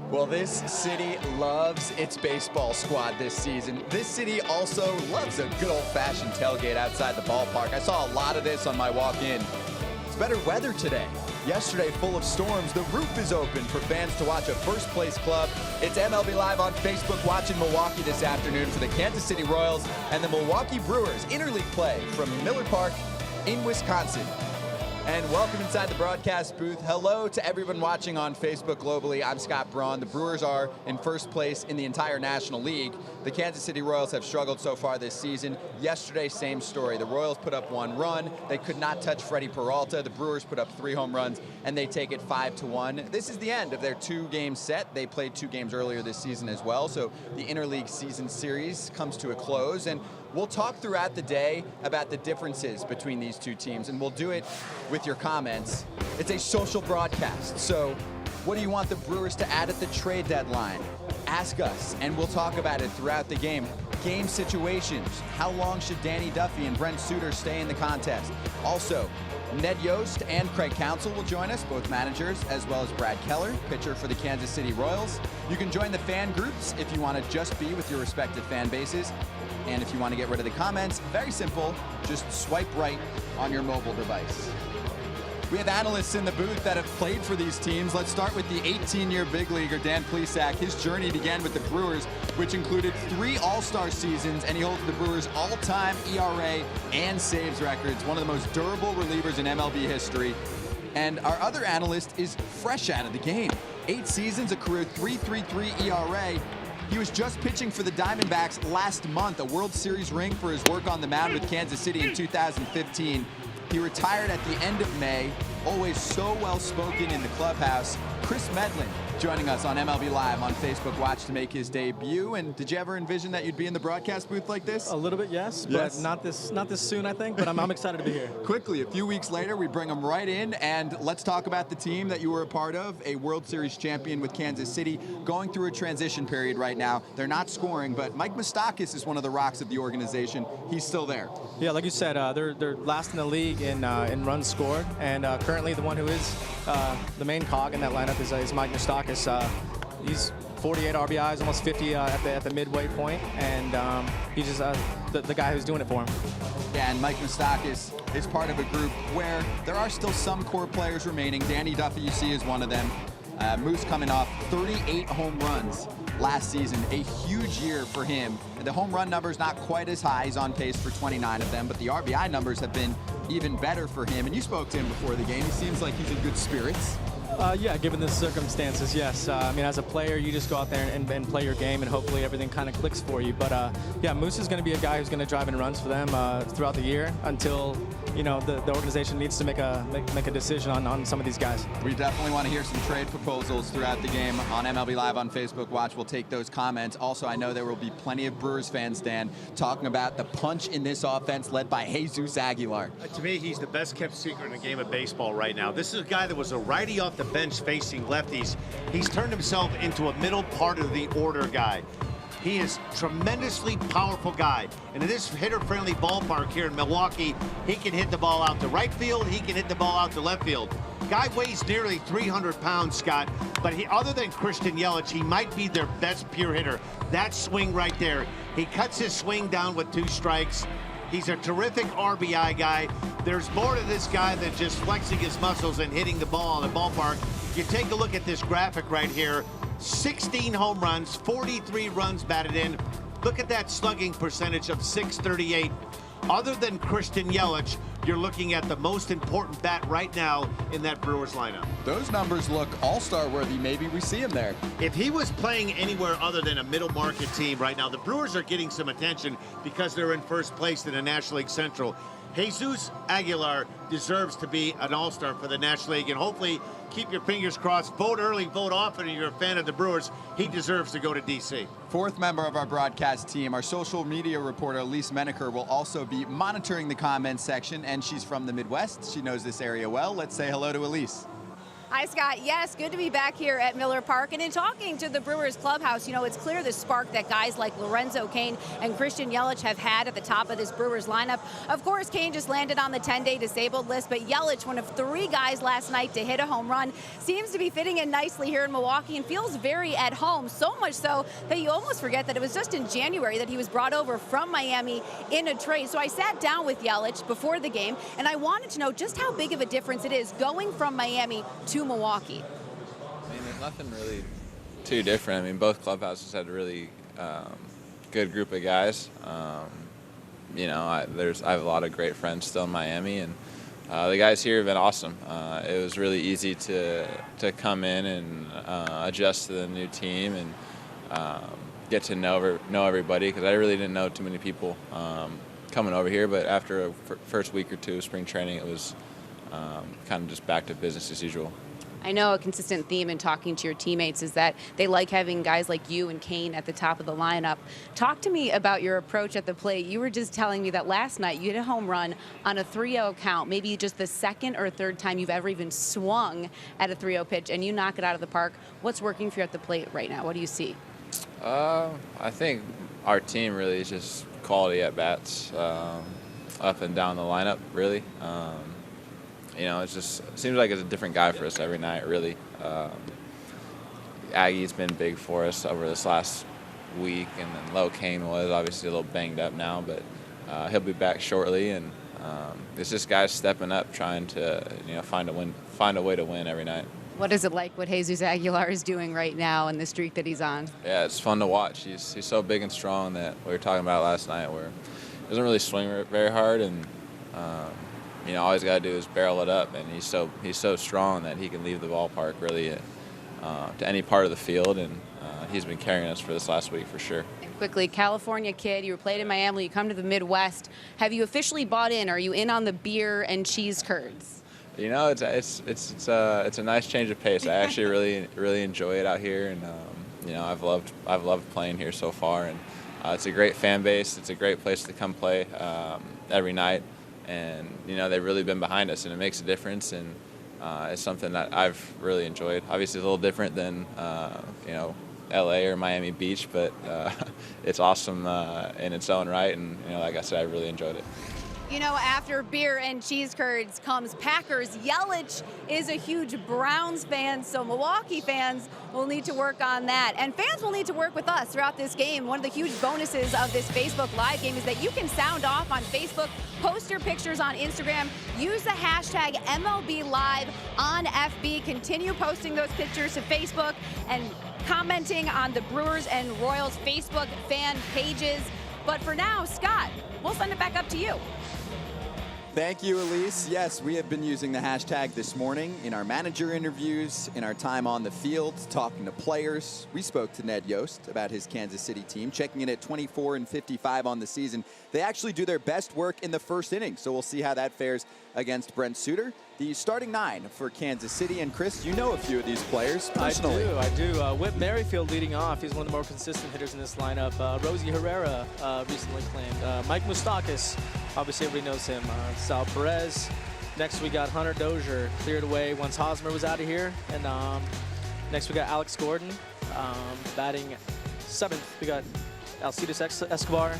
Well, this city loves its baseball squad this season. This city also loves a good old-fashioned tailgate outside the ballpark. I saw a lot of this on my walk in. It's better weather today. Yesterday, full of storms, the roof is open for fans to watch a first-place club. It's MLB Live on Facebook watching Milwaukee this afternoon for the Kansas City Royals and the Milwaukee Brewers interleague play from Miller Park in Wisconsin. And welcome inside the broadcast booth. Hello to everyone watching on Facebook globally. I'm Scott Braun. The Brewers are in first place in the entire National League. The Kansas City Royals have struggled so far this season. Yesterday, same story. The Royals put up one run. They could not touch Freddie Peralta. The Brewers put up 3 home runs, and they take it 5-1. This is the end of their 2-game set. They played 2 games earlier this season as well, so the interleague season series comes to a close. And we'll talk throughout the day about the differences between these two teams, and we'll do it with your comments. It's a social broadcast, so what do you want the Brewers to add at the trade deadline? Ask us, and we'll talk about it throughout the game. Game situations. How long should Danny Duffy and Brent Suter stay in the contest? Also, Ned Yost and Craig Counsell will join us, both managers, as well as Brad Keller, pitcher for the Kansas City Royals. You can join the fan groups if you want to just be with your respective fan bases. And if you want to get rid of the comments, very simple, just swipe right on your mobile device. We have analysts in the booth that have played for these teams. Let's start with the 18-year big leaguer, Dan Plesac. His journey began with the Brewers, which included 3 All-Star seasons, and he holds the Brewers' all-time ERA and saves records, one of the most durable relievers in MLB history. And our other analyst is fresh out of the game. 8 seasons, a career .333 ERA. He was just pitching for the Diamondbacks last month, a World Series ring for his work on the mound with Kansas City in 2015. He retired at the end of May, always so well-spoken in the clubhouse. Chris Medlin joining us on MLB Live on Facebook Watch to make his debut. And did you ever envision that you'd be in the broadcast booth like this? A little bit, yes, but not this soon, I think. But I'm excited to be here. Quickly, a few weeks later, we bring him right in, and let's talk about the team that you were a part of, a World Series champion with Kansas City, going through a transition period right now. They're not scoring, but Mike Moustakas is one of the rocks of the organization. He's still there. Yeah, like you said, they're last in the league in runs scored, and currently the one who is the main cog in that lineup is Mike Moustakas. He's 48 RBIs, almost 50 at the midway point, and he's just the guy who's doing it for him. Yeah, and Mike Moustakas is part of a group where there are still some core players remaining. Danny Duffy, you see, is one of them. Moose coming off 38 home runs last season, a huge year for him. The home run number's not quite as high. He's on pace for 29 of them, but the RBI numbers have been even better for him. And you spoke to him before the game. He seems like he's in good spirits. Yeah, given the circumstances, yes. I mean, as a player, you just go out there and play your game, and hopefully everything kind of clicks for you. But yeah, Moose is going to be a guy who's going to drive in runs for them throughout the year until the organization needs to make a decision on some of these guys. We definitely want to hear some trade proposals throughout the game on MLB Live on Facebook Watch. We'll take those comments. Also, I know there will be plenty of Brewers fans, Dan, talking about the punch in this offense led by Jesus Aguilar. To me, he's the best kept secret in the game of baseball right now. This is a guy that was a righty off the bench facing lefties. He's turned himself into a middle part of the order guy. He is a tremendously powerful guy. And in this hitter-friendly ballpark here in Milwaukee, he can hit the ball out to right field, he can hit the ball out to left field. Guy weighs nearly 300 pounds, Scott, but other than Christian Yelich, he might be their best pure hitter. That swing right there, he cuts his swing down with 2 strikes. He's a terrific RBI guy. There's more to this guy than just flexing his muscles and hitting the ball in the ballpark. You take a look at this graphic right here. 16 home runs, 43 runs batted in. Look at that slugging percentage of .638. Other than Christian Yelich, you're looking at the most important bat right now in that Brewers lineup. Those numbers look all-star worthy. Maybe we see him there. If he was playing anywhere other than a middle market team right now, the Brewers are getting some attention because they're in first place in the National League Central. Jesus Aguilar deserves to be an all-star for the National League, and hopefully keep your fingers crossed. Vote early, vote often, and you're a fan of the Brewers. He deserves to go to D.C. 4th member of our broadcast team, our social media reporter, Elise Menaker, will also be monitoring the comments section, and she's from the Midwest. She knows this area well. Let's say hello to Elise. Hi, Scott. Yes, good to be back here at Miller Park. And in talking to the Brewers clubhouse, you know, it's clear the spark that guys like Lorenzo Cain and Christian Yelich have had at the top of this Brewers lineup. Of course, Cain just landed on the 10-day disabled list, but Yelich, one of 3 guys last night to hit a home run, seems to be fitting in nicely here in Milwaukee and feels very at home, so much so that you almost forget that it was just in January that he was brought over from Miami in a trade. So I sat down with Yelich before the game, and I wanted to know just how big of a difference it is going from Miami to Milwaukee. I mean, there's nothing really too different. I mean, both clubhouses had a really good group of guys. You know, I have a lot of great friends still in Miami, and the guys here have been awesome. It was really easy to come in and adjust to the new team and get to know everybody, because I really didn't know too many people coming over here. But after a first week or two of spring training, it was kind of just back to business as usual. I know a consistent theme in talking to your teammates is that they like having guys like you and Cain at the top of the lineup. Talk to me about your approach at the plate. You were just telling me that last night you hit a home run on a 3-0 count, maybe just the second or third time you've ever even swung at a 3-0 pitch, and you knock it out of the park. What's working for you at the plate right now? What do you see? I think our team really is just quality at bats up and down the lineup, really. You know, it seems like it's a different guy for us every night, really. Aggie's been big for us over this last week, and then Lo Cain was obviously a little banged up now, but he'll be back shortly. And it's just guys stepping up, trying to find a way to win every night. What is it like what Jesus Aguilar is doing right now and the streak that he's on? Yeah, it's fun to watch. He's so big and strong that we were talking about last night, where he doesn't really swing very hard, and you know, all he's got to do is barrel it up, and he's so strong that he can leave the ballpark really to any part of the field, and he's been carrying us for this last week for sure. And quickly, California kid, you were played in Miami, you come to the Midwest. Have you officially bought in? Are you in on the beer and cheese curds? You know, it's a nice change of pace. I actually really enjoy it out here, and you know, I've loved playing here so far, and it's a great fan base. It's a great place to come play every night. And, you know, they've really been behind us, and it makes a difference, and it's something that I've really enjoyed. Obviously, it's a little different than, you know, LA or Miami Beach, but it's awesome in its own right, and, you know, like I said, I really enjoyed it. You know, after beer and cheese curds comes Packers. Yelich is a huge Browns fan, so Milwaukee fans will need to work on that. And fans will need to work with us throughout this game. One of the huge bonuses of this Facebook Live game is that you can sound off on Facebook, post your pictures on Instagram, use the hashtag MLB Live on FB. Continue posting those pictures to Facebook and commenting on the Brewers and Royals Facebook fan pages. But for now, Scott, we'll send it back up to you. Thank you, Elise. Yes, we have been using the hashtag this morning in our manager interviews, in our time on the field, talking to players. We spoke to Ned Yost about his Kansas City team, checking in at 24-55 on the season. They actually do their best work in the first inning, so we'll see how that fares against Brent Suter. The starting 9 for Kansas City. And Chris, you know a few of these players personally. I do. Whit Merrifield leading off. He's one of the more consistent hitters in this lineup. Rosie Herrera recently claimed. Mike Moustakas, obviously everybody knows him. Sal Perez. Next we got Hunter Dozier, cleared away once Hosmer was out of here. And next we got Alex Gordon. Batting 7th, we got Alcides Escobar.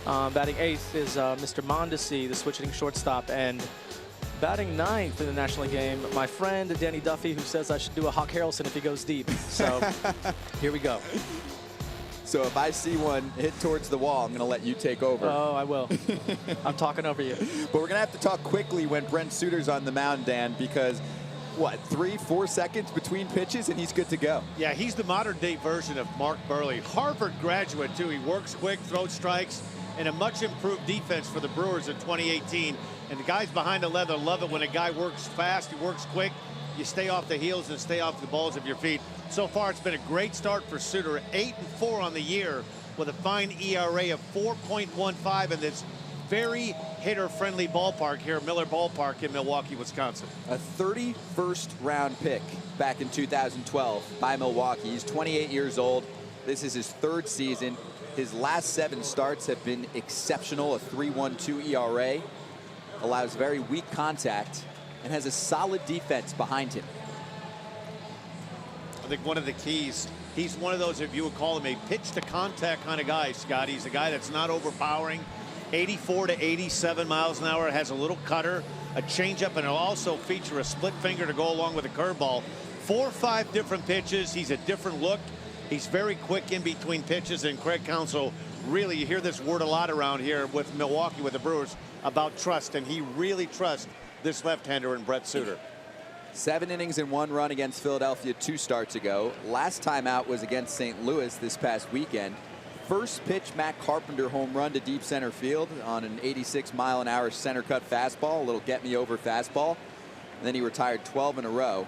Batting 8th is Mr. Mondesi, the switch hitting shortstop. And batting 9th in the National League game, my friend Danny Duffy, who says I should do a Hawk Harrelson if he goes deep. So here we go. So if I see one hit towards the wall, I'm going to let you take over. Oh, I will. I'm talking over you. But we're going to have to talk quickly when Brent Suter's on the mound, Dan, because, what, 3-4 seconds between pitches, and he's good to go. Yeah, he's the modern-day version of Mark Burley. Harvard graduate, too. He works quick, throws strikes, and a much-improved defense for the Brewers in 2018. And the guys behind the leather love it when a guy works fast, he works quick. You stay off the heels and stay off the balls of your feet. So far, it's been a great start for Suter. 8-4 on the year with a fine ERA of 4.15 in this very hitter-friendly ballpark here, Miller Ballpark in Milwaukee, Wisconsin. A 31st round pick back in 2012 by Milwaukee. He's 28 years old. This is his 3rd season. His last 7 starts have been exceptional. A 3.12 ERA, allows very weak contact, and has a solid defense behind him. I think one of the keys, he's one of those, if you would call him a pitch to contact kind of guy, Scott. He's a guy that's not overpowering. 84 to 87 miles an hour, has a little cutter, a changeup, and it'll also feature a split finger to go along with a curveball. 4 or 5 different pitches. He's a different look. He's very quick in between pitches, and Craig Counsell, really, you hear this word a lot around here with Milwaukee, with the Brewers, about trust, and he really trusts this left-hander in Brett Suter. 7 innings and 1 run against Philadelphia 2 starts ago. Last time out was against St. Louis this past weekend. First pitch, Matt Carpenter home run to deep center field on an 86-mile-an-hour center cut fastball, a little get-me-over fastball. And then he retired 12 in a row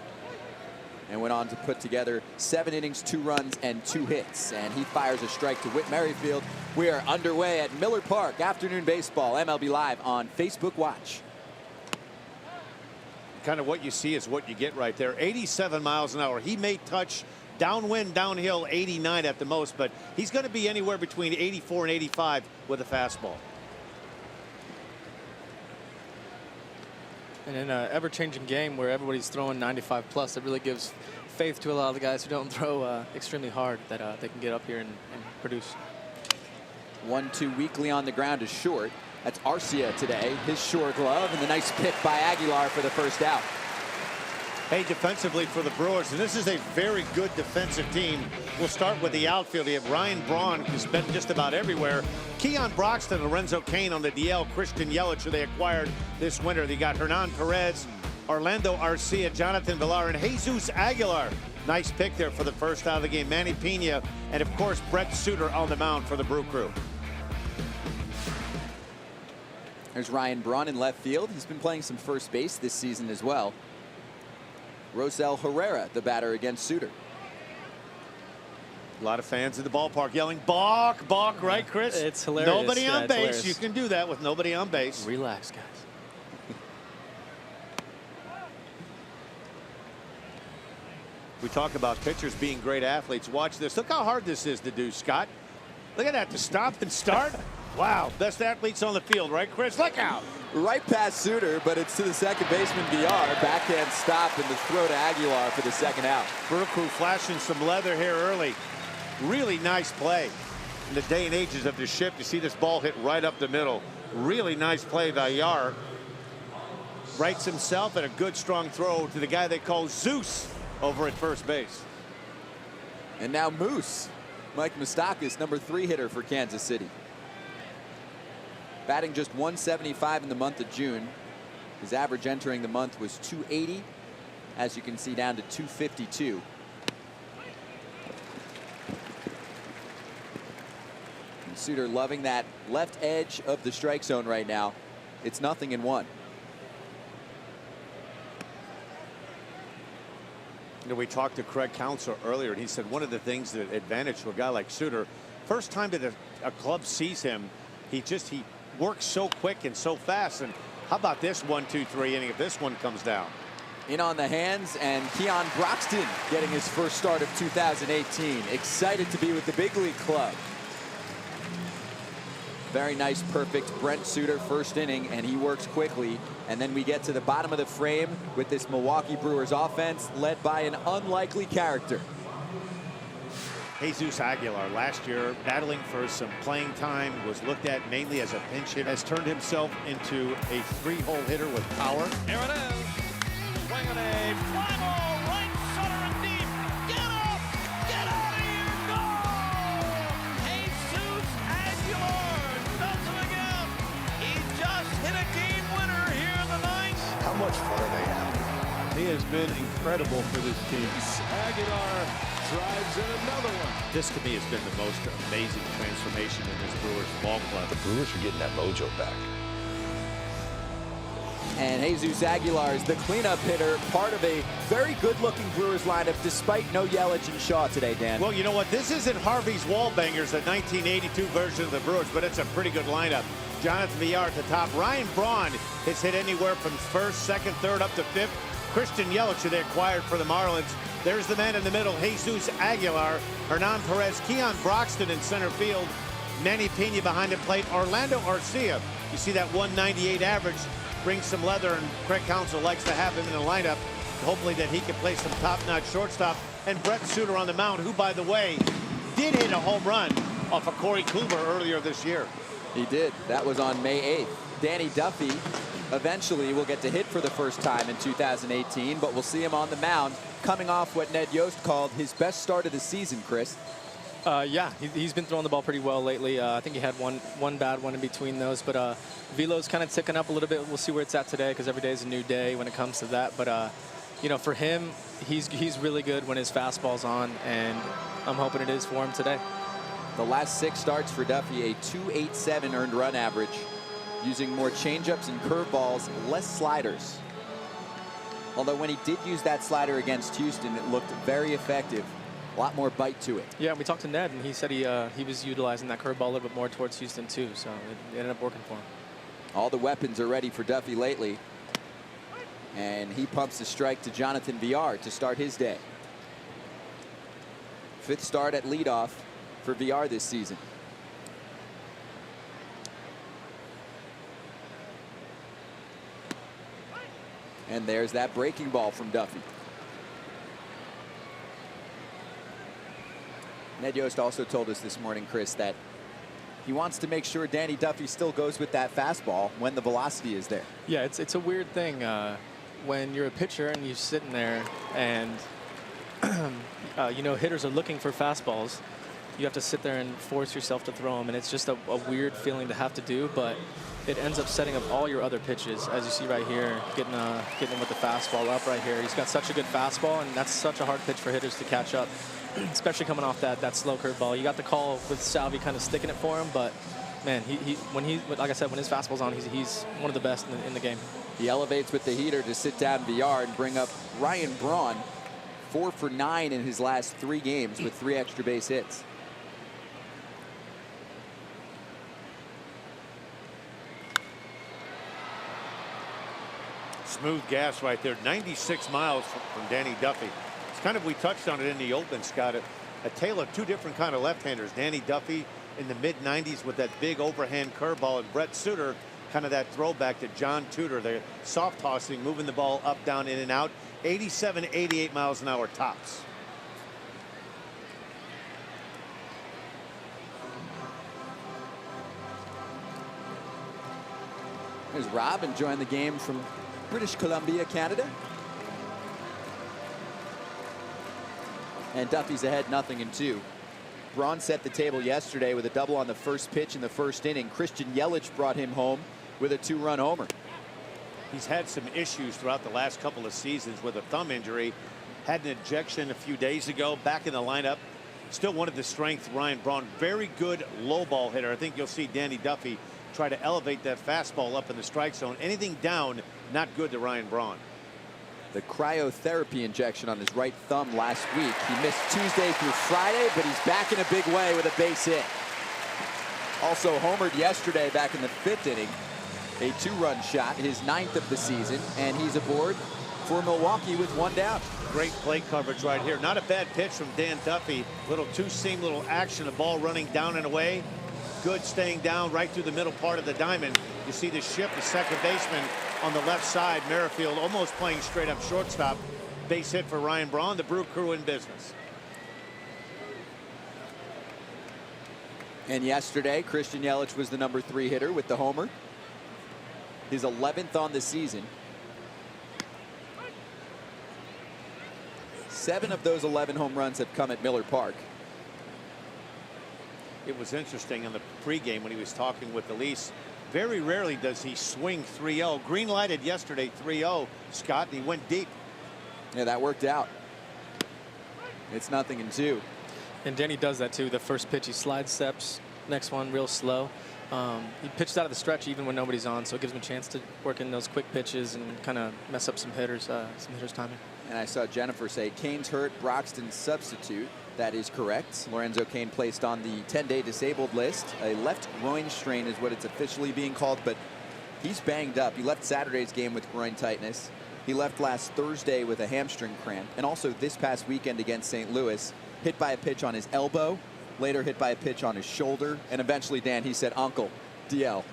and went on to put together 7 innings, 2 runs, and 2 hits. And he fires a strike to Whit Merrifield. We are underway at Miller Park. Afternoon baseball, MLB Live on Facebook Watch. Kind of what you see is what you get right there. 87 miles an hour. He may touch downwind, downhill 89 at the most, but he's going to be anywhere between 84 and 85 with a fastball. And in an ever-changing game where everybody's throwing 95 plus, it really gives faith to a lot of the guys who don't throw extremely hard that they can get up here and produce. 1-2 weakly on the ground is short. That's Arcia today. His short glove, and the nice pick by Aguilar for the first out. Hey, defensively for the Brewers, and this is a very good defensive team. We'll start with the outfield. You have Ryan Braun, who's been just about everywhere. Keon Broxton, Lorenzo Cain on the DL. Christian Yelich, who they acquired this winter. They got Hernan Perez, Orlando Arcia, Jonathan Villar, and Jesus Aguilar. Nice pick there for the first out of the game. Manny Pena, and of course, Brett Suter on the mound for the Brew Crew. There's Ryan Braun in left field. He's been playing some first base this season as well. Rosel Herrera, the batter against Suter. A lot of fans in the ballpark yelling, balk, balk, right, Chris? It's hilarious. Nobody on base. Hilarious. You can do that with nobody on base. Relax, guys. We talk about pitchers being great athletes. Watch this. Look how hard this is to do, Scott. Look at that, to stop and start. Wow, best athletes on the field, right, Chris? Look out. Right past Suter, but it's to the second baseman, Villar. Backhand stop and the throw to Aguilar for the second out. Brew Crew flashing some leather here early. Really nice play. In the day and ages of the shift, you see this ball hit right up the middle. Really nice play by Villar. Writes himself, and a good strong throw to the guy they call Zeus over at first base. And now Moose, Mike Moustakas, number 3 hitter for Kansas City. Batting just 175 in the month of June. His average entering the month was 280. As you can see, down to 252. And Suter loving that left edge of the strike zone right now. It's 0-1. You know, we talked to Craig Counsell earlier, and he said one of the things that advantage to a guy like Suter, first time that a club sees him, he works so quick and so fast. And how about this 1-2-3 inning if this one comes down? In on the hands, and Keon Broxton getting his first start of 2018. Excited to be with the big league club. Very nice, perfect Brent Suter first inning, and he works quickly. And then we get to the bottom of the frame with this Milwaukee Brewers offense led by an unlikely character. Jesus Aguilar, last year battling for some playing time, was looked at mainly as a pinch hitter, has turned himself into a 3-hole hitter with power. Here it is. Swinging a fly ball right center and deep. Get up! Get out of here! Go! Jesus Aguilar does it again. He just hit a game winner here in the ninth. How much fun are they having? He has been incredible for this team. Aguilar drives in another one. This to me has been the most amazing transformation in this Brewers ball club. The Brewers are getting that mojo back. And Jesus Aguilar is the cleanup hitter, part of a very good-looking Brewers lineup, despite no Yelich and Shaw today, Dan. Well, you know what? This isn't Harvey's Wallbangers, the 1982 version of the Brewers, but it's a pretty good lineup. Jonathan Villar at the top. Ryan Braun has hit anywhere from first, second, third, up to fifth. Christian Yelich, who they acquired for the Marlins. There's the man in the middle, Jesus Aguilar. Hernan Perez, Keon Broxton in center field. Manny Pena behind the plate. Orlando Arcia. You see that 198 average. Brings some leather, and Craig Counsell likes to have him in the lineup. hopefully that he can play some top-notch shortstop. And Brett Suter on the mound, who, by the way, did hit a home run off of Corey Kluber earlier this year. He did. That was on May 8th. Danny Duffy eventually will get to hit for the first time in 2018, but we'll see him on the mound coming off what Ned Yost called his best start of the season, Chris. Yeah, he's been throwing the ball pretty well lately. I think he had one bad one in between those, but velo's kind of ticking up a little bit. We'll see where it's at today because every day is a new day when it comes to that. But you know, for him, he's really good when his fastball's on, and I'm hoping it is for him today. The last 6 starts for Duffy, a 2.87 earned run average, using more changeups and curveballs, less sliders. Although when he did use that slider against Houston, it looked very effective. A lot more bite to it. Yeah, we talked to Ned, and he said he was utilizing that curveball a little bit more towards Houston too, so it ended up working for him. All the weapons are ready for Duffy lately. And he pumps the strike to Jonathan Villar to start his day. 5th start at leadoff for Villar this season. And there's that breaking ball from Duffy. Ned Yost also told us this morning, Chris, that he wants to make sure Danny Duffy still goes with that fastball when the velocity is there. Yeah, it's a weird thing when you're a pitcher and you're sitting there and you know, hitters are looking for fastballs. You have to sit there and force yourself to throw them, and it's just a weird feeling to have to do, but it ends up setting up all your other pitches, as you see right here, getting him with the fastball up right here. He's got such a good fastball, and that's such a hard pitch for hitters to catch up, especially coming off that slow curveball. You got the call with Salvi kind of sticking it for him, but man, like I said, when his fastball's on, he's one of the best in the game. He elevates with the heater to sit down Villar and bring up Ryan Braun, 4 for 9 in his last 3 games with 3 extra base hits. Smooth gas right there. 96 miles from Danny Duffy. It's kind of, we touched on it in the open, Scott, a tale of 2 different kind of left-handers. Danny Duffy in the mid-90s with that big overhand curveball, and Brett Suter, kind of that throwback to John Tudor. They're soft tossing, moving the ball up, down, in and out. 87, 88 miles an hour tops. There's Rob enjoying the game from British Columbia, Canada. And Duffy's ahead 0-2. Braun set the table yesterday with a double on the first pitch in the first inning. Christian Yelich brought him home with a 2-run homer. He's had some issues throughout the last couple of seasons with a thumb injury. Had an ejection a few days ago, back in the lineup. Still one of the strength, Ryan Braun. Very good low ball hitter. I think you'll see Danny Duffy try to elevate that fastball up in the strike zone. Anything down, not good to Ryan Braun. The cryotherapy injection on his right thumb last week. He missed Tuesday through Friday, but he's back in a big way with a base hit. Also homered yesterday back in the 5th inning. A 2-run shot, his 9th of the season, and he's aboard for Milwaukee with 1 down. Great plate coverage right here. Not a bad pitch from Dan Duffy. Little two-seam, little action, the ball running down and away. Good staying down right through the middle part of the diamond. You see the shift, the second baseman on the left side. Merrifield almost playing straight up shortstop. Base hit for Ryan Braun, the Brew Crew in business. And yesterday, Christian Yelich was the number 3 hitter with the homer. His 11th on the season. 7 of those 11 home runs have come at Miller Park. It was interesting in the pregame when he was talking with Elise. Very rarely does he swing 3-0. Green lighted yesterday 3-0, Scott, and he went deep. Yeah, that worked out. It's 0-2. And Danny does that too. The first pitch, he slide steps. Next one, real slow. He pitched out of the stretch even when nobody's on, so it gives him a chance to work in those quick pitches and kind of mess up some hitters' timing. And I saw Jennifer say Kane's hurt, Broxton substitute. That is correct. Lorenzo Cain placed on the 10-day disabled list. A left groin strain is what it's officially being called, but he's banged up. He left Saturday's game with groin tightness. He left last Thursday with a hamstring cramp, and also this past weekend against St. Louis, hit by a pitch on his elbow, later hit by a pitch on his shoulder, and eventually, Dan, he said, "Uncle, DL."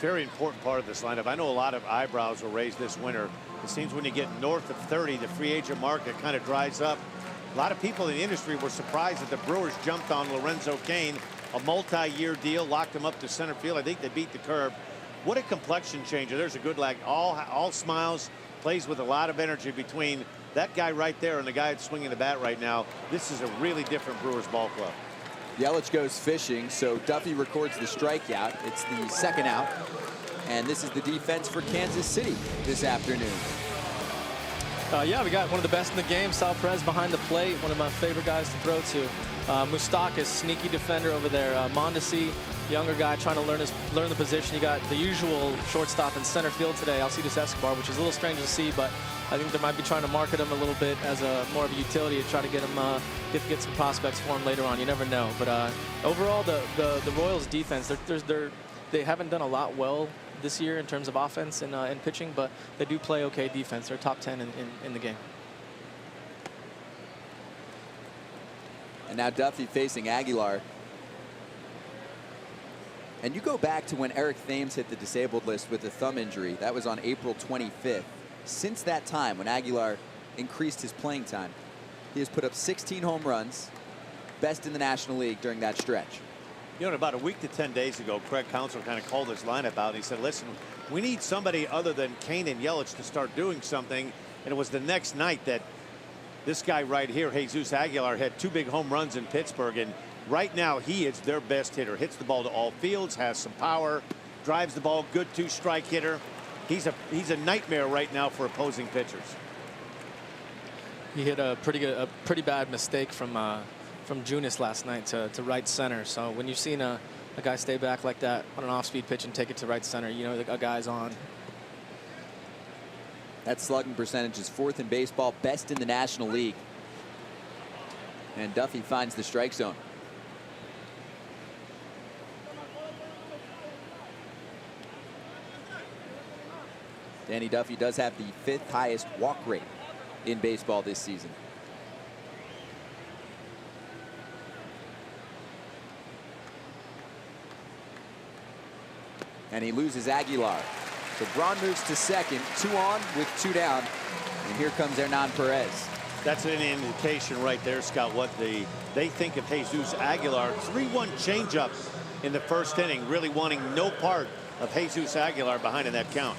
very important part of this lineup. I know a lot of eyebrows were raised this winter. It seems when you get north of 30, the free agent market kind of dries up. A lot of people in the industry were surprised that the Brewers jumped on Lorenzo Cain, a multi-year deal, locked him up to center field. I think they beat the curve. What a complexion changer. There's a good lag. All smiles, plays with a lot of energy between that guy right there and the guy that's swinging the bat right now. This is a really different Brewers ball club. Yelich goes fishing, so Duffy records the strikeout. It's the second out, and this is the defense for Kansas City this afternoon. Yeah, we got one of the best in the game, Sal Perez behind the plate, one of my favorite guys to throw to. Moustakas, sneaky defender over there. Mondesi, younger guy trying to learn the position. You got the usual shortstop in center field today, Alcides Escobar, which is a little strange to see, but I think they might be trying to market him a little bit as more of a utility to try to get him get some prospects for him later on. You never know. But overall, the Royals defense, they haven't done a lot well this year in terms of offense and pitching, but they do play okay defense. They're top 10 in the game. And now Duffy facing Aguilar. And you go back to when Eric Thames hit the disabled list with a thumb injury. That was on April 25th. Since that time, when Aguilar increased his playing time, he has put up 16 home runs, best in the National League during that stretch. You know, about a week to 10 days ago, Craig Counsell kind of called this lineup out. And he said, listen, we need somebody other than Cain and Yelich to start doing something. And it was the next night that this guy right here, Jesus Aguilar, had 2 big home runs in Pittsburgh. And right now, he is their best hitter. Hits the ball to all fields, has some power, drives the ball, good 2-strike hitter. He's a nightmare right now for opposing pitchers. He hit a pretty bad mistake from Junis last night to right center. So when you've seen a guy stay back like that on an off-speed pitch and take it to right center, you know a guy's on. That slugging percentage is 4th in baseball, best in the National League. And Duffy finds the strike zone. Danny Duffy does have the 5th highest walk rate in baseball this season. And he loses Aguilar. So Braun moves to second, 2 on with 2 down. And here comes Hernan Perez. That's an indication right there, Scott, what they think of Jesus Aguilar. 3-1 changeup in the first inning, really wanting no part of Jesus Aguilar behind in that count.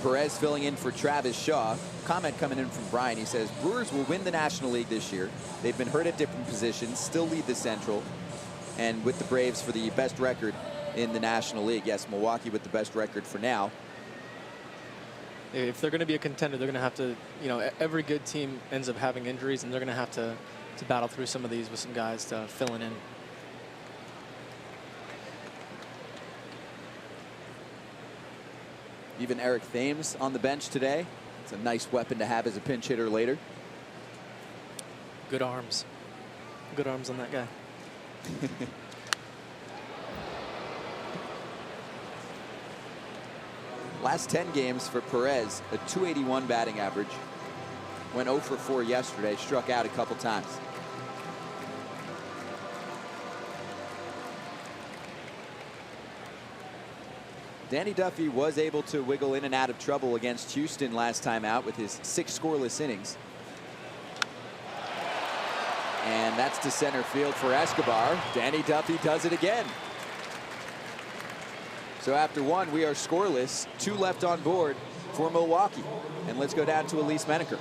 Perez filling in for Travis Shaw. Comment coming in from Brian. He says, Brewers will win the National League this year. They've been hurt at different positions, still lead the Central. And with the Braves for the best record in the National League. Yes, Milwaukee with the best record for now. If they're going to be a contender, they're going to have to, you know, every good team ends up having injuries, and they're going to have to battle through some of these with some guys filling in. Even Eric Thames on the bench today. It's a nice weapon to have as a pinch hitter later. Good arms. Good arms on that guy. Last 10 games for Perez, a .281 batting average. Went 0 for 4 yesterday, struck out a couple times. Danny Duffy was able to wiggle in and out of trouble against Houston last time out with his 6 scoreless innings. And that's to center field for Escobar. Danny Duffy does it again. So after 1, we are scoreless. 2 left on board for Milwaukee. And let's go down to Elise Menaker.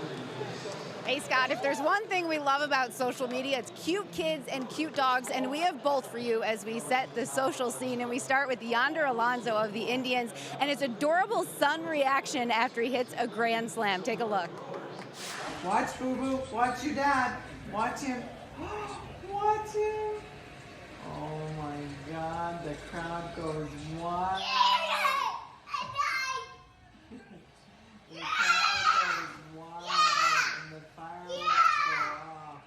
Hey, Scott, if there's one thing we love about social media, it's cute kids and cute dogs, and we have both for you as we set the social scene. And we start with Yonder Alonso of the Indians and his adorable son reaction after he hits a grand slam. Take a look. Watch, boo-boo. Watch your dad. Watch him. Watch him. Oh, my God. The crowd goes wild. The crowd goes wild. And the fireworks go off.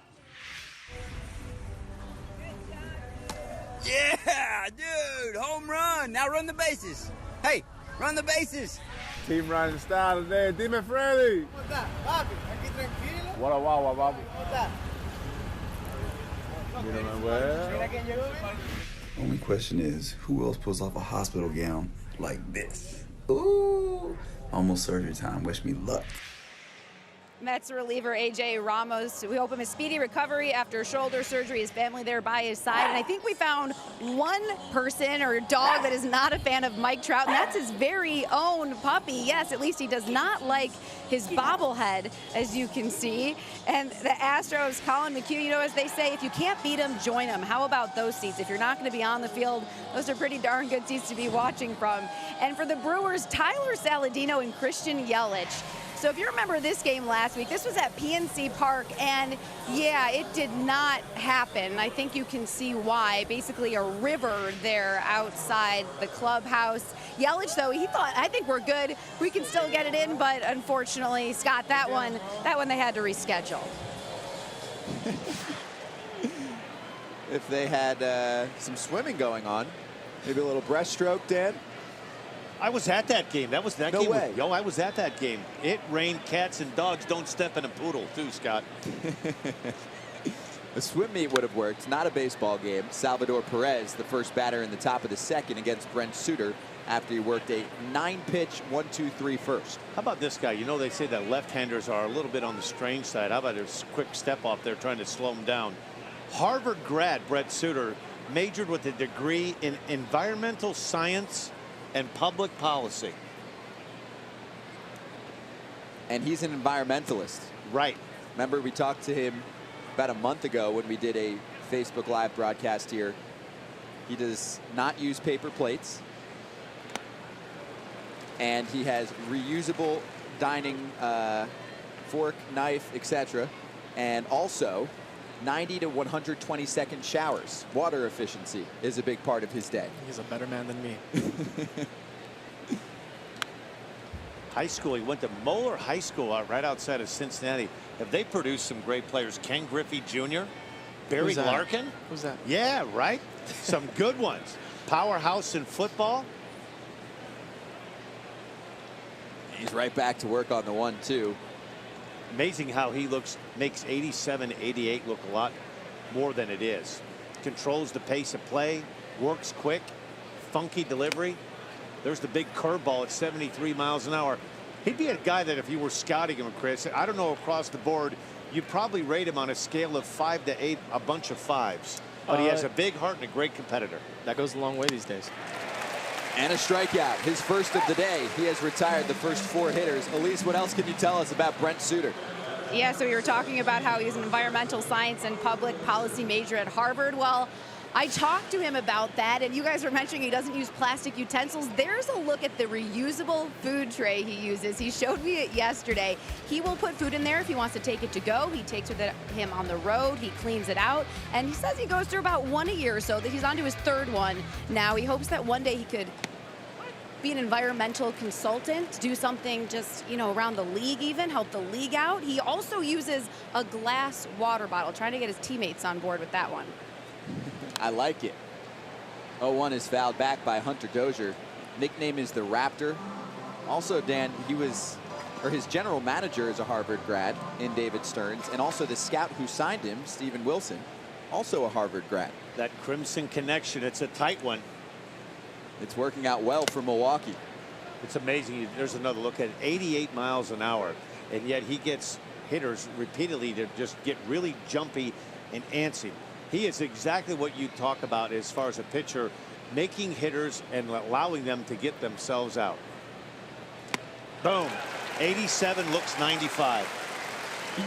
Yeah, dude. Home run. Now run the bases. Hey, run the bases. Team riding style today. Dime Freddy. ¿Cómo está? Papi, aquí tranquilo. What a wow, papi. ¿Cómo está? Mírame, well. Mira quién llegó. Only question is, who else pulls off a hospital gown like this? Ooh, almost surgery time. Wish me luck. Mets reliever A.J. Ramos, we hope him a speedy recovery after shoulder surgery. His family there by his side. And I think we found one person or dog that is not a fan of Mike Trout, and that's his very own puppy. Yes, at least he does not like his bobblehead, as you can see. And the Astros, Colin McHugh, you know, as they say, if you can't beat them, join them. How about those seats? If you're not going to be on the field, those are pretty darn good seats to be watching from. And for the Brewers, Tyler Saladino and Christian Yelich. So if you remember this game last week, this was at PNC Park, and yeah, it did not happen. I think you can see why. Basically a river there outside the clubhouse. Yelich, though, he thought, I think we're good. We can still get it in, but unfortunately, Scott, that one they had to reschedule. If they had some swimming going on, maybe a little breaststroke, Dan. I was at that game. That game. No way. Yo, I was at that game. It rained cats and dogs. Don't step in a poodle, too, Scott. A swim meet would have worked. Not a baseball game. Salvador Perez, the first batter in the top of the second against Brent Suter after he worked a 9-pitch 1-2-3 first. How about this guy? You know, they say that left-handers are a little bit on the strange side. How about a quick step off there trying to slow him down? Harvard grad Brent Suter majored with a degree in environmental science and public policy. And he's an environmentalist. Right. Remember, we talked to him about a month ago when we did a Facebook Live broadcast here. He does not use paper plates. And he has reusable dining fork, knife, etc. And also 90 to 120 second showers. Water efficiency is a big part of his day. He's a better man than me. High school, he went to Moeller High School right outside of Cincinnati. Have they produced some great players? Ken Griffey Jr., Barry Larkin? Who's that? Yeah, right? Some good ones. Powerhouse in football. He's right back to work on the 1-2. Amazing how he makes 87, 88 look a lot more than it is. Controls the pace of play, works quick, funky delivery. There's the big curveball at 73 miles an hour. He'd be a guy that if you were scouting him, Chris, I don't know, across the board, you'd probably rate him on a scale of 5 to 8, a bunch of 5s. But he has a big heart and a great competitor. That goes a long way these days. And a strikeout, his first of the day. He has retired the first 4 hitters. Elise, what else can you tell us about Brent Suter? Yeah, so you were talking about how he's an environmental science and public policy major at Harvard. Well, I talked to him about that, and you guys were mentioning he doesn't use plastic utensils. There's a look at the reusable food tray he uses. He showed me it yesterday. He will put food in there if he wants to take it to go. He takes it with him on the road. He cleans it out, and he says he goes through about 1 a year, so that he's on to his 3rd one now. He hopes that one day he could be an environmental consultant, do something just, you know, around the league even, help the league out. He also uses a glass water bottle, trying to get his teammates on board with that one. I like it. 0-1 is fouled back by Hunter Dozier. Nickname is the Raptor. Also, Dan, his general manager is a Harvard grad in David Stearns, and also the scout who signed him, Stephen Wilson, also a Harvard grad. That Crimson connection, it's a tight one. It's working out well for Milwaukee. It's amazing. There's another look at 88 miles an hour, and yet he gets hitters repeatedly to just get really jumpy and antsy. He is exactly what you talk about as far as a pitcher, making hitters and allowing them to get themselves out. Boom. 87 looks 95.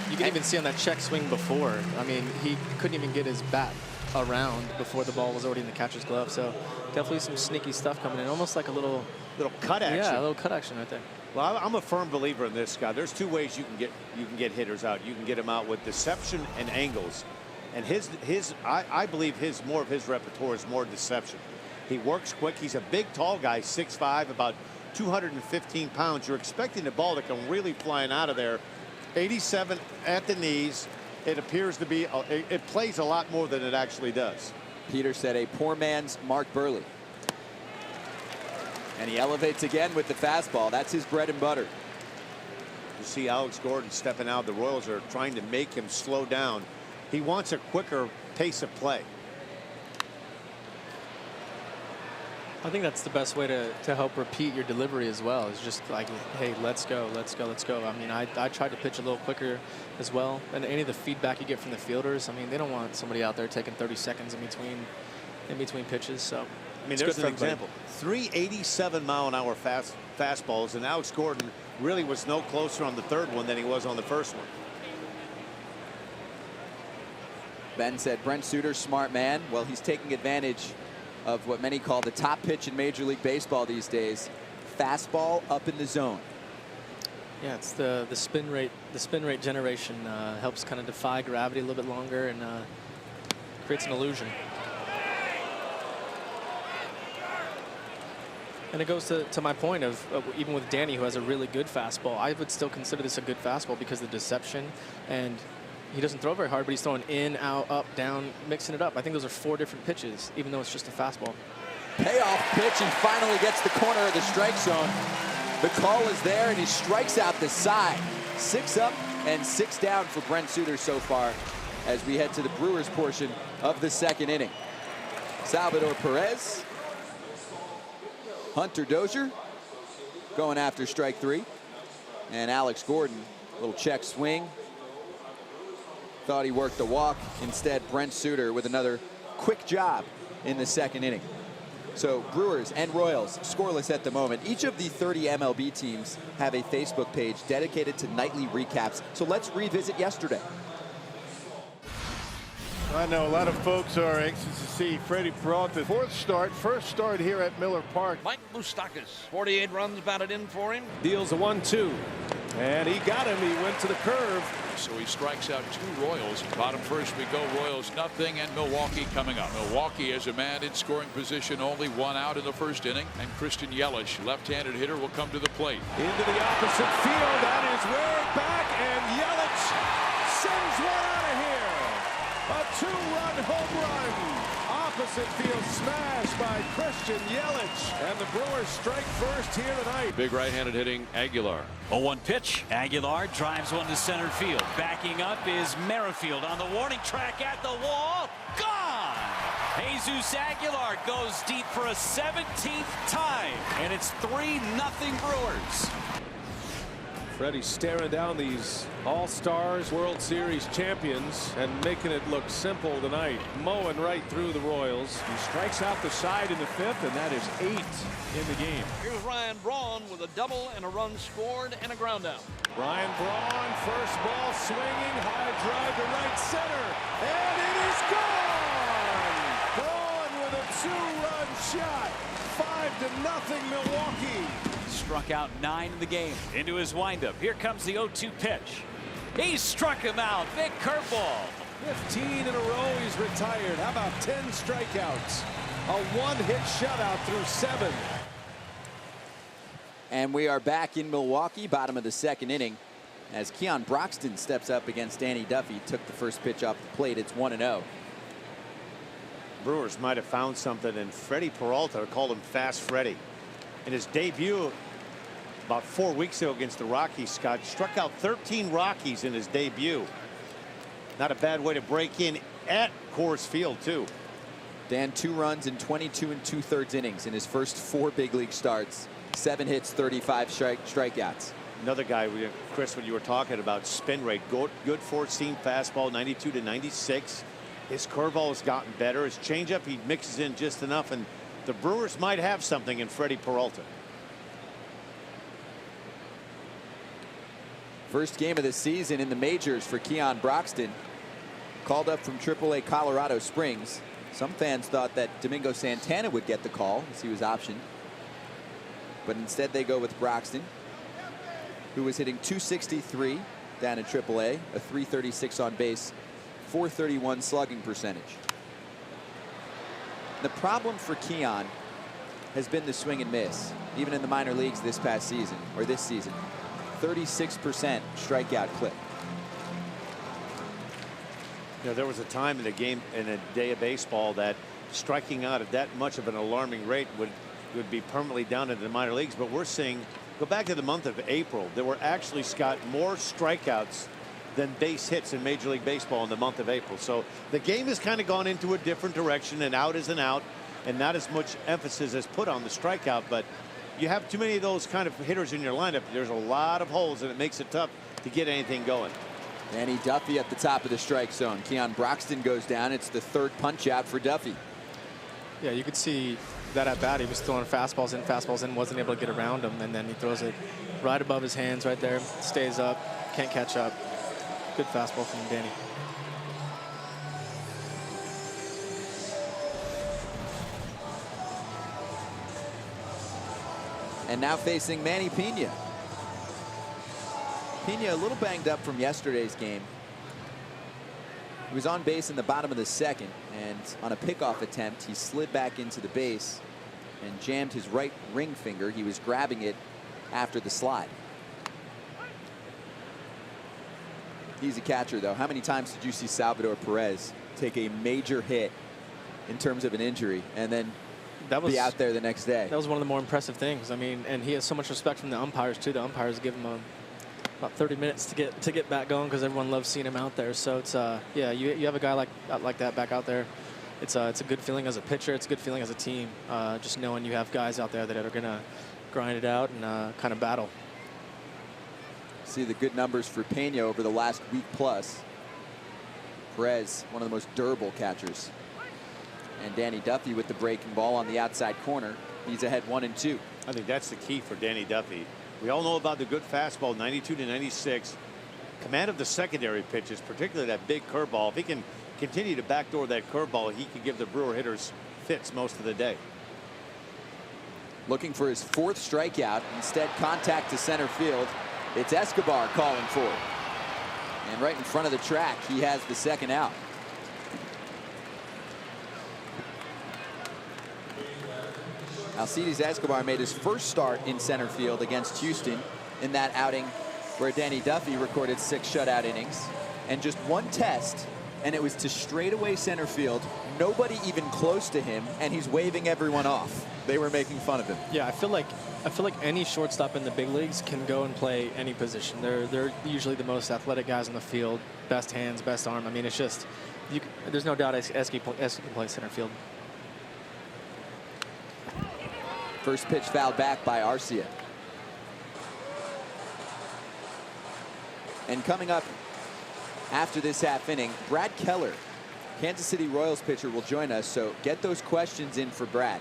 You can even see on that check swing before. I mean, he couldn't even get his bat around before the ball was already in the catcher's glove. So definitely some sneaky stuff coming in, almost like a little cut action. Yeah, a little cut action right there. Well, I'm a firm believer in this, Scott. There's 2 ways you can get hitters out. You can get them out with deception and angles. And I believe more of his repertoire is more deception. He works quick. He's a big, tall guy, 6'5", about 215 pounds. You're expecting the ball to come really flying out of there. 87 at the knees. It appears to be, it plays a lot more than it actually does. Peter said a poor man's Mark Burley. And he elevates again with the fastball. That's his bread and butter. You see Alex Gordon stepping out. The Royals are trying to make him slow down. He wants a quicker pace of play. I think that's the best way to help repeat your delivery as well. Is just like, hey, let's go, let's go, let's go. I mean, I tried to pitch a little quicker as well. And any of the feedback you get from the fielders, I mean, they don't want somebody out there taking 30 seconds in between pitches. So, I mean, there's an example. 387-mile-an-hour fastballs, and Alex Gordon really was no closer on the third one than he was on the first one. Ben said Brent Suter, smart man. Well, he's taking advantage of what many call the top pitch in Major League Baseball these days. Fastball up in the zone. Yeah, it's the spin rate. The spin rate generation helps kind of defy gravity a little bit longer and creates an illusion. And it goes to my point of even with Danny, who has a really good fastball, I would still consider this a good fastball because of the deception, and he doesn't throw very hard, but he's throwing in, out, up, down, mixing it up. I think those are 4 different pitches, even though it's just a fastball. Payoff pitch, and finally gets the corner of the strike zone. The call is there, and he strikes out the side. 6 up and 6 down for Brent Suter so far as we head to the Brewers portion of the second inning. Salvador Perez, Hunter Dozier going after strike 3, and Alex Gordon, little check swing. Thought he worked the walk. Instead, Brent Suter with another quick job in the second inning. So Brewers and Royals scoreless at the moment. Each of the 30 MLB teams have a Facebook page dedicated to nightly recaps. So let's revisit yesterday. I know a lot of folks are anxious to see Freddie Peralta's first start here at Miller Park. Mike Moustakas, 48 runs batted in for him. Deals a 1-2. And he got him. He went to the curve. So he strikes out 2 Royals. Bottom first we go. Royals nothing, and Milwaukee coming up. Milwaukee has a man in scoring position, only 1 out in the first inning. And Christian Yelich, left-handed hitter, will come to the plate. Into the opposite field. That is way back, and Yelich sends one out of here. A 2-run home run. Opposite field smash by Christian Yelich. And the Brewers strike first here tonight. Big right-handed hitting Aguilar. 0-1 pitch. Aguilar drives one to center field. Backing up is Merrifield on the warning track at the wall. Gone! Jesus Aguilar goes deep for a 17th time. And it's 3-0 Brewers. Freddie staring down these All-Stars, World Series champions, and making it look simple tonight. Mowing right through the Royals. He strikes out the side in the 5th, and that is 8 in the game. Here's Ryan Braun with a double and a run scored and a ground out. Ryan Braun, first ball swinging, high drive to right center, and it is gone! Braun with a 2-run shot. 5-0 Milwaukee. Struck out 9 in the game. Into his windup. Here comes the 0-2 pitch. He struck him out. Big curveball. 15 in a row. He's retired. How about 10 strikeouts? A 1-hit shutout through 7. And we are back in Milwaukee, bottom of the second inning, as Keon Broxton steps up against Danny Duffy. Took the first pitch off the plate. It's 1-0. Brewers might have found something, and Freddie Peralta, called him Fast Freddie. In his debut about 4 weeks ago against the Rockies, Scott struck out 13 Rockies in his debut. Not a bad way to break in at Coors Field, too. Dan, 2 runs in 22 2/3 innings in his first 4 big league starts. 7 hits, 35 strikeouts. Another guy, Chris, when you were talking about spin rate, good 4-seam fastball, 92 to 96. His curveball has gotten better. His changeup, he mixes in just enough, and the Brewers might have something in Freddie Peralta. First game of the season in the majors for Keon Broxton. Called up from AAA Colorado Springs. Some fans thought that Domingo Santana would get the call as he was optioned. But instead they go with Broxton, who was hitting .263 down in AAA, a .336 on base, .431 slugging percentage. The problem for Keon has been the swing and miss, even in the minor leagues this past season, or this season. 36% strikeout clip. You know, there was a time in the game, in a day of baseball, that striking out at that much of an alarming rate would be permanently down in the minor leagues. But we're seeing, go back to the month of April, there were actually, Scott, more strikeouts than base hits in Major League Baseball in the month of April. So the game has kind of gone into a different direction, and out is an out. and not as much emphasis is put on the strikeout. But you have too many of those kind of hitters in your lineup, there's a lot of holes, and it makes it tough to get anything going. Danny Duffy at the top of the strike zone. Keon Broxton goes down. It's the third punch out for Duffy. Yeah, you could see that at bat. He was throwing fastballs in, wasn't able to get around him, and then he throws it right above his hands right there, stays up, can't catch up. Good fastball from Danny. And now facing Manny Pena. Pena a little banged up from yesterday's game. He was on base in the bottom of the second, and on a pickoff attempt, he slid back into the base and jammed his right ring finger. He was grabbing it after the slide. He's a catcher, though. How many times did you see Salvador Perez take a major hit in terms of an injury and then be out there the next day? That was one of the more impressive things. I mean, and he has so much respect from the umpires, too. The umpires give him about 30 minutes to get back going because everyone loves seeing him out there. So it's yeah, you have a guy like that back out there. It's a good feeling as a pitcher. It's a good feeling as a team. Just knowing you have guys out there that are gonna grind it out and kind of battle. See the good numbers for Pena over the last week plus. Perez, one of the most durable catchers. And Danny Duffy with the breaking ball on the outside corner. He's ahead 1-2. I think that's the key for Danny Duffy. We all know about the good fastball, 92 to 96. Command of the secondary pitches, particularly that big curveball. If he can continue to backdoor that curveball, he can give the Brewer hitters fits most of the day. Looking for his fourth strikeout. Instead, contact to center field. It's Escobar calling for it. And right in front of the track, he has the second out. Alcides Escobar made his first start in center field against Houston in that outing where Danny Duffy recorded 6 shutout innings. And just one test, and it was to straightaway center field. Nobody even close to him, and he's waving everyone off. They were making fun of him. Yeah, I feel like any shortstop in the big leagues can go and play any position. They're usually the most athletic guys on the field, best hands, best arm. I mean, it's just there's no doubt Esky can play center field. First pitch fouled back by Arcia. And coming up after this half inning, Brad Keller, Kansas City Royals pitcher, will join us. So get those questions in for Brad.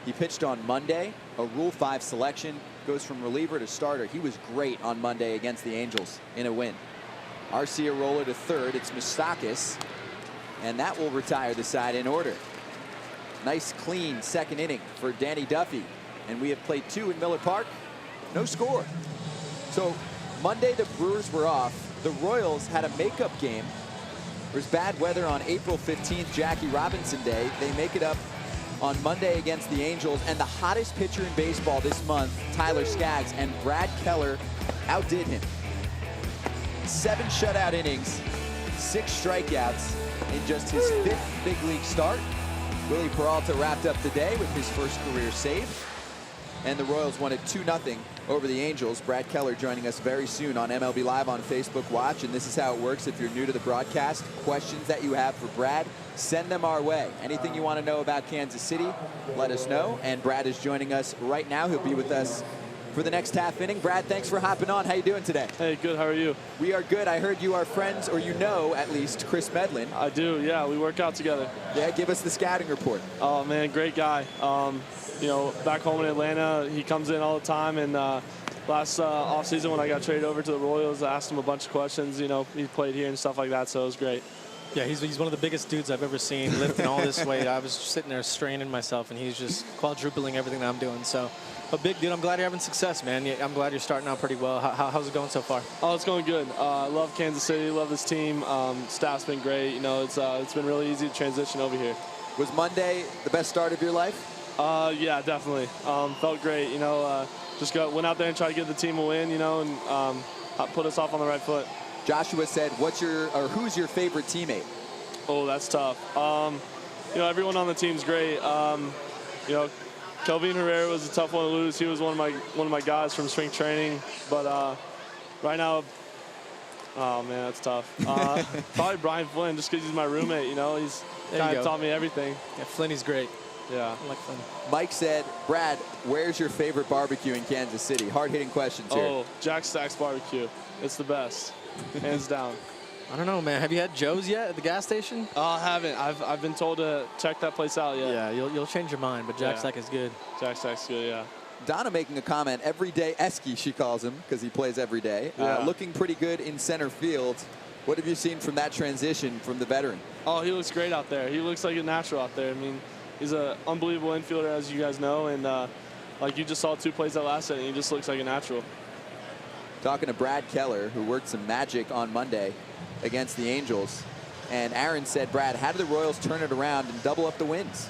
He pitched on Monday, a Rule 5 selection, goes from reliever to starter. He was great on Monday against the Angels in a win. Arcia roller to third. It's Moustakis, and that will retire the side in order. Nice, clean second inning for Danny Duffy. And we have played 2 in Miller Park. No score. So Monday, the Brewers were off. The Royals had a makeup game. There's bad weather on April 15th, Jackie Robinson Day. They make it up on Monday against the Angels. And the hottest pitcher in baseball this month, Tyler Skaggs, and Brad Keller outdid him. 7 shutout innings, 6 strikeouts in just his 5th big league start. Willie Peralta wrapped up the day with his first career save. And the Royals won it 2-0 over the Angels. Brad Keller joining us very soon on MLB Live on Facebook Watch. And this is how it works. If you're new to the broadcast, questions that you have for Brad, send them our way. Anything you want to know about Kansas City, let us know. And Brad is joining us right now. He'll be with us for the next half inning. Brad, thanks for hopping on. How you doing today? Hey, good. How are you? We are good. I heard you are friends, or you know at least, Chris Medlin. I do, yeah. We work out together. Yeah, give us the scouting report. Oh, man, great guy. You know, back home in Atlanta, he comes in all the time. And last offseason when I got traded over to the Royals, I asked him a bunch of questions. You know, he played here and stuff like that, so it was great. Yeah, he's one of the biggest dudes I've ever seen, lifting all this weight. I was sitting there straining myself, and he's just quadrupling everything that I'm doing. So, a big dude. I'm glad you're having success, man. I'm glad you're starting out pretty well. How's it going so far? Oh, it's going good. I love Kansas City. Love this team. Staff's been great. You know, it's been really easy to transition over here. Was Monday the best start of your life? Yeah, definitely. Felt great. You know, just went out there and tried to give the team a win. You know, and put us off on the right foot. Joshua said, who's your favorite teammate? Oh, that's tough. You know, everyone on the team's great. You know, Kelvin Herrera was a tough one to lose. He was one of my guys from spring training. But right now, oh man, that's tough. Probably Brian Flynn, just because he's my roommate. You know, he's kind of taught me everything. Yeah, Flynn is great. Yeah. I like fun. Mike said, Brad, where's your favorite barbecue in Kansas City? Hard-hitting questions here. Oh, Jack Stack's barbecue. It's the best, hands down. I don't know, man. Have you had Joe's yet at the gas station? I haven't. I've been told to check that place out yet. Yeah, you'll change your mind, but Jack Yeah. Stack is good. Jack Stack's good, yeah. Donna making a comment, everyday Esky, she calls him, because he plays every day. Yeah. Looking pretty good in center field. What have you seen from that transition from the veteran? Oh, he looks great out there. He looks like a natural out there. I mean, he's an unbelievable infielder, as you guys know, and like you just saw 2 plays that last inning, he just looks like a natural. Talking to Brad Keller, who worked some magic on Monday against the Angels. And Aaron said, Brad, how do the Royals turn it around and double up the wins?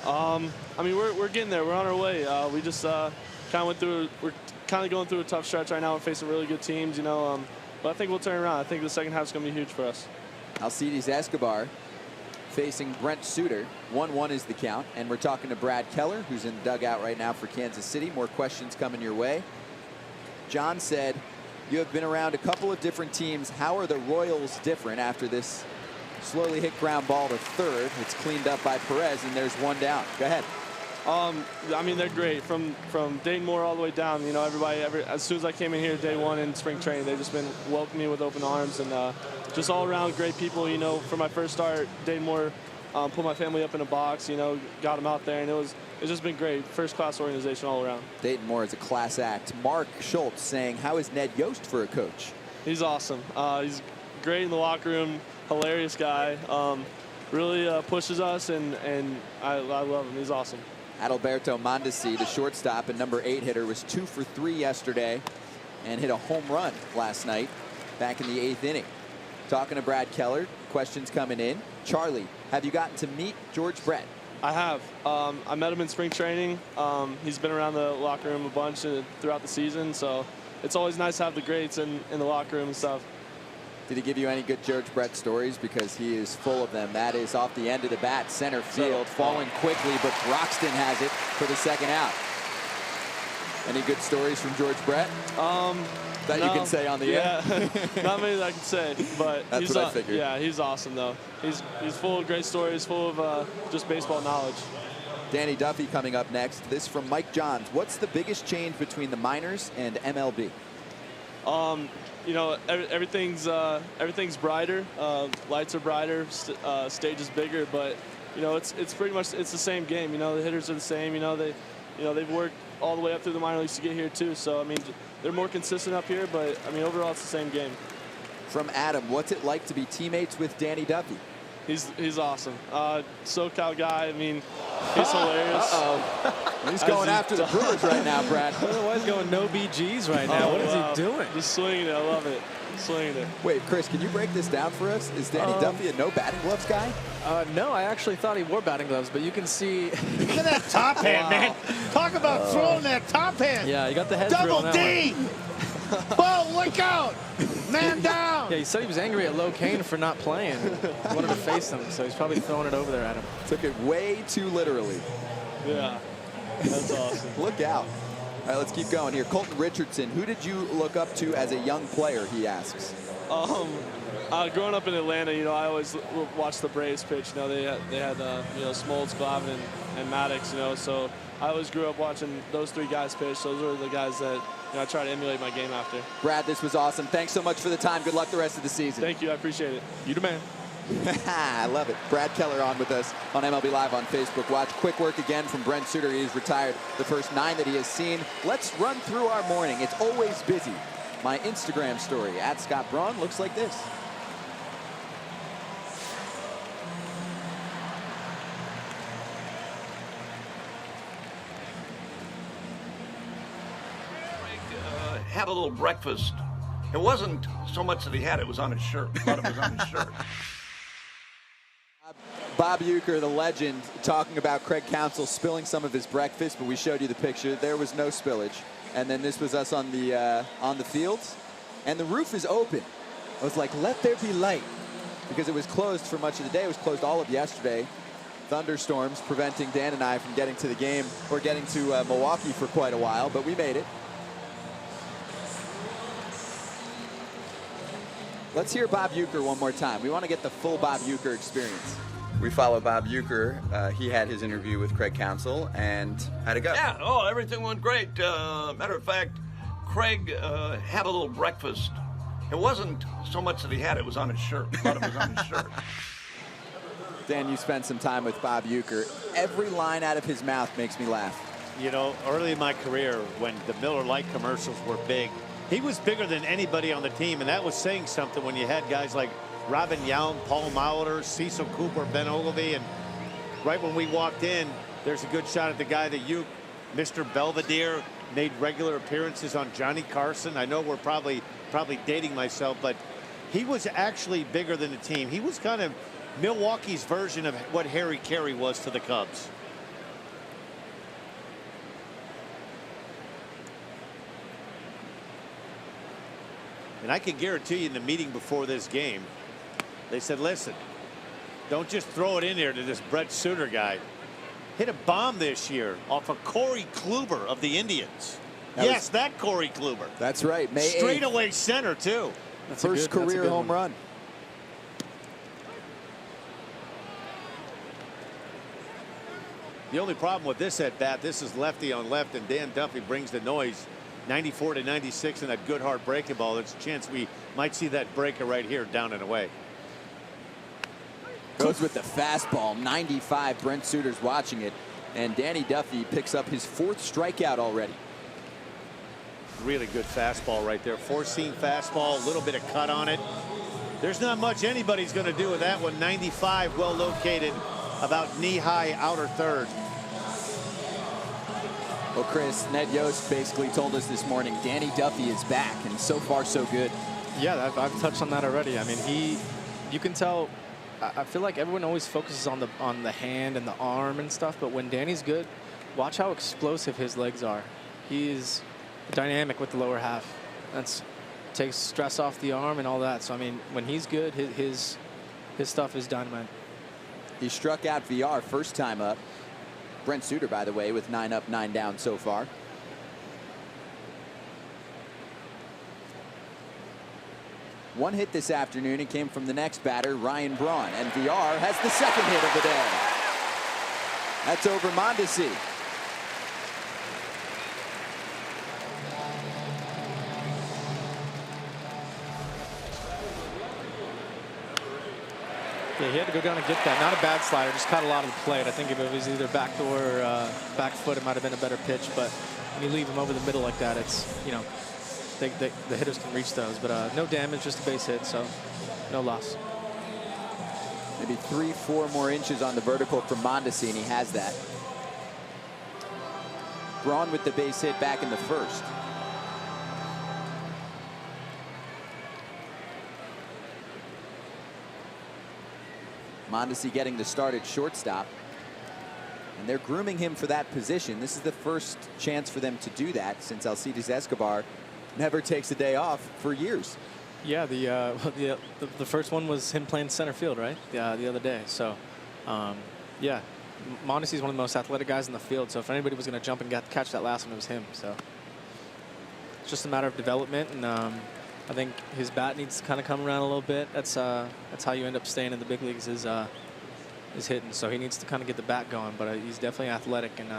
I mean, we're getting there. We're on our way. We just kind of went through. We're kind of going through a tough stretch right now. We're facing really good teams, you know. But I think we'll turn around. I think the second half is going to be huge for us. Alcides Escobar facing Brent Suter. 1-1 is the count. And we're talking to Brad Keller, who's in the dugout right now for Kansas City. More questions coming your way. John said, you have been around a couple of different teams. How are the Royals different after this slowly hit ground ball to third? It's cleaned up by Perez, and there's 1 down. Go ahead. I mean, they're great from Dayton Moore all the way down. You know, everybody. As soon as I came in here day 1 in spring training, they've just been welcoming me with open arms and just all around great people. You know, for my first start, Dayton Moore put my family up in a box. You know, got them out there, and it's just been great. First class organization all around. Dayton Moore is a class act. Mark Schultz saying, how is Ned Yost for a coach? He's awesome. He's great in the locker room. Hilarious guy. Really pushes us, and I love him. He's awesome. Adalberto Mondesi, the shortstop and number 8 hitter, was 2 for 3 yesterday and hit a home run last night back in the 8th inning. Talking to Brad Keller, questions coming in. Charlie, have you gotten to meet George Brett? I have. I met him in spring training. He's been around the locker room a bunch throughout the season, so it's always nice to have the greats in the locker room and stuff. Did he give you any good George Brett stories? Because he is full of them. That is off the end of the bat, center field, falling quickly, but Broxton has it for the second out. Any good stories from George Brett? That no, you can say on the air? Not many that I can say, but that's what I figured. Yeah, he's awesome though. He's full of great stories, full of just baseball knowledge. Danny Duffy coming up next. This from Mike Johns. What's the biggest change between the minors and MLB? You know, everything's brighter. Lights are brighter. Stage is bigger, but you know, it's pretty much the same game. You know, the hitters are the same. You know, they've worked all the way up through the minor leagues to get here too. So I mean, they're more consistent up here, but I mean, overall it's the same game. From Adam, what's it like to be teammates with Danny Duffy? He's awesome. SoCal guy. I mean, he's hilarious. He's going after the Brewers right now, Brad. Otherwise, going no BGs right now. What is he doing? Just swinging it. I love it. Swinging it. Wait, Chris, can you break this down for us? Is Danny Duffy a no batting gloves guy? No, I actually thought he wore batting gloves, but you can see. Look at that top hand, man. Talk about throwing that top hand. Yeah, you got the head. Double D. Whoa, look out. Man down. Yeah, he said he was angry at Lo Kane for not playing. He wanted to face him, so he's probably throwing it over there at him. Took it way too literally. Yeah, that's awesome. Look out. All right, let's keep going here. Colton Richardson, who did you look up to as a young player, he asks? Growing up in Atlanta, you know, I always watched the Braves pitch. You know, they had you know, Smoltz, Glavine, and Maddox, you know, so I always grew up watching those 3 guys pitch. Those were the guys that, you know, I try to emulate my game after. Brad, this was awesome. Thanks so much for the time. Good luck the rest of the season. Thank you. I appreciate it. You the man. I love it. Brad Keller on with us on MLB Live on Facebook. Watch quick work again from Brent Suter. He's retired the first 9 that he has seen. Let's run through our morning. It's always busy. My Instagram story at Scott Braun looks like this. Had a little breakfast. It wasn't so much that he had it was on his shirt. A lot of it was on his shirt. Bob Uecker, the legend, talking about Craig Counsell spilling some of his breakfast, but we showed you the picture. There was no spillage. And then this was us on the fields, and the roof is open. I was like, let there be light, because it was closed for much of the day. It was closed all of yesterday. Thunderstorms preventing Dan and I from getting to the game or getting to Milwaukee for quite a while, but we made it. Let's hear Bob Uecker one more time. We want to get the full Bob Uecker experience. We follow Bob Uecker. He had his interview with Craig Counsell, and how'd it go? Yeah, oh, everything went great. Matter of fact, Craig had a little breakfast. It wasn't so much that he had, it was on his shirt. A lot of it was on his shirt. Dan, you spent some time with Bob Uecker. Every line out of his mouth makes me laugh. You know, early in my career, when the Miller Lite commercials were big, he was bigger than anybody on the team, and that was saying something when you had guys like Robin Yount, Paul Molitor, Cecil Cooper, Ben Ogilvy, and right when we walked in, there's a good shot at the guy that Mr. Belvedere, made regular appearances on Johnny Carson. I know we're probably dating myself, but he was actually bigger than the team. He was kind of Milwaukee's version of what Harry Carey was to the Cubs. And I can guarantee you in the meeting before this game, they said, listen, don't just throw it in there to this Brett Suter guy. Hit a bomb this year off of Corey Kluber of the Indians. That Corey Kluber. That's right. May 8th. Straightaway center, too. First career home run. The only problem with this at bat, this is lefty on left, and Dan Duffy brings the noise. 94 to 96 and that good hard breaking ball. There's a chance we might see that breaker right here down and away. Goes with the fastball. 95. Brent Suter's watching it, and Danny Duffy picks up his 4th strikeout already. Really good fastball right there. 4-seam fastball, a little bit of cut on it. There's not much anybody's going to do with that one. 95, well located, about knee-high outer third. Well, Chris, Ned Yost basically told us this morning Danny Duffy is back, and so far so good. Yeah, I've touched on that already. I mean, you can tell. I feel like everyone always focuses on the hand and the arm and stuff, but when Danny's good, watch how explosive his legs are. He's dynamic with the lower half. Takes stress off the arm and all that. So I mean, when he's good, his stuff is dynamite. He struck out VR first time up. Brent Suter, by the way, with 9 up, 9 down so far. One hit this afternoon. It came from the next batter, Ryan Braun, and VR has the 2nd hit of the day. That's over Mondesi. Yeah, he had to go down and get that. Not a bad slider, just caught a lot of the plate. I think if it was either backdoor or back foot, it might have been a better pitch. But when you leave him over the middle like that, it's, you know, the hitters can reach those. But no damage, just a base hit, so no loss. Maybe 3-4 more inches on the vertical from Mondesi, and he has that. Braun with the base hit back in the 1st. Mondesi getting the start at shortstop, and they're grooming him for that position. This is the first chance for them to do that since Alcides Escobar never takes a day off for years. Yeah, the first one was him playing center field, right? The other day. So, yeah, Mondesi is one of the most athletic guys in the field. So if anybody was going to jump and catch that last one, it was him. So it's just a matter of development, and I think his bat needs to kind of come around a little bit. That's how you end up staying in the big leagues is hitting. So he needs to kind of get the bat going. But he's definitely athletic and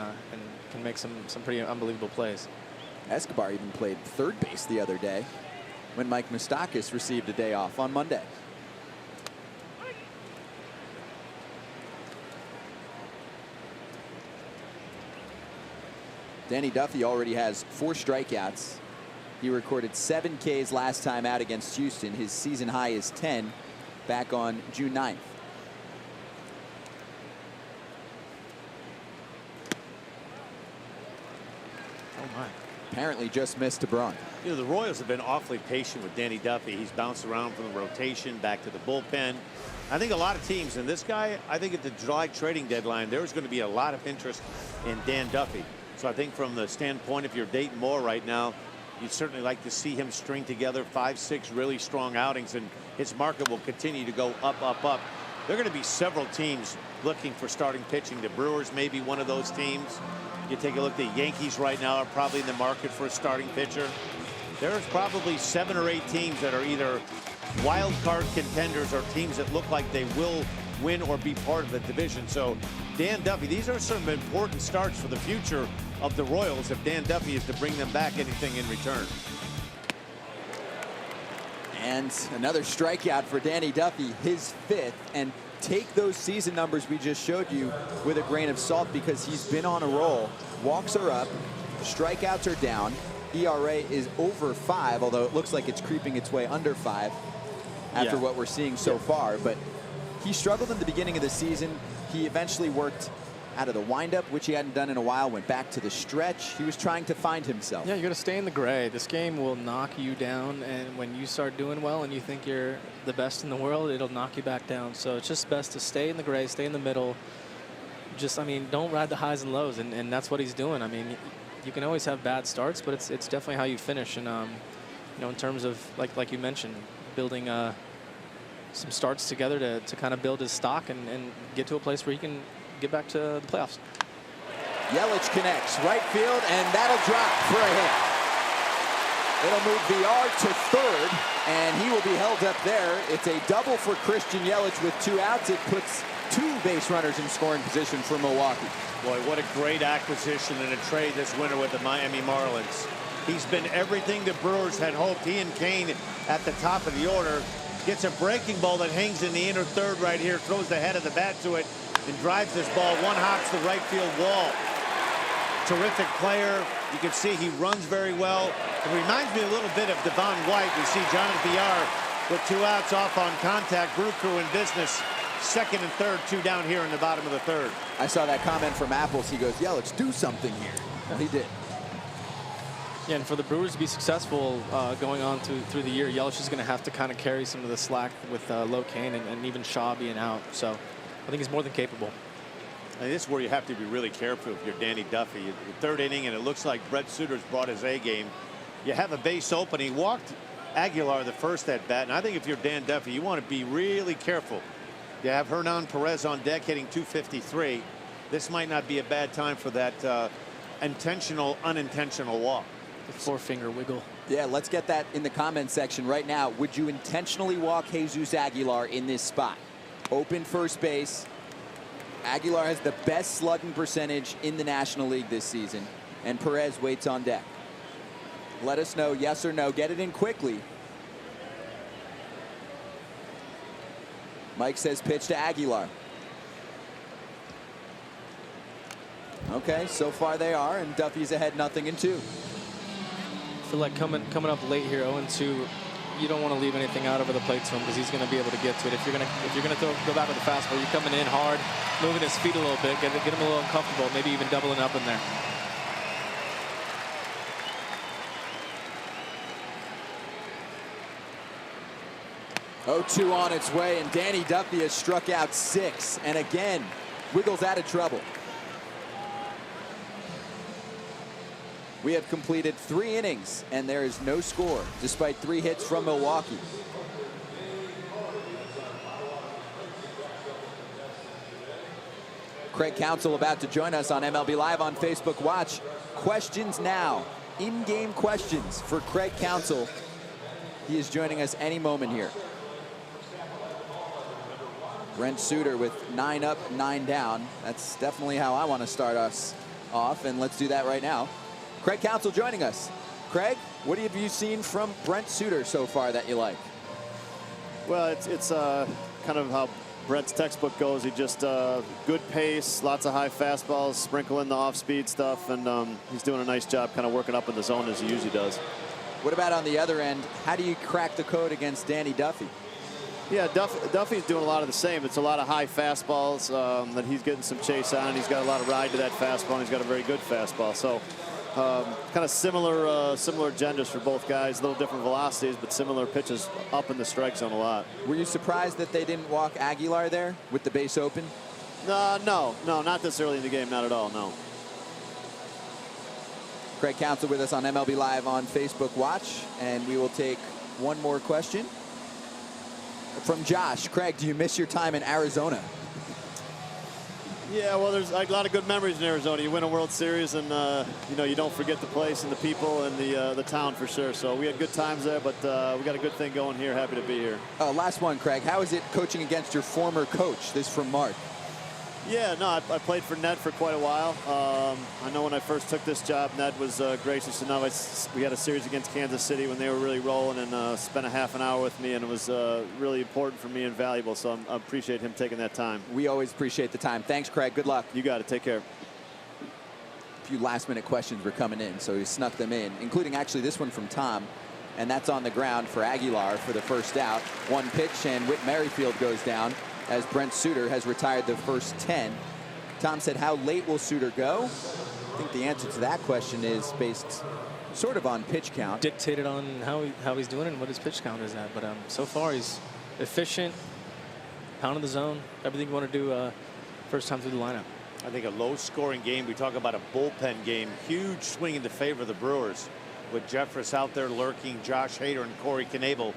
can make some pretty unbelievable plays. Escobar even played third base the other day when Mike Moustakas received a day off on Monday. Danny Duffy already has 4 strikeouts. He recorded 7 Ks last time out against Houston. His season high is 10 back on June 9th. Oh my. Apparently just missed to Braun. You know, the Royals have been awfully patient with Danny Duffy. He's bounced around from the rotation back to the bullpen. I think a lot of teams, and this guy, I think at the July trading deadline, there was going to be a lot of interest in Dan Duffy. So I think from the standpoint, if you're Dayton Moore right now, you'd certainly like to see him string together 5-6 really strong outings, and his market will continue to go up, up, up. There are going to be several teams looking for starting pitching. The Brewers may be one of those teams. You take a look, the Yankees right now are probably in the market for a starting pitcher. There's probably 7 or 8 teams that are either wild card contenders or teams that look like they will win or be part of the division. So Dan Duffy, these are some important starts for the future of the Royals if Dan Duffy is to bring them back anything in return. And another strikeout for Danny Duffy, his 5th. And take those season numbers we just showed you with a grain of salt, because he's been on a roll. Walks are up, strikeouts are down. ERA is over 5, although it looks like it's creeping its way under 5 after what we're seeing so far. But he struggled in the beginning of the season. He eventually worked out of the windup, which he hadn't done in a while, went back to the stretch. He was trying to find himself. Yeah, you got to stay in the gray. This game will knock you down, and when you start doing well and you think you're the best in the world, it'll knock you back down. So it's just best to stay in the gray, stay in the middle. Just, I mean, don't ride the highs and lows, and that's what he's doing. I mean, you can always have bad starts, but it's definitely how you finish. And you know, in terms of like you mentioned, building some starts together to kind of build his stock and get to a place where he can get back to the playoffs. Yelich connects right field, and that'll drop for a hit. It'll move VR to 3rd, and he will be held up there. It's a double for Christian Yelich with 2 outs. It puts 2 base runners in scoring position for Milwaukee. Boy, what a great acquisition and a trade this winter with the Miami Marlins. He's been everything the Brewers had hoped. He and Kane at the top of the order. Gets a breaking ball that hangs in the inner 3rd right here, throws the head of the bat to it, and drives this ball 1 hops the right field wall. Terrific player. You can see he runs very well. It reminds me a little bit of Devon White. We see Jonathan Villar with 2 outs off on contact. Brew Crew in business. 2nd and 3rd, 2 down here in the bottom of the 3rd. I saw that comment from Apples. He goes, yeah, let's do something here. Well, he did. Yeah, and for the Brewers to be successful going on through the year, Yelich is going to have to kind of carry some of the slack with Low Kane and even Shaw being out. So I think he's more than capable. And this is where you have to be really careful if you're Danny Duffy. The 3rd inning, and it looks like Brett Suter's brought his A game. You have a base open. He walked Aguilar the first at bat, and I think if you're Dan Duffy, you want to be really careful. You have Hernan Perez on deck hitting 253. This might not be a bad time for that intentional, unintentional walk. The 4-finger wiggle. Yeah, let's get that in the comment section right now. Would you intentionally walk Jesus Aguilar in this spot? Open first base. Aguilar has the best slugging percentage in the National League this season, and Perez waits on deck. Let us know, yes or no. Get it in quickly. Mike says pitch to Aguilar. Okay, so far they are, and Duffy's ahead 0-2. I feel like coming up late here, 0-2, you don't want to leave anything out over the plate to him, because he's going to be able to get to it. If you're going to go back with the fastball, you're coming in hard, moving his feet a little bit, get him a little uncomfortable, maybe even doubling up in there. Oh-2 on its way, and Danny Duffy has struck out 6, and again wiggles out of trouble. We have completed 3 innings, and there is no score, despite 3 hits from Milwaukee. Craig Counsell about to join us on MLB Live on Facebook Watch. Questions now. In-game questions for Craig Counsell. He is joining us any moment here. Brent Suter with 9 up, 9 down. That's definitely how I want to start us off, and let's do that right now. Craig Counsell joining us. Craig, what have you seen from Brent Suter so far that you like? Well, it's kind of how Brent's textbook goes. He just good pace, lots of high fastballs, sprinkle in the off-speed stuff, and he's doing a nice job kind of working up in the zone as he usually does. What about on the other end? How do you crack the code against Danny Duffy? Yeah, Duffy's doing a lot of the same. It's a lot of high fastballs that he's getting some chase on. He's got a lot of ride to that fastball, and he's got a very good fastball. So kind of similar agendas for both guys. A little different velocities, but similar pitches up in the strike zone a lot. Were you surprised that they didn't walk Aguilar there with the base open? No, not this early in the game. Not at all, no. Craig Counsell with us on MLB Live on Facebook Watch, and we will take one more question from Josh. Craig, do you miss your time in Arizona? Yeah, well, there's a lot of good memories in Arizona. You win a World Series, and you know, you don't forget the place and the people and the town for sure. So we had good times there, but we got a good thing going here. Happy to be here. Last one, Craig. How is it coaching against your former coach? This from Mark. Yeah, no, I played for Ned for quite a while. I know when I first took this job, Ned was gracious enough. We had a series against Kansas City when they were really rolling, and spent a half an hour with me, and it was really important for me and valuable. So I appreciate him taking that time. We always appreciate the time. Thanks, Craig. Good luck. You got it. Take care. A few last-minute questions were coming in, so he snuck them in, including actually this one from Tom, and that's on the ground for Aguilar for the first out. One pitch, and Whit Merrifield goes down, as Brent Suter has retired the first 10. Tom said, how late will Suter go? I think the answer to that question is based sort of on pitch count. Dictated on how he's doing and what his pitch count is at. But so far he's efficient, pounding the zone, everything you want to do first time through the lineup. I think a low-scoring game. We talk about a bullpen game. Huge swing in the favor of the Brewers with Jeffress out there lurking, Josh Hader and Corey Knebel.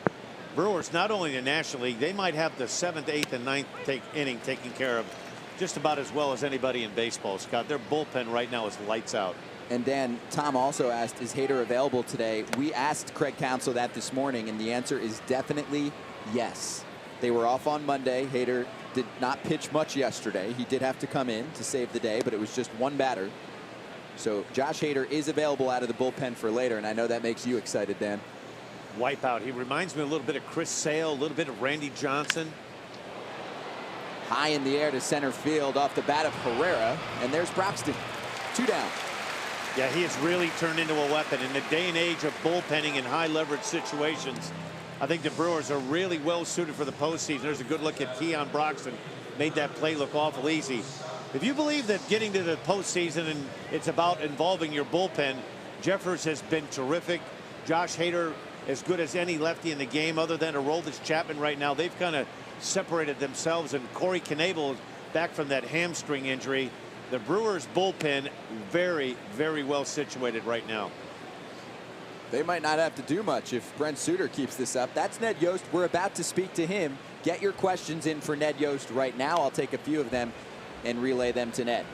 Brewers, not only in the National League, they might have the 7th, 8th, and 9th inning taken care of just about as well as anybody in baseball, Scott. Their bullpen right now is lights out. And Dan, Tom also asked, is Hader available today? We asked Craig Counsell that this morning, and the answer is definitely yes. They were off on Monday. Hader did not pitch much yesterday. He did have to come in to save the day, but it was just one batter. So Josh Hader is available out of the bullpen for later, and I know that makes you excited, Dan. Wipeout. He reminds me a little bit of Chris Sale, a little bit of Randy Johnson. High in the air to center field off the bat of Herrera, and there's Broxton. 2 down. Yeah, he has really turned into a weapon in the day and age of bullpenning in high leverage situations. I think the Brewers are really well suited for the postseason. There's a good look at Keon Broxton. Made that play look awful easy. If you believe that getting to the postseason and it's about involving your bullpen, Jeffers has been terrific. Josh Hader, as good as any lefty in the game other than Aroldis Chapman right now. They've kind of separated themselves, and Corey Knebel is back from that hamstring injury. The Brewers bullpen very, very well situated right now. They might not have to do much if Brent Suter keeps this up. That's Ned Yost. We're about to speak to him. Get your questions in for Ned Yost right now. I'll take a few of them and relay them to Ned.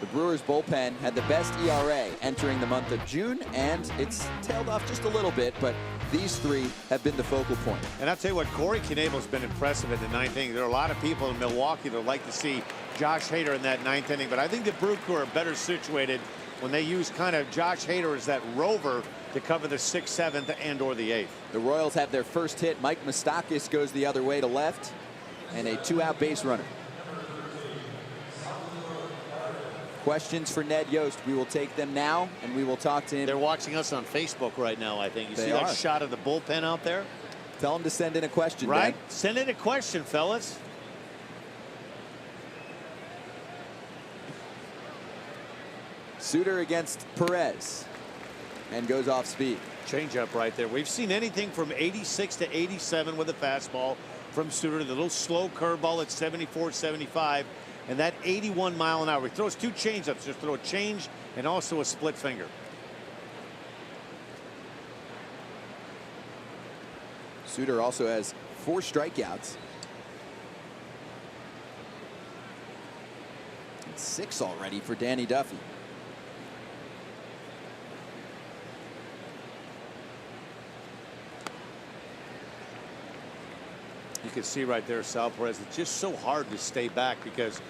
The Brewers bullpen had the best ERA entering the month of June, and it's tailed off just a little bit, but these three have been the focal point. And I'll tell you what, Corey Knebel's been impressive in the 9th inning. There are a lot of people in Milwaukee that would like to see Josh Hader in that 9th inning, but I think the Brew Crew are better situated when they use kind of Josh Hader as that rover to cover the 6th, 7th, and or the 8th. The Royals have their first hit. Mike Moustakas goes the other way to left, and a 2-out base runner. Questions for Ned Yost. We will take them now, and we will talk to him. They're watching us on Facebook right now, I think. You They see that are. shot of the bullpen out there? Tell them to send in a question, Right? Dan. Send in a question, fellas. Suter against Perez, and goes off speed. Changeup right there. We've seen anything from 86 to 87 with a fastball from Suter. The little slow curveball at 74, 75. And that 81 mile an hour. He throws 2 changeups. Just throw a change and also a split finger. Suter also has 4 strikeouts. And 6 already for Danny Duffy. You can see right there, Sal Perez, it's just so hard to stay back because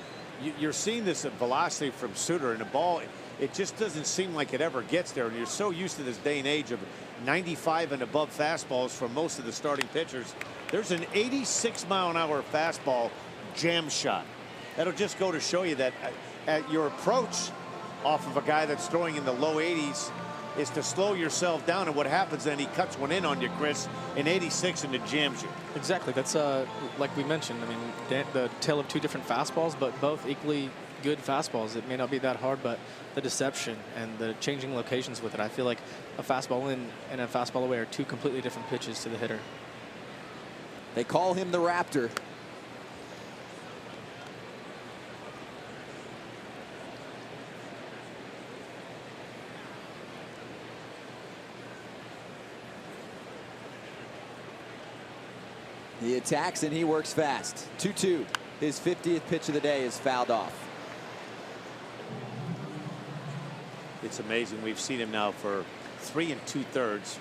you're seeing this velocity from Suter, and the ball, it just doesn't seem like it ever gets there. And you're so used to this day and age of 95 and above fastballs from most of the starting pitchers. There's an 86 mile an hour fastball jam shot. That'll just go to show you that at your approach off of a guy that's throwing in the low 80s is to slow yourself down, and what happens then, he cuts one in on you, Chris, in 86, and it jams you. Exactly. That's like we mentioned. I mean, the tale of 2 different fastballs, but both equally good fastballs. It may not be that hard, but the deception and the changing locations with it. I feel like a fastball in and a fastball away are 2 completely different pitches to the hitter. They call him the Raptor. He attacks and he works fast. 2-2. His 50th pitch of the day is fouled off. It's amazing. We've seen him now for 3 2/3.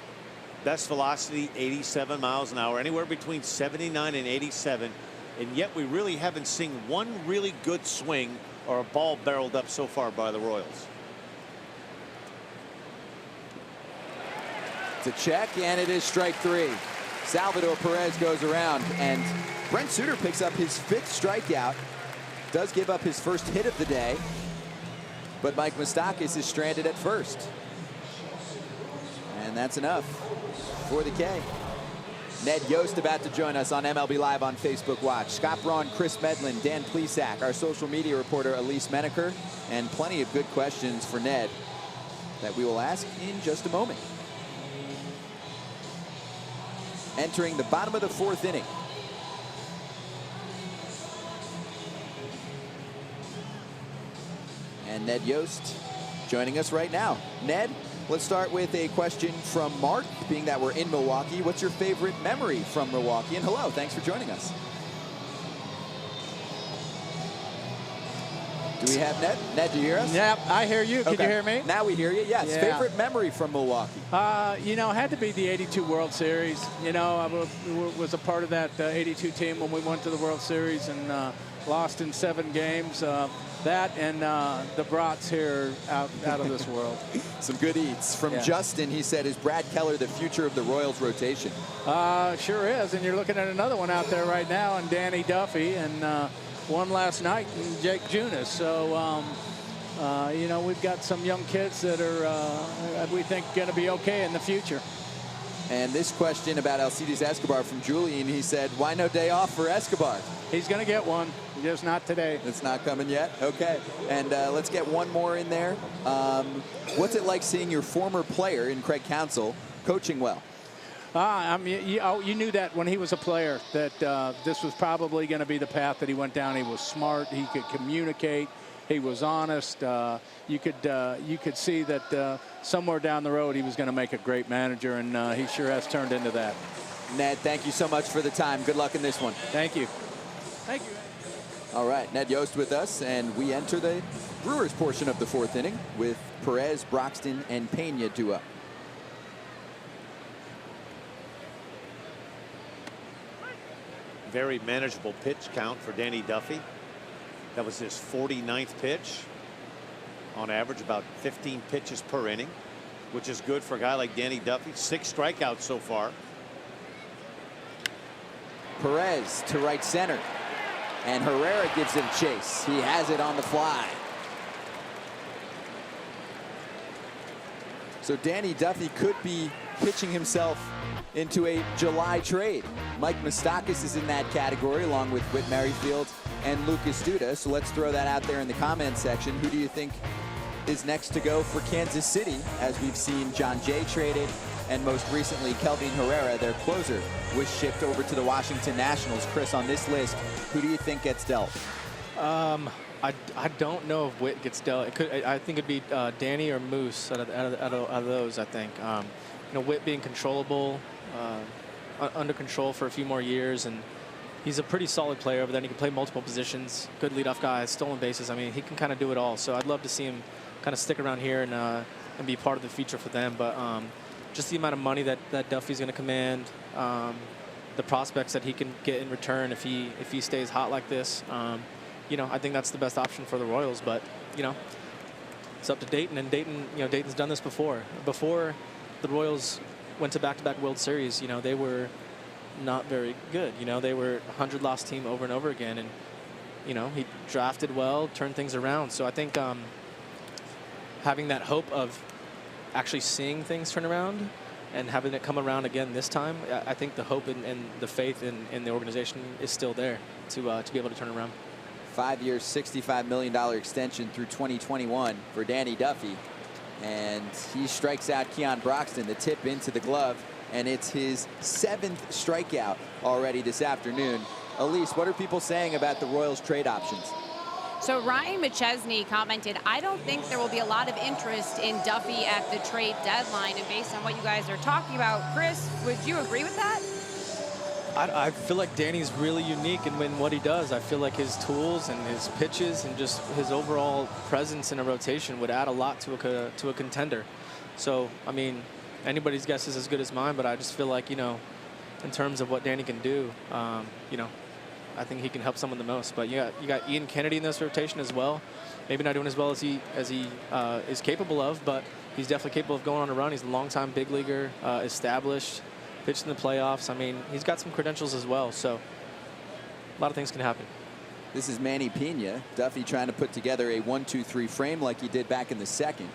Best velocity, 87 miles an hour, anywhere between 79 and 87. And yet we really haven't seen one really good swing or a ball barreled up so far by the Royals. It's a check, and it is strike 3. Salvador Perez goes around, and Brent Suter picks up his 5th strikeout. Does give up his first hit of the day, but Mike Moustakas is stranded at first. And that's enough for the K. Ned Yost about to join us on MLB Live on Facebook Watch. Scott Braun, Chris Medlin, Dan Plesac, our social media reporter Elise Menaker, and plenty of good questions for Ned that we will ask in just a moment. Entering the bottom of the 4th inning. And Ned Yost joining us right now. Ned, let's start with a question from Mark, being that we're in Milwaukee. What's your favorite memory from Milwaukee? And hello, thanks for joining us. Do we have Ned? Ned, do you hear us? Yep, I hear you. Can you hear me? Now we hear you, yes. Yeah. Favorite memory from Milwaukee? You know, it had to be the '82 World Series. You know, I was a part of that '82 team when we went to the World Series and lost in 7 games. That and the brats here out of this world. Some good eats. From Justin, he said, is Brad Keller the future of the Royals rotation? Sure is, and you're looking at another one out there right now, and Danny Duffy, and one last night, and Jake Junis. So, you know, we've got some young kids that are, we think, going to be okay in the future. And this question about Alcides Escobar from Julian, he said, why no day off for Escobar? He's going to get one, just not today. It's not coming yet? Okay. And let's get one more in there. What's it like seeing your former player in Craig Counsell coaching well? I mean, you knew that when he was a player, that this was probably going to be the path that he went down. He was smart. He could communicate. He was honest. You could see that somewhere down the road he was going to make a great manager, and he sure has turned into that. Ned, thank you so much for the time. Good luck in this one. Thank you. Thank you. All right, Ned Yost with us, and we enter the Brewers portion of the 4th inning with Perez, Broxton, and Pena due up. Very manageable pitch count for Danny Duffy. That was his 49th pitch. On average, about 15 pitches per inning, which is good for a guy like Danny Duffy. 6 strikeouts so far. Perez to right center. And Herrera gives it a chase. He has it on the fly. So Danny Duffy could be pitching himself into a July trade. Mike Moustakas is in that category, along with Whit Merrifield and Lucas Duda. So let's throw that out there in the comments section. Who do you think is next to go for Kansas City, as we've seen John Jay traded, and most recently Kelvin Herrera, their closer, was shipped over to the Washington Nationals. Chris, on this list, who do you think gets dealt? I don't know if Whit gets dealt. I think it'd be Danny or Moose out of those. I think you know, Whit being controllable, under control for a few more years, and he's a pretty solid player over there. And he can play multiple positions. Good leadoff guy, stolen bases. I mean, he can kind of do it all. So I'd love to see him kind of stick around here and be part of the future for them. But just the amount of money that Duffy's going to command, the prospects that he can get in return if he stays hot like this. You know, I think that's the best option for the Royals. But you know, it's up to Dayton, and Dayton, you know, Dayton's done this before. Before the Royals went to back-to-back World Series, you know, they were not very good. You know, they were a 100-loss team over and over again, and you know, he drafted well, turned things around. So I think having that hope of actually seeing things turn around and having it come around again this time, I think the hope and the faith in the organization is still there to be able to turn around. 5-year, $65 million extension through 2021 for Danny Duffy. And he strikes out Keon Broxton, the tip into the glove, and it's his 7th strikeout already this afternoon. Elise, what are people saying about the Royals trade options? So Ryan McChesney commented, I don't think there will be a lot of interest in Duffy at the trade deadline. And based on what you guys are talking about, Chris, would you agree with that? I feel like Danny's really unique in what he does. I feel like his tools and his pitches and just his overall presence in a rotation would add a lot to a contender. So, I mean, anybody's guess is as good as mine, but I just feel like, you know, in terms of what Danny can do, you know, I think he can help someone the most. But you got Ian Kennedy in this rotation as well. Maybe not doing as well as he is capable of, but he's definitely capable of going on a run. He's a longtime big leaguer, established, pitched in the playoffs. I mean, he's got some credentials as well, so a lot of things can happen. This is Manny Pena. Duffy trying to put together a 1-2-3 frame like he did back in the second.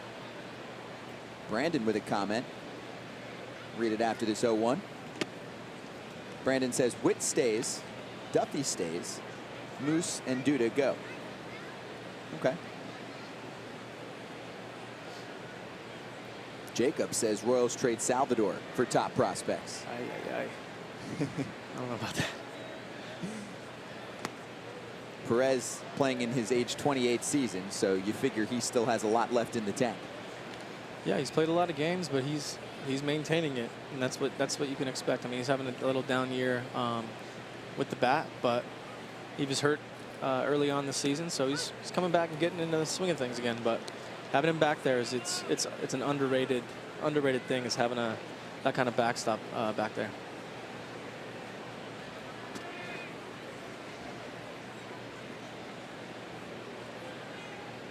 Brandon with a comment. Read it after this 0-1. Brandon says, Witt stays, Duffy stays, Moose and Duda go. Okay. Jacob says Royals trade Salvador for top prospects. I don't know about that. Perez playing in his age 28 season, so you figure he still has a lot left in the tank. Yeah, he's played a lot of games, but he's maintaining it, and that's what you can expect. I mean, he's having a little down year with the bat, but he was hurt early on this season, so he's coming back and getting into the swing of things again. But having him back there it's an underrated thing, is having that kind of backstop back there.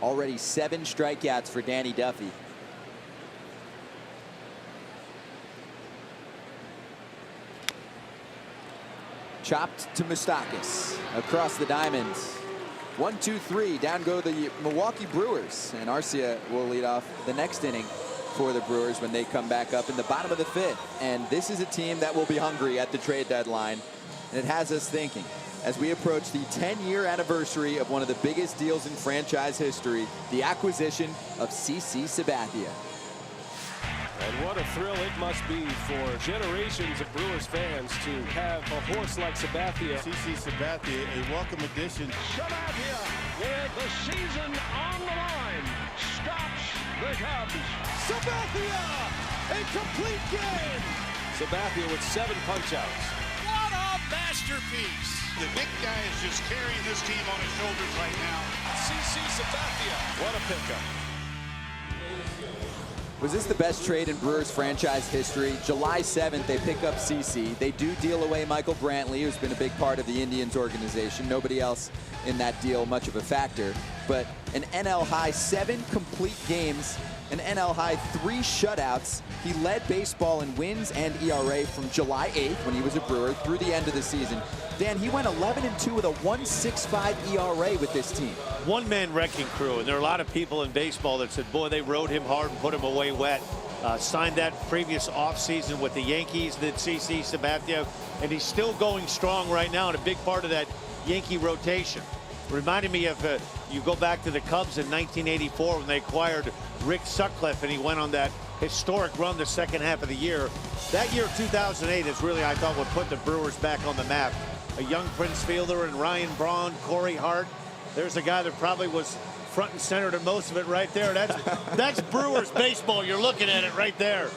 Already 7 strikeouts for Danny Duffy. Chopped to Moustakis across the diamonds. 1-2-3. Down go the Milwaukee Brewers. And Arcia will lead off the next inning for the Brewers when they come back up in the bottom of the 5th. And this is a team that will be hungry at the trade deadline. And it has us thinking, as we approach the 10-year anniversary of one of the biggest deals in franchise history, the acquisition of CC Sabathia. And what a thrill it must be for generations of Brewers fans to have a horse like Sabathia. CC Sabathia, a welcome addition. Sabathia, with the season on the line, stops the Cubs. Sabathia, a complete game. Sabathia with 7 punch-outs. What a masterpiece. The big guy is just carrying this team on his shoulders right now. CC Sabathia, what a pickup. Was this the best trade in Brewers franchise history? July 7th, they pick up CC. They do deal away Michael Brantley, who's been a big part of the Indians organization. Nobody else in that deal much of a factor. But an NL high 7 complete games, an NL high 3 shutouts. He led baseball in wins and ERA from July 8th when he was a Brewer through the end of the season. Dan, he went 11-2 with a 1.65 ERA with this team. One-man wrecking crew, and there are a lot of people in baseball that said, boy, they rode him hard and put him away wet. Signed that previous offseason with the Yankees, did CC Sabathia, and he's still going strong right now and a big part of that Yankee rotation. Reminded me of, you go back to the Cubs in 1984 when they acquired Rick Sutcliffe, and he went on that historic run the second half of the year. That year, 2008, is really, I thought, what put the Brewers back on the map. A young Prince Fielder and Ryan Braun, Corey Hart. There's a guy that probably was front and center to most of it right there. That's Brewers baseball. You're looking at it right there.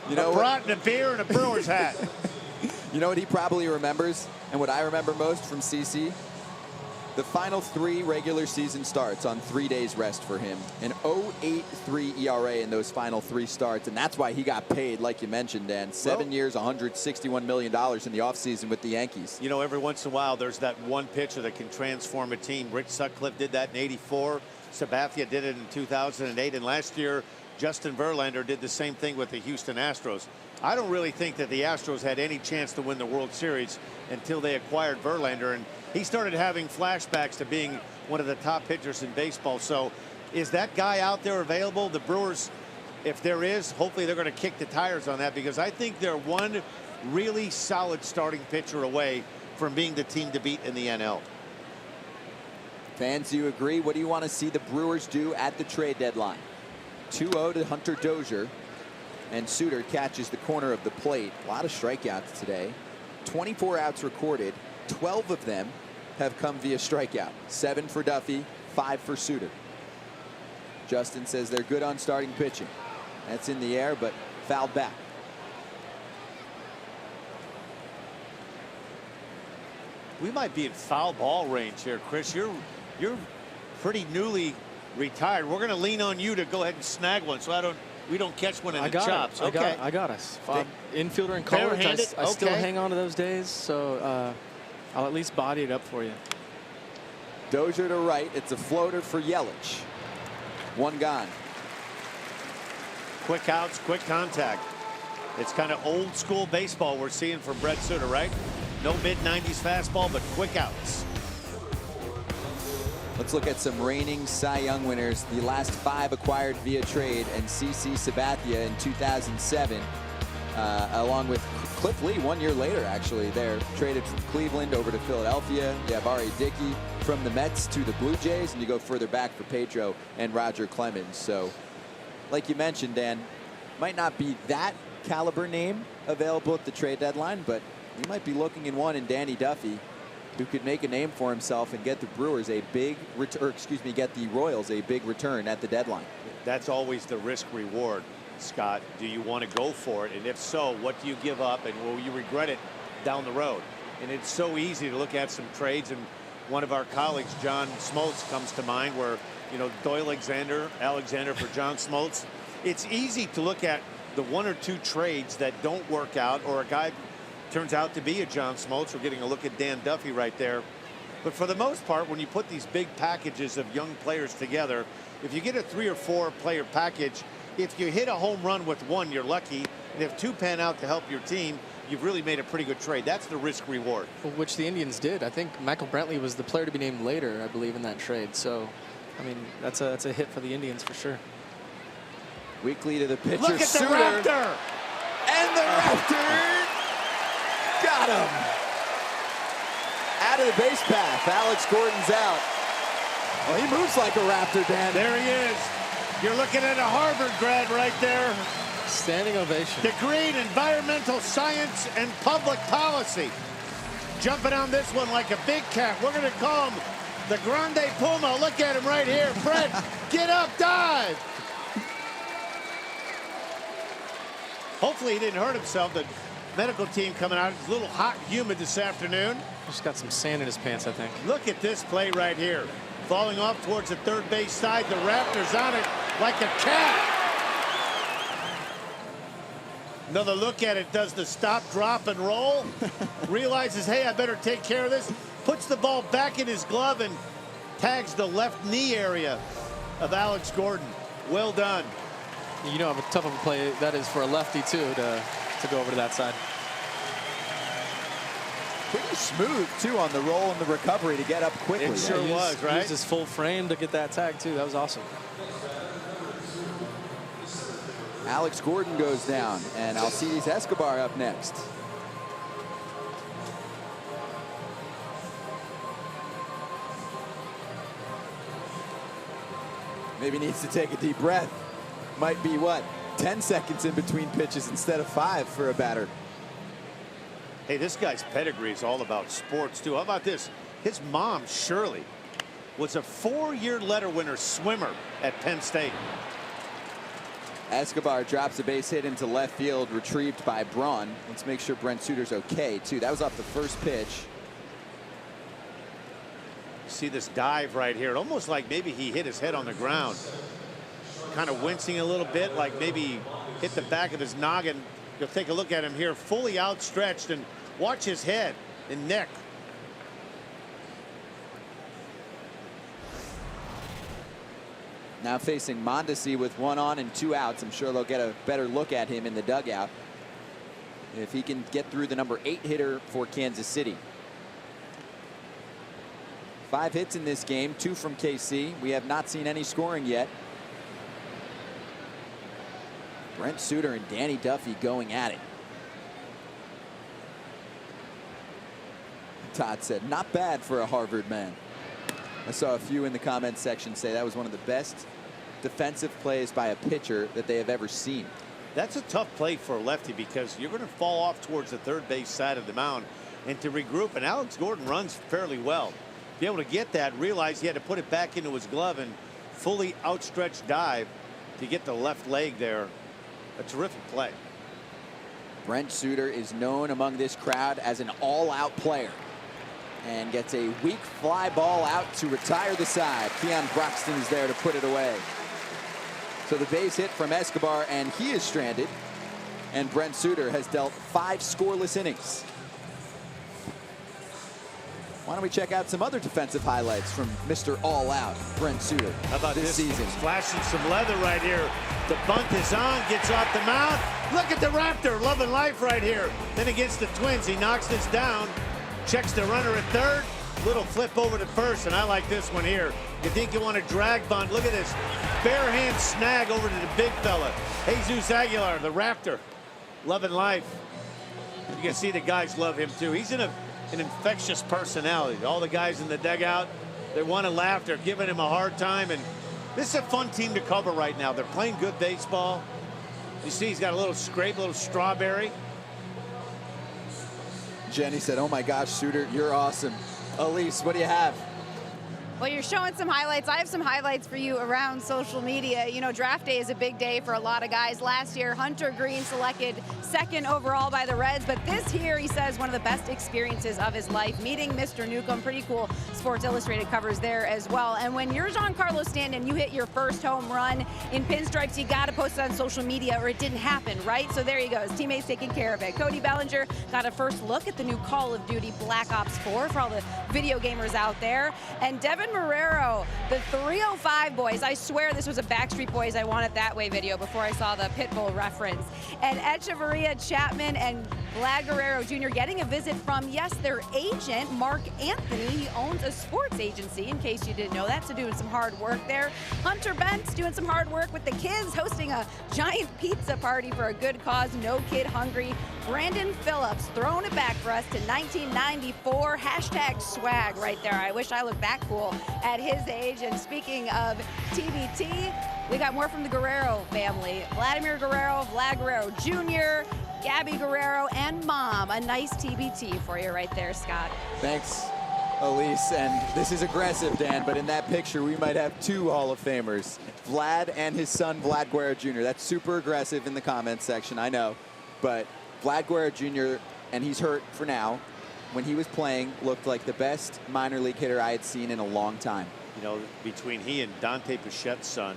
You know, a brat and a beer and a Brewers hat. You know what he probably remembers, and what I remember most from CC? The final 3 regular season starts on 3 days rest for him. An 0.83 ERA in those final 3 starts, and that's why he got paid, like you mentioned, Dan. 7 years, $161 million in the offseason with the Yankees. You know, every once in a while, there's that one pitcher that can transform a team. Rick Sutcliffe did that in '84. Sabathia did it in 2008. And last year, Justin Verlander did the same thing with the Houston Astros. I don't really think that the Astros had any chance to win the World Series until they acquired Verlander. And he started having flashbacks to being one of the top pitchers in baseball. So is that guy out there available? The Brewers, if there is, hopefully they're going to kick the tires on that, because I think they're one really solid starting pitcher away from being the team to beat in the NL. Fans, do you agree? What do you want to see the Brewers do at the trade deadline? 2-0 to Hunter Dozier, and Suter catches the corner of the plate. A lot of strikeouts today. 24 outs recorded. 12 of them have come via strikeout. 7 for Duffy, 5 for Suter. Justin says they're good on starting pitching. That's in the air, but fouled back. We might be in foul ball range here, Chris. You're pretty newly retired. We're going to lean on you to go ahead and snag one, so we don't catch one in the chops. Okay, I got us. Infielder in college, I still hang on to those days, so I'll at least body it up for you. Dozier to right. It's a floater for Yelich. One gone. Quick outs, quick contact. It's kind of old school baseball we're seeing from Brent Suter, right? No mid-90s fastball, but quick outs. Let's look at some reigning Cy Young winners. The last 5 acquired via trade, and CC Sabathia in 2007, along with Cliff Lee 1 year later, actually. They're traded from Cleveland over to Philadelphia. You have R.A. Dickey from the Mets to the Blue Jays, and you go further back for Pedro and Roger Clemens. So, like you mentioned, Dan, might not be that caliber name available at the trade deadline, but you might be looking in one in Danny Duffy, who could make a name for himself and get the Brewers a big get the Royals a big return at the deadline. That's always the risk reward, Scott. Do you want to go for it? And if so, what do you give up, and will you regret it down the road? And it's so easy to look at some trades, and one of our colleagues, John Smoltz, comes to mind, where, you know, Doyle Alexander for John Smoltz. It's easy to look at the 1 or 2 trades that don't work out, or a guy turns out to be a John Smoltz. We're getting a look at Dan Duffy right there. But for the most part, when you put these big packages of young players together, if you get a 3 or 4 player package, if you hit a home run with one, you're lucky. And if 2 pan out to help your team, you've really made a pretty good trade. That's the risk reward. Which the Indians did. I think Michael Brantley was the player to be named later, I believe, in that trade. So, I mean, that's a hit for the Indians for sure. Weekly to the pitcher. Look at Suter. the Raptor! And the Raptor got him. Out of the base path. Alex Gordon's out. Well, he moves like a Raptor, Dan. There he is. You're looking at a Harvard grad right there. Standing ovation. Degree in environmental science and public policy. Jumping on this one like a big cat. We're going to call him the Grande Puma. Look at him right here. Fred, get up, dive. Hopefully he didn't hurt himself. The medical team coming out. It's a little hot and humid this afternoon. Just got some sand in his pants, I think. Look at this play right here. Falling off towards the third base side. The Raptors on it like a cat. Another look at it. Does the stop, drop, and roll. Realizes, hey, I better take care of this. Puts the ball back in his glove and tags the left knee area of Alex Gordon. Well done. You know how tough of a play that is for a lefty, too, to go over to that side. Pretty smooth, too, on the roll and the recovery to get up quickly. It sure was, right? Used his full frame to get that tag, too. That was awesome. Alex Gordon goes down, and Alcides Escobar up next. Maybe needs to take a deep breath. Might be, what, 10 seconds in between pitches instead of 5 for a batter. Hey, this guy's pedigree is all about sports, too. How about this? His mom, Shirley, was a 4-year letter winner swimmer at Penn State. Escobar drops a base hit into left field, retrieved by Braun. Let's make sure Brent Suter's okay, too. That was off the first pitch. See this dive right here. Almost like maybe he hit his head on the ground. Kind of wincing a little bit, like maybe hit the back of his noggin. You'll take a look at him here, fully outstretched, and watch his head and neck. Now facing Mondesi with 1 on and 2 outs. I'm sure they'll get a better look at him in the dugout if he can get through the number 8 hitter for Kansas City. 5 hits in this game, 2 from KC. We have not seen any scoring yet. Brent Suter and Danny Duffy going at it. Todd said, not bad for a Harvard man. I saw a few in the comments section say that was one of the best defensive plays by a pitcher that they have ever seen. That's a tough play for a lefty because you're going to fall off towards the third base side of the mound, and to regroup, and Alex Gordon runs fairly well. To be able to get that, realize he had to put it back into his glove and fully outstretched dive to get the left leg there. A terrific play. Brent Suter is known among this crowd as an all-out player. and gets a weak fly ball out to retire the side. Keon Broxton's there to put it away. So the base hit from Escobar, and he is stranded. And Brent Suter has dealt 5 scoreless innings. Why don't we check out some other defensive highlights from Mr. All Out, Brent Suter. How about this season? Flashing some leather right here. The bunt is on, gets off the mound. Look at the Raptor, loving life right here. Then against the Twins, he knocks this down, checks the runner at third, little flip over to first, and I like this one here. You think you want a drag bunt? Look at this bare hand snag over to the big fella. Jesus Aguilar, the Raptor, loving life. You can see the guys love him too. He's an infectious personality. All the guys in the dugout, they want to laugh. They're giving him a hard time, and this is a fun team to cover right now. They're playing good baseball. You see he's got a little scrape, a little strawberry. Jenny said, oh my gosh, Suter, you're awesome. Elise, what do you have? Well, you're showing some highlights. I have some highlights for you around social media. You know, draft day is a big day for a lot of guys. Last year, Hunter Green selected 2nd overall by the Reds, but this year, he says, one of the best experiences of his life, meeting Mr. Newcomb. Pretty cool Sports Illustrated covers there as well. And when you're Giancarlo Stanton, you hit your first home run in pinstripes, you got to post it on social media or it didn't happen, right? So there you go. His teammates taking care of it. Cody Bellinger got a first look at the new Call of Duty Black Ops 4 for all the video gamers out there. And Devin Marrero, the 305 boys. I swear this was a Backstreet Boys I Want It That Way video before I saw the Pitbull reference. And Echeverria Chapman and Vlad Guerrero Jr. getting a visit from, yes, their agent, Mark Anthony. He owns a sports agency, in case you didn't know that, so doing some hard work there. Hunter Bentz doing some hard work with the kids, hosting a giant pizza party for a good cause, No Kid Hungry. Brandon Phillips throwing it back for us to 1994, hashtag swag right there. I wish I looked that cool at his age. And speaking of TBT, we got more from the Guerrero family. Vladimir Guerrero, Vlad Guerrero Jr., Gabby Guerrero, and Mom. A nice TBT for you right there, Scott. Thanks, Elise. And this is aggressive, Dan, but in that picture, we might have 2 Hall of Famers. Vlad and his son, Vlad Guerrero Jr. That's super aggressive in the comments section, I know. But Vlad Guerrero Jr., and he's hurt for now, when he was playing, looked like the best minor league hitter I had seen in a long time. You know, between he and Dante Pichette's son,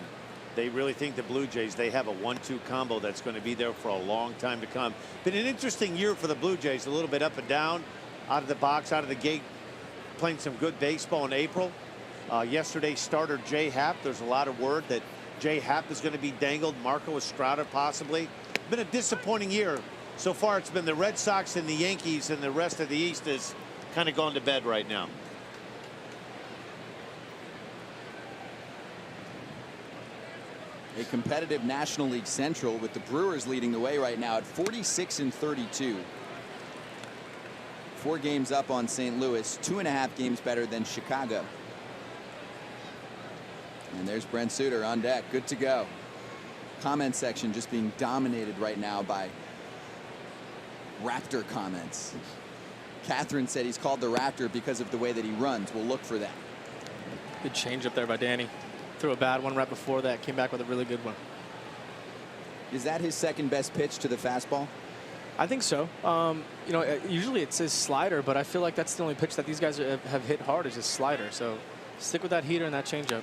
they really think the Blue Jays, they have a 1-2 combo that's going to be there for a long time to come. Been an interesting year for the Blue Jays, a little bit up and down, out of the box, out of the gate, playing some good baseball in April. Yesterday, starter Jay Happ, there's a lot of word that Jay Happ is going to be dangled. Marco Estrada possibly. Been a disappointing year. So far, it's been the Red Sox and the Yankees, and the rest of the East is kind of gone to bed right now. A competitive National League Central with the Brewers leading the way right now at 46-32. 4 games up on St. Louis, 2.5 games better than Chicago. And there's Brent Suter on deck, good to go. Comment section just being dominated right now by Raptor comments. Catherine said he's called the Raptor because of the way that he runs. We'll look for that. Good change up there by Danny. Threw a bad one right before that, came back with a really good one. Is that his second best pitch to the fastball? I think so. You know, usually it says slider, but I feel like that's the only pitch that these guys have hit hard is his slider. So stick with that heater and that changeup.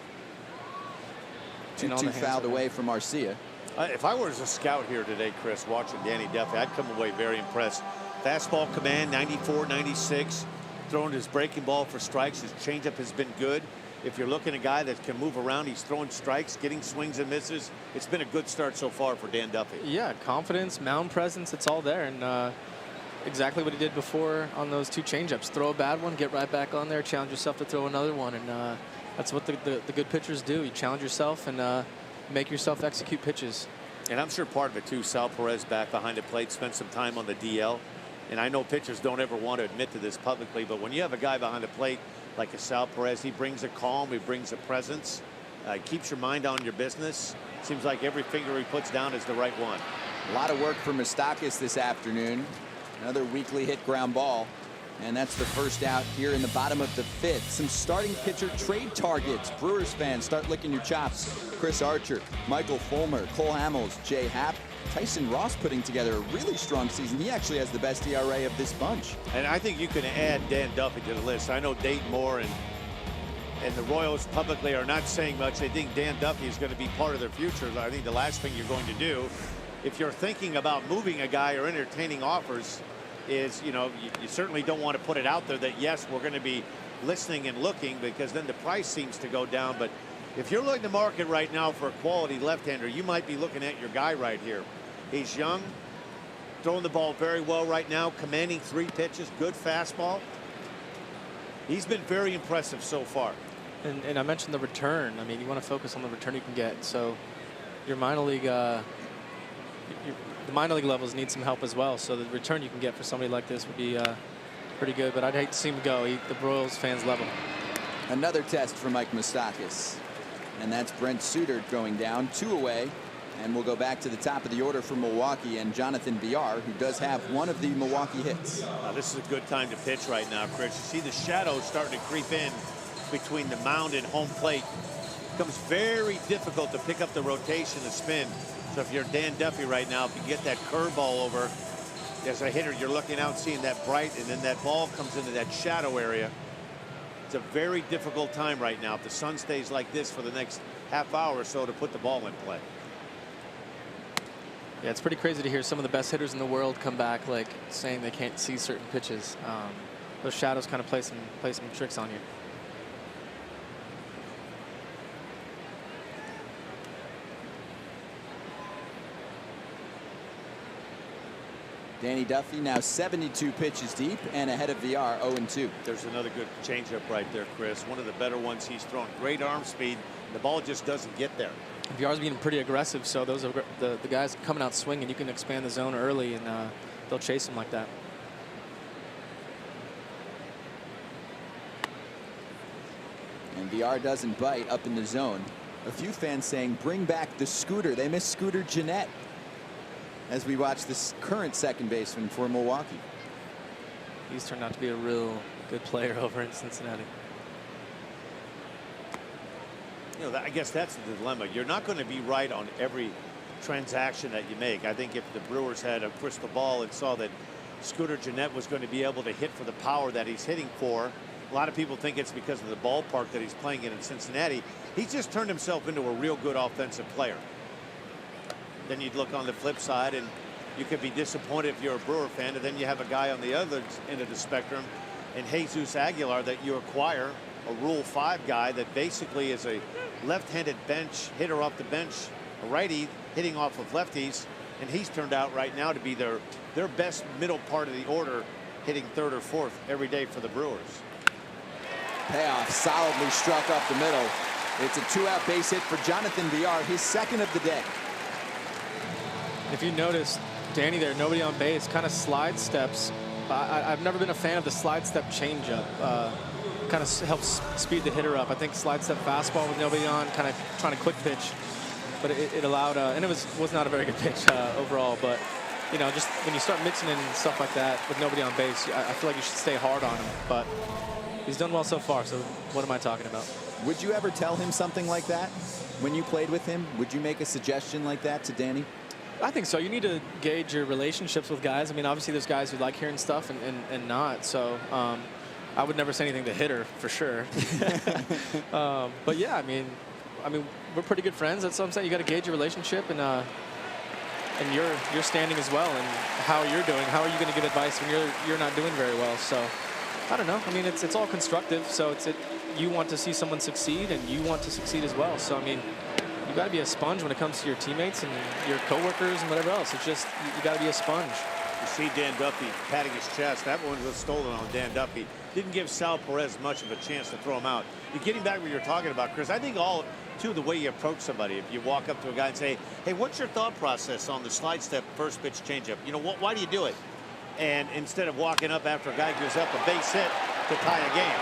2-2 fouled away from Arcia. If I was a scout here today, Chris, watching Danny Duffy, I'd come away very impressed. Fastball command, 94, 96. Throwing his breaking ball for strikes. His changeup has been good. If you're looking at a guy that can move around, he's throwing strikes, getting swings and misses. It's been a good start so far for Dan Duffy. Yeah, confidence, mound presence, it's all there. And exactly what he did before on those 2 changeups. Throw a bad one, get right back on there, challenge yourself to throw another one. And that's what the good pitchers do. You challenge yourself and make yourself execute pitches. And I'm sure part of it, too, Sal Perez back behind the plate, spent some time on the DL. And I know pitchers don't ever want to admit to this publicly, but when you have a guy behind the plate like a Sal Perez, he brings a calm, he brings a presence, keeps your mind on your business. Seems like every finger he puts down is the right one. A lot of work for Moustakas this afternoon. Another weakly hit ground ball. And that's the first out here in the bottom of the 5th. Some starting pitcher trade targets. Brewers fans, start licking your chops. Chris Archer, Michael Fulmer, Cole Hamels, Jay Happ, Tyson Ross putting together a really strong season. He actually has the best ERA of this bunch. And I think you can add Dan Duffy to the list. I know Dayton Moore and the Royals publicly are not saying much. They think Dan Duffy is going to be part of their future. I think the last thing you're going to do, if you're thinking about moving a guy or entertaining offers, is, you certainly don't want to put it out there that, yes, we're going to be listening and looking, because then the price seems to go down. But if you're looking to market right now for a quality left-hander, you might be looking at your guy right here. He's young, throwing the ball very well right now, commanding 3 pitches, good fastball. He's been very impressive so far. And I mentioned the return. I mean, you want to focus on the return you can get. So your minor league, the minor league levels need some help as well. So the return you can get for somebody like this would be pretty good. But I'd hate to see him go. The Royals fans love him. Another test for Mike Moustakas. And that's Brent Suter going down, 2 away. And we'll go back to the top of the order for Milwaukee and Jonathan Villar, who does have one of the Milwaukee hits. This is a good time to pitch right now, Chris. You see the shadows starting to creep in between the mound and home plate. It becomes very difficult to pick up the rotation, the spin. So if you're Dan Duffy right now, if you get that curveball over, as a hitter, you're looking out, seeing that bright, and then that ball comes into that shadow area. It's a very difficult time right now. If the sun stays like this for the next half hour or so, to put the ball in play. Yeah, it's pretty crazy to hear some of the best hitters in the world come back like saying they can't see certain pitches. Those shadows kind of play some tricks on you. Danny Duffy now 72 pitches deep and ahead of VR, 0-2. There's another good changeup right there, Chris. One of the better ones he's thrown. Great arm speed. The ball just doesn't get there. VR's being pretty aggressive, so those are the guys coming out swinging. You can expand the zone early, and they'll chase him like that. And VR doesn't bite up in the zone. A few fans saying, bring back the Scooter. They miss Scooter Jeanette as we watch this current second baseman for Milwaukee. He's turned out to be a real good player over in Cincinnati. I guess that's the dilemma. You're not going to be right on every transaction that you make. I think if the Brewers had a crystal ball and saw that Scooter Jeanette was going to be able to hit for the power that he's hitting for, a lot of people think it's because of the ballpark that he's playing in Cincinnati. He's just turned himself into a real good offensive player. Then you'd look on the flip side, and you could be disappointed if you're a Brewer fan, and then you have a guy on the other end of the spectrum in Jesus Aguilar that you acquire, a Rule 5 guy that basically is a left-handed bench hitter off the bench, a righty hitting off of lefties, and he's turned out right now to be their best middle part of the order, hitting 3rd or 4th every day for the Brewers. Payoff solidly struck up the middle. It's a 2-out base hit for Jonathan Villar, his 2nd of the day. If you notice, Danny there, nobody on base, kind of slide steps. I've never been a fan of the slide step changeup. Kind of helps speed the hitter up. I think slide step fastball with nobody on, kind of trying to quick pitch, but it allowed, and it was not a very good pitch overall. But just when you start mixing in stuff like that with nobody on base, I feel like you should stay hard on him. But he's done well so far. So what am I talking about? Would you ever tell him something like that when you played with him? Would you make a suggestion like that to Danny? I think so. You need to gauge your relationships with guys. I mean, obviously there's guys who like hearing stuff and not. So I would never say anything to hitter for sure. But yeah, I mean, we're pretty good friends. That's what I'm saying. You got to gauge your relationship and your standing as well, and how you're doing. How are you going to give advice when you're not doing very well? So I don't know. I mean, it's all constructive. So you want to see someone succeed, and you want to succeed as well. So I mean, you got to be a sponge when it comes to your teammates and your coworkers and whatever else. It's just you got to be a sponge. You see Dan Duffy patting his chest. That one was stolen on Dan Duffy. Didn't give Sal Perez much of a chance to throw him out. You're getting back what you're talking about, Chris. I think the way you approach somebody. If you walk up to a guy and say, hey, what's your thought process on the slide step first pitch changeup? Why do you do it? And instead of walking up after a guy gives up a base hit to tie a game.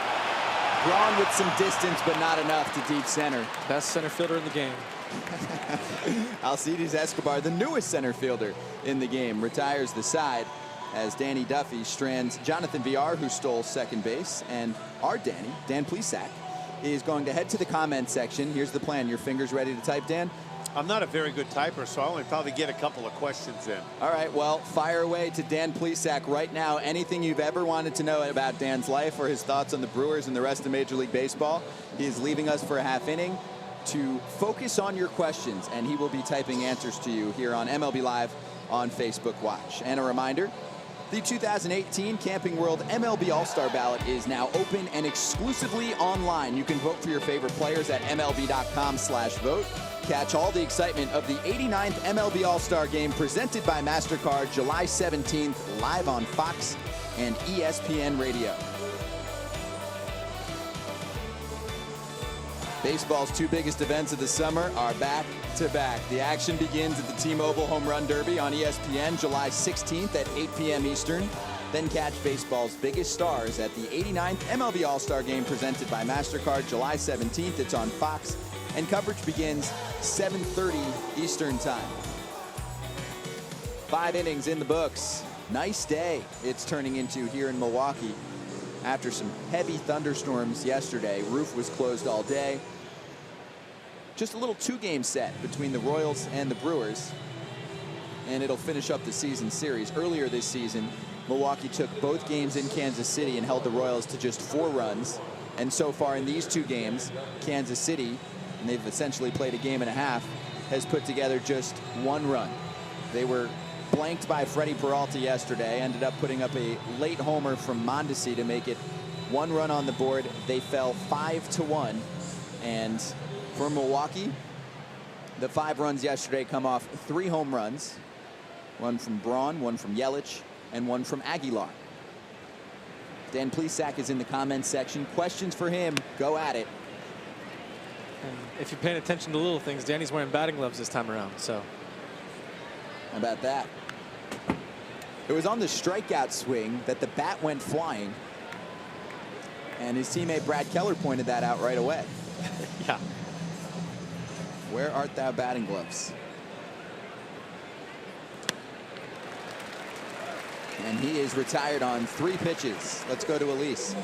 Drawn with some distance, but not enough to deep center. Best center fielder in the game. Alcides Escobar, the newest center fielder in the game, retires the side as Danny Duffy strands Jonathan Villar, who stole second base, and our Danny, Dan Plesac, is going to head to the comment section. Here's the plan. Your fingers ready to type, Dan? I'm not a very good typer, so I'll only probably get a couple of questions in. All right, well, fire away to Dan Plesac right now. Anything you've ever wanted to know about Dan's life or his thoughts on the Brewers and the rest of Major League Baseball. He is leaving us for a half inning to focus on your questions, and he will be typing answers to you here on MLB Live on Facebook Watch. And a reminder, the 2018 Camping World MLB All-Star Ballot is now open and exclusively online. You can vote for your favorite players at MLB.com/vote. Catch all the excitement of the 89th MLB All-Star Game presented by MasterCard July 17th, live on Fox and ESPN Radio. Baseball's two biggest events of the summer are back to back. The action begins at the T-Mobile Home Run Derby on ESPN July 16th at 8 p.m. Eastern. Then catch baseball's biggest stars at the 89th MLB All-Star Game presented by MasterCard July 17th. It's on Fox, and coverage begins 7:30 Eastern Time. 5 innings in the books. Nice day it's turning into here in Milwaukee. After some heavy thunderstorms yesterday, roof was closed all day. Just a little 2-game set between the Royals and the Brewers, and it'll finish up the season series. Earlier this season, Milwaukee took both games in Kansas City and held the Royals to just 4 runs. And so far in these 2 games, Kansas City, and they've essentially played a game and a half, has put together just 1 run. They were blanked by Freddie Peralta yesterday, ended up putting up a late homer from Mondesi to make it 1 run on the board. They fell 5-1, and for Milwaukee, the 5 runs yesterday come off 3 home runs, 1 from Braun, 1 from Yelich, and 1 from Aguilar. Dan Plesac is in the comments section. Questions for him, go at it. And if you're paying attention to little things, Danny's wearing batting gloves this time around, so. How about that? It was on the strikeout swing that the bat went flying, and his teammate Brad Keller pointed that out right away. Yeah. Where art thou, batting gloves? And he is retired on 3 pitches. Let's go to Elise.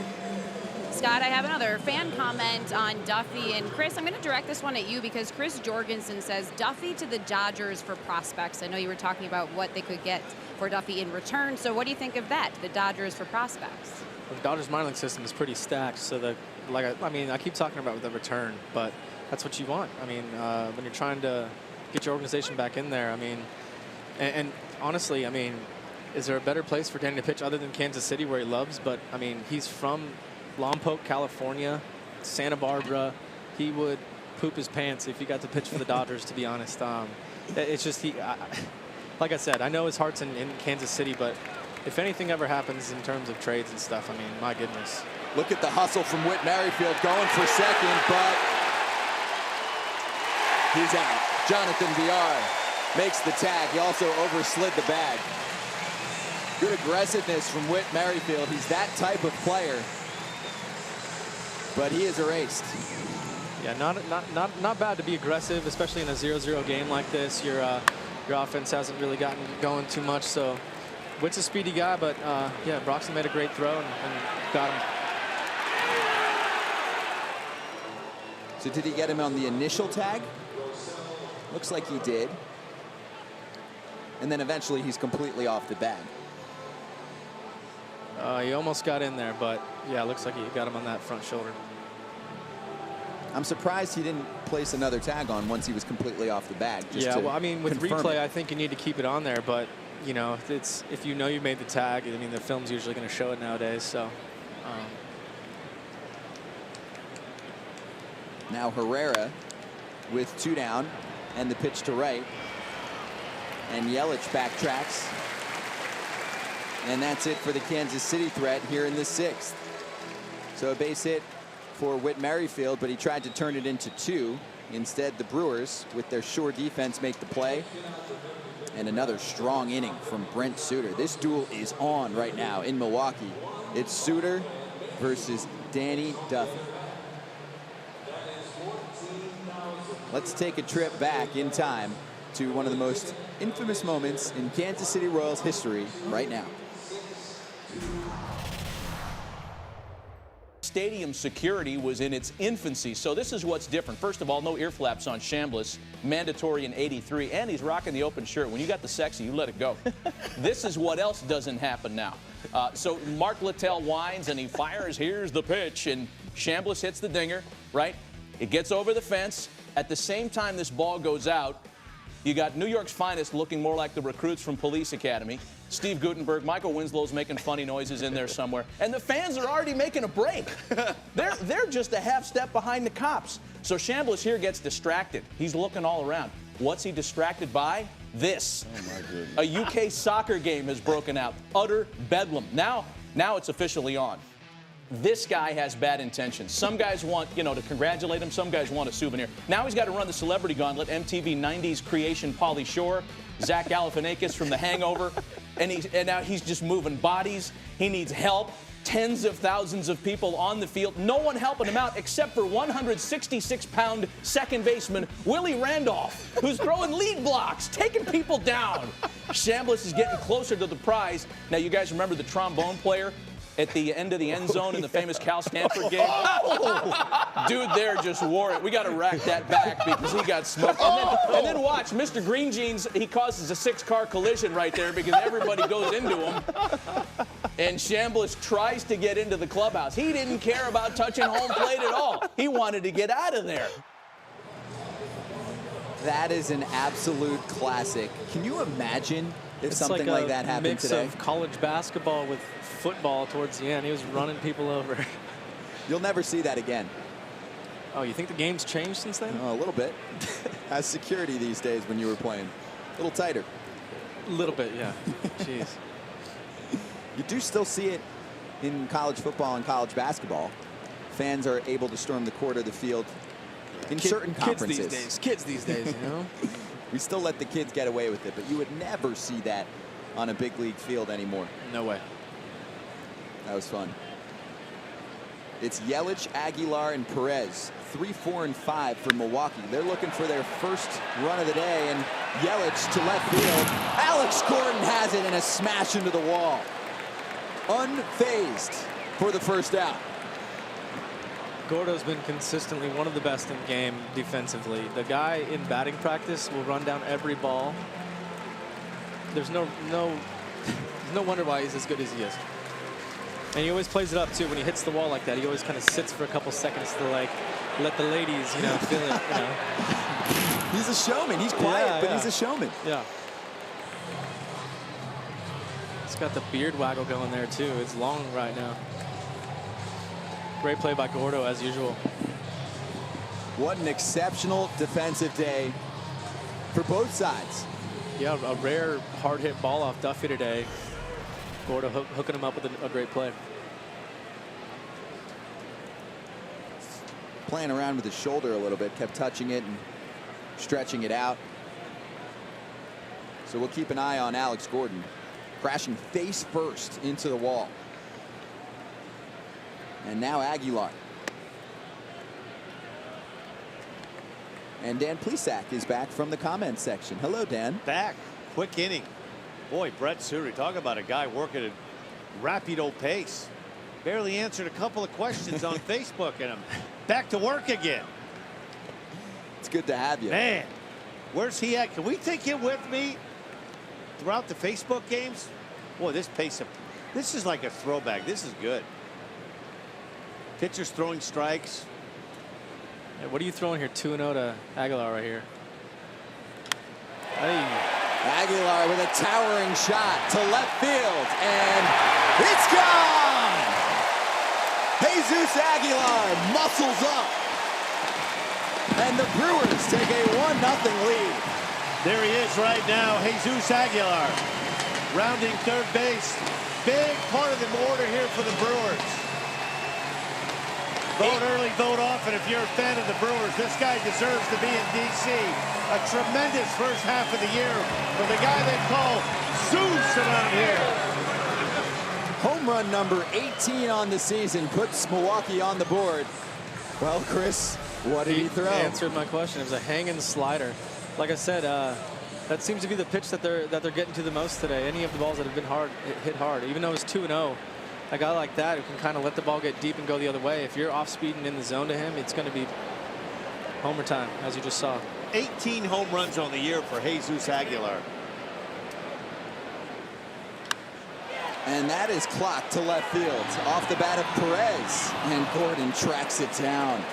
Scott, I have another fan comment on Duffy. And Chris, I'm going to direct this one at you because Chris Jorgensen says Duffy to the Dodgers for prospects. I know you were talking about what they could get for Duffy in return. So what do you think of that, the Dodgers for prospects? The Dodgers minor league system is pretty stacked. So that, I keep talking about the return, but that's what you want. I mean, when you're trying to get your organization back in there, I mean, and honestly, I mean, is there a better place for Danny to pitch other than Kansas City where he loves? But I mean, he's from Lompoc, California, Santa Barbara. He would poop his pants if he got to pitch for the Dodgers, to be honest. It's just like I said, I know his heart's in Kansas City, but if anything ever happens in terms of trades and stuff, I mean, my goodness. Look at the hustle from Whit Merrifield going for second, but he's out. Jonathan Villar makes the tag. He also overslid the bag. Good aggressiveness from Whit Merrifield. He's that type of player, but he is erased. Yeah, not bad to be aggressive, especially in a 0-0 game like this. Your offense hasn't really gotten going too much, so Whit's a speedy guy, but yeah, Broxton made a great throw and got him. So did he get him on the initial tag? Looks like he did. And then eventually he's completely off the bag. He almost got in there, but yeah, looks like he got him on that front shoulder. I'm surprised he didn't place another tag on once he was completely off the bag. Yeah, well, I mean, with replay, I think you need to keep it on there, but you know, if you know you made the tag, I mean, the film's usually going to show it nowadays, so. Now Herrera with 2 down and the pitch to right. And Yelich backtracks. And that's it for the Kansas City threat here in the 6th. So a base hit for Whit Merrifield, but he tried to turn it into 2. Instead, the Brewers, with their sure defense, make the play. And another strong inning from Brent Suter. This duel is on right now in Milwaukee. It's Suter versus Danny Duffy. Let's take a trip back in time to one of the most infamous moments in Kansas City Royals history right now. stadium security was in its infancy. So this is what's different. First of all, no ear flaps on Chambliss, mandatory in '83, and he's rocking the open shirt. When you got the sexy, you let it go. This is what else doesn't happen now. So Mark Littell whines and he fires. Here's the pitch, and Chambliss hits the dinger, right? It gets over the fence. At the same time this ball goes out, you got New York's finest looking more like the recruits from Police Academy. Steve Guttenberg, Michael Winslow's making funny noises in there somewhere. And the fans are already making a break. They're just a half step behind the cops. So Chambliss here gets distracted. He's looking all around. What's he distracted by? This. Oh, my goodness. A UK soccer game has broken out. Utter bedlam. Now it's officially on. This guy has bad intentions. Some guys want, to congratulate him. Some guys want a souvenir. Now he's got to run the celebrity gauntlet. MTV 90s creation Pauly Shore, Zach Galifianakis from The Hangover. And now he's just moving bodies. He needs help. Tens of thousands of people on the field. No one helping him out except for 166-pound second baseman Willie Randolph, who's throwing lead blocks, taking people down. Chambliss is getting closer to the prize. Now, you guys remember the trombone player at the end of the end zone in the famous Cal-Stanford game? Dude there just wore it. We got to rack that back because he got smoked. And then watch, Mr. Green Jeans, he causes a 6-car collision right there because everybody goes into him. And Chambliss tries to get into the clubhouse. He didn't care about touching home plate at all. He wanted to get out of there. That is an absolute classic. Can you imagine if something like that happened today? It's like a mix of college basketball with football towards the end. He was running people over. You'll never see that again. Oh, you think the game's changed since then? Oh, a little bit. Has security these days when you were playing. A little tighter. A little bit, yeah. Jeez. You do still see it in college football and college basketball. Fans are able to storm the court or the field in certain conferences. Kids these days, We still let the kids get away with it, but you would never see that on a big league field anymore. No way. That was fun. It's Yelich, Aguilar, and Perez. 3, 4, and 5 for Milwaukee. They're looking for their first run of the day, and Yelich to left field. Alex Gordon has it in a smash into the wall. Unfazed for the first out. Gordo's been consistently one of the best in game defensively. The guy in batting practice will run down every ball. There's no wonder why he's as good as he is. And he always plays it up too. When he hits the wall like that, he always kind of sits for a couple seconds to let the ladies, feel it. He's a showman. He's quiet, but he's a showman. Yeah. He's got the beard waggle going there too. It's long right now. Great play by Gordo as usual. What an exceptional defensive day for both sides. Yeah, a rare hard hit ball off Duffy today. Gordo hooking him up with a great play. Playing around with his shoulder a little bit, kept touching it and stretching it out. So we'll keep an eye on Alex Gordon, crashing face first into the wall. And now Aguilar. And Dan Plesac is back from the comments section. Hello, Dan. Back. Quick inning. Boy, Brett Suri, talk about a guy working at rapido pace. Barely answered a couple of questions on Facebook, and I'm back to work again. It's good to have you. Man, where's he at? Can we take him with me throughout the Facebook games? Boy, this pace of this is like a throwback. This is good. Pitchers throwing strikes. Yeah, what are you throwing here? 2-0 to Aguilar right here. Hey. Aguilar with a towering shot to left field, and it's gone! Jesus Aguilar muscles up, and the Brewers take a 1-0 lead. There he is right now, Jesus Aguilar, rounding third base. Big part of the order here for the Brewers. Vote early, vote often. If you're a fan of the Brewers, this guy deserves to be in D.C. A tremendous first half of the year for the guy they call Zeus around here. Home run number 18 on the season puts Milwaukee on the board. Well, Chris, what did he throw? He answered my question. It was a hanging slider. Like I said, that seems to be the pitch that they're getting to the most today. Any of the balls that have been hit hard, even though it's 2-0. a guy like that who can kind of let the ball get deep and go the other way. If you're off speed and in the zone to him, it's going to be homer time, as you just saw. 18 home runs on the year for Jesus Aguilar. And that is clocked to left field. Off the bat of Perez, and Gordon tracks it down.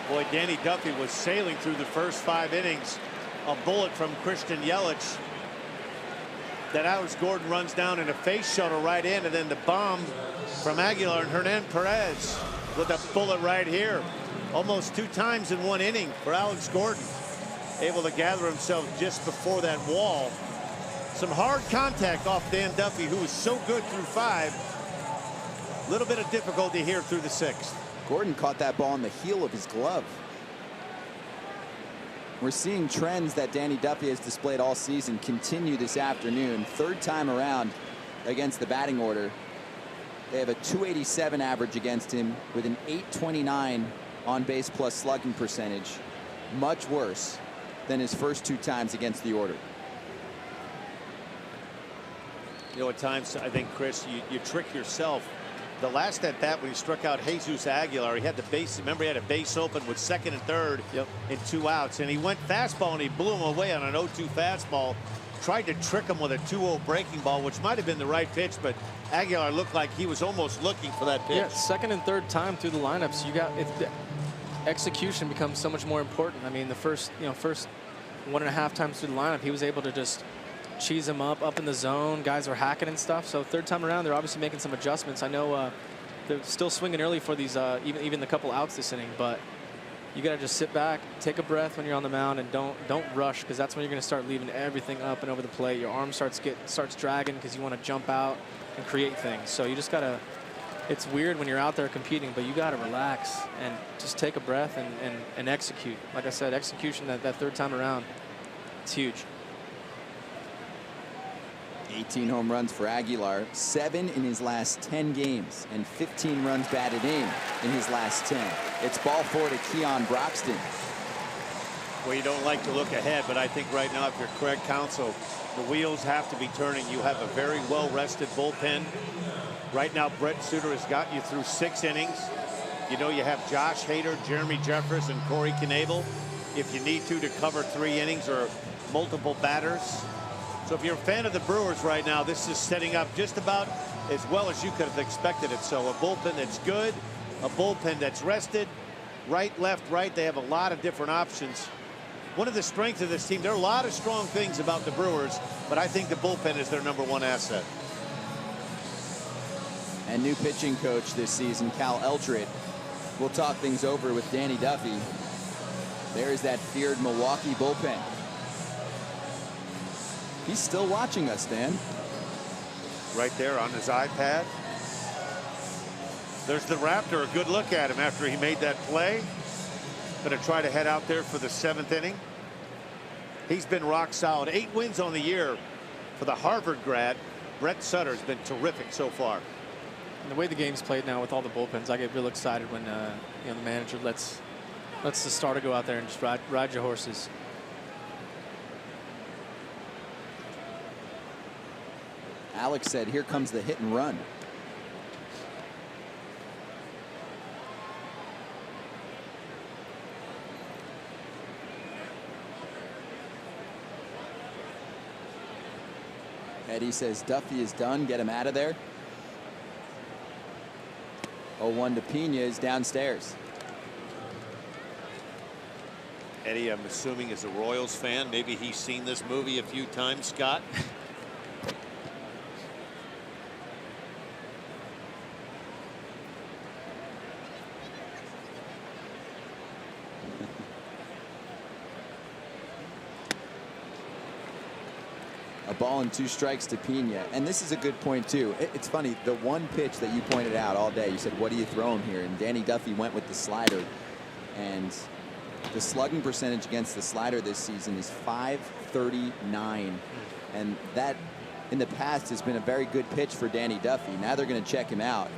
Boy, Danny Duffy was sailing through the first 5 innings. A bullet from Christian Yelich. That Alex Gordon runs down in a face shuttle right in, and then the bomb from Aguilar and Hernan Perez with a bullet right here. Almost 2 times in 1 inning for Alex Gordon. Able to gather himself just before that wall. Some hard contact off Dan Duffy, who was so good through 5. A little bit of difficulty here through the 6th. Gordon caught that ball in the heel of his glove. We're seeing trends that Danny Duffy has displayed all season continue this afternoon. 3rd time around against the batting order. They have a .287 average against him with an .829 on base plus slugging percentage. Much worse than his first 2 times against the order. You know, at times, I think, Chris, you trick yourself. The last at bat when he struck out Jesus Aguilar, he had the base. Remember, he had a base open with 2nd and 3rd in 2 outs, and he went fastball and he blew him away on an 0-2 fastball. Tried to trick him with a 2-0 breaking ball, which might have been the right pitch, but Aguilar looked like he was almost looking for that pitch. Yeah, 2nd and 3rd time through the lineups, you got execution becomes so much more important. I mean, the first 1.5 times through the lineup, he was able to just cheese him up in the zone. Guys are hacking and stuff. So 3rd time around, they're obviously making some adjustments. I know they're still swinging early for these even the couple outs this inning, but you got to just sit back, take a breath when you're on the mound, and don't rush, because that's when you're going to start leaving everything up and over the plate. Your arm starts dragging because you want to jump out and create things. So you just got to. It's weird when you're out there competing, but you got to relax and just take a breath and execute. Like I said, execution that 3rd time around, it's huge. 18 home runs for Aguilar, 7 in his last 10 games, and 15 runs batted in his last 10. It's ball 4 to Keon Broxton. Well, you don't like to look ahead, but I think right now, if you're Craig Counsell, the wheels have to be turning. You have a very well-rested bullpen. Right now, Brett Suter has got you through 6 innings. You know you have Josh Hader, Jeremy Jeffress, and Corey Knebel if you need to cover 3 innings or multiple batters. So if you're a fan of the Brewers right now, this is setting up just about as well as you could have expected it. So a bullpen that's good, a bullpen that's rested, right, left, right. They have a lot of different options. One of the strengths of this team, there are a lot of strong things about the Brewers, but I think the bullpen is their #1 asset. And new pitching coach this season, Cal Eldred, will talk things over with Danny Duffy. There's that feared Milwaukee bullpen. He's still watching us, Dan. Right there on his iPad. There's the Raptor. A good look at him after he made that play. Going to try to head out there for the 7th inning. He's been rock solid. 8 wins on the year for the Harvard grad. Brett Sutter has been terrific so far. And the way the game's played now with all the bullpens, I get real excited when the manager lets the starter go out there and just ride your horses. Alex said, here comes the hit and run. Eddie says Duffy is done. Get him out of there. 0-1 to Pena is downstairs. Eddie, I'm assuming, is a Royals fan. Maybe he's seen this movie a few times, Scott. A ball and 2 strikes to Pena. And this is a good point, too. It's funny, the one pitch that you pointed out all day, you said, what do you throw him here? And Danny Duffy went with the slider. And the slugging percentage against the slider this season is .539. And that, in the past, has been a very good pitch for Danny Duffy. Now they're going to check him out.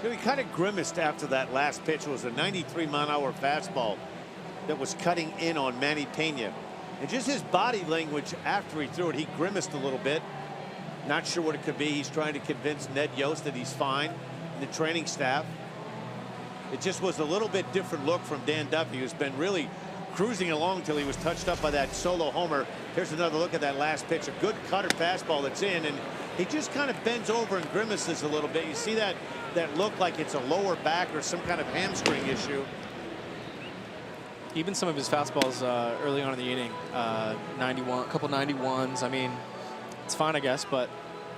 You know, he kind of grimaced after that last pitch. It was a 93-mile-an-hour fastball that was cutting in on Manny Pena. And just his body language after he threw it, he grimaced a little bit. Not sure what it could be. He's trying to convince Ned Yost that he's fine, the training staff. It just was a little bit different look from Dan Duffy, who's been really cruising along until he was touched up by that solo homer. Here's another look at that last pitch. A good cutter fastball that's in, and he just kind of bends over and grimaces a little bit. You see that look like it's a lower back or some kind of hamstring issue. Even some of his fastballs early on in the inning, 91, a couple 91s. I mean, it's fine, I guess, but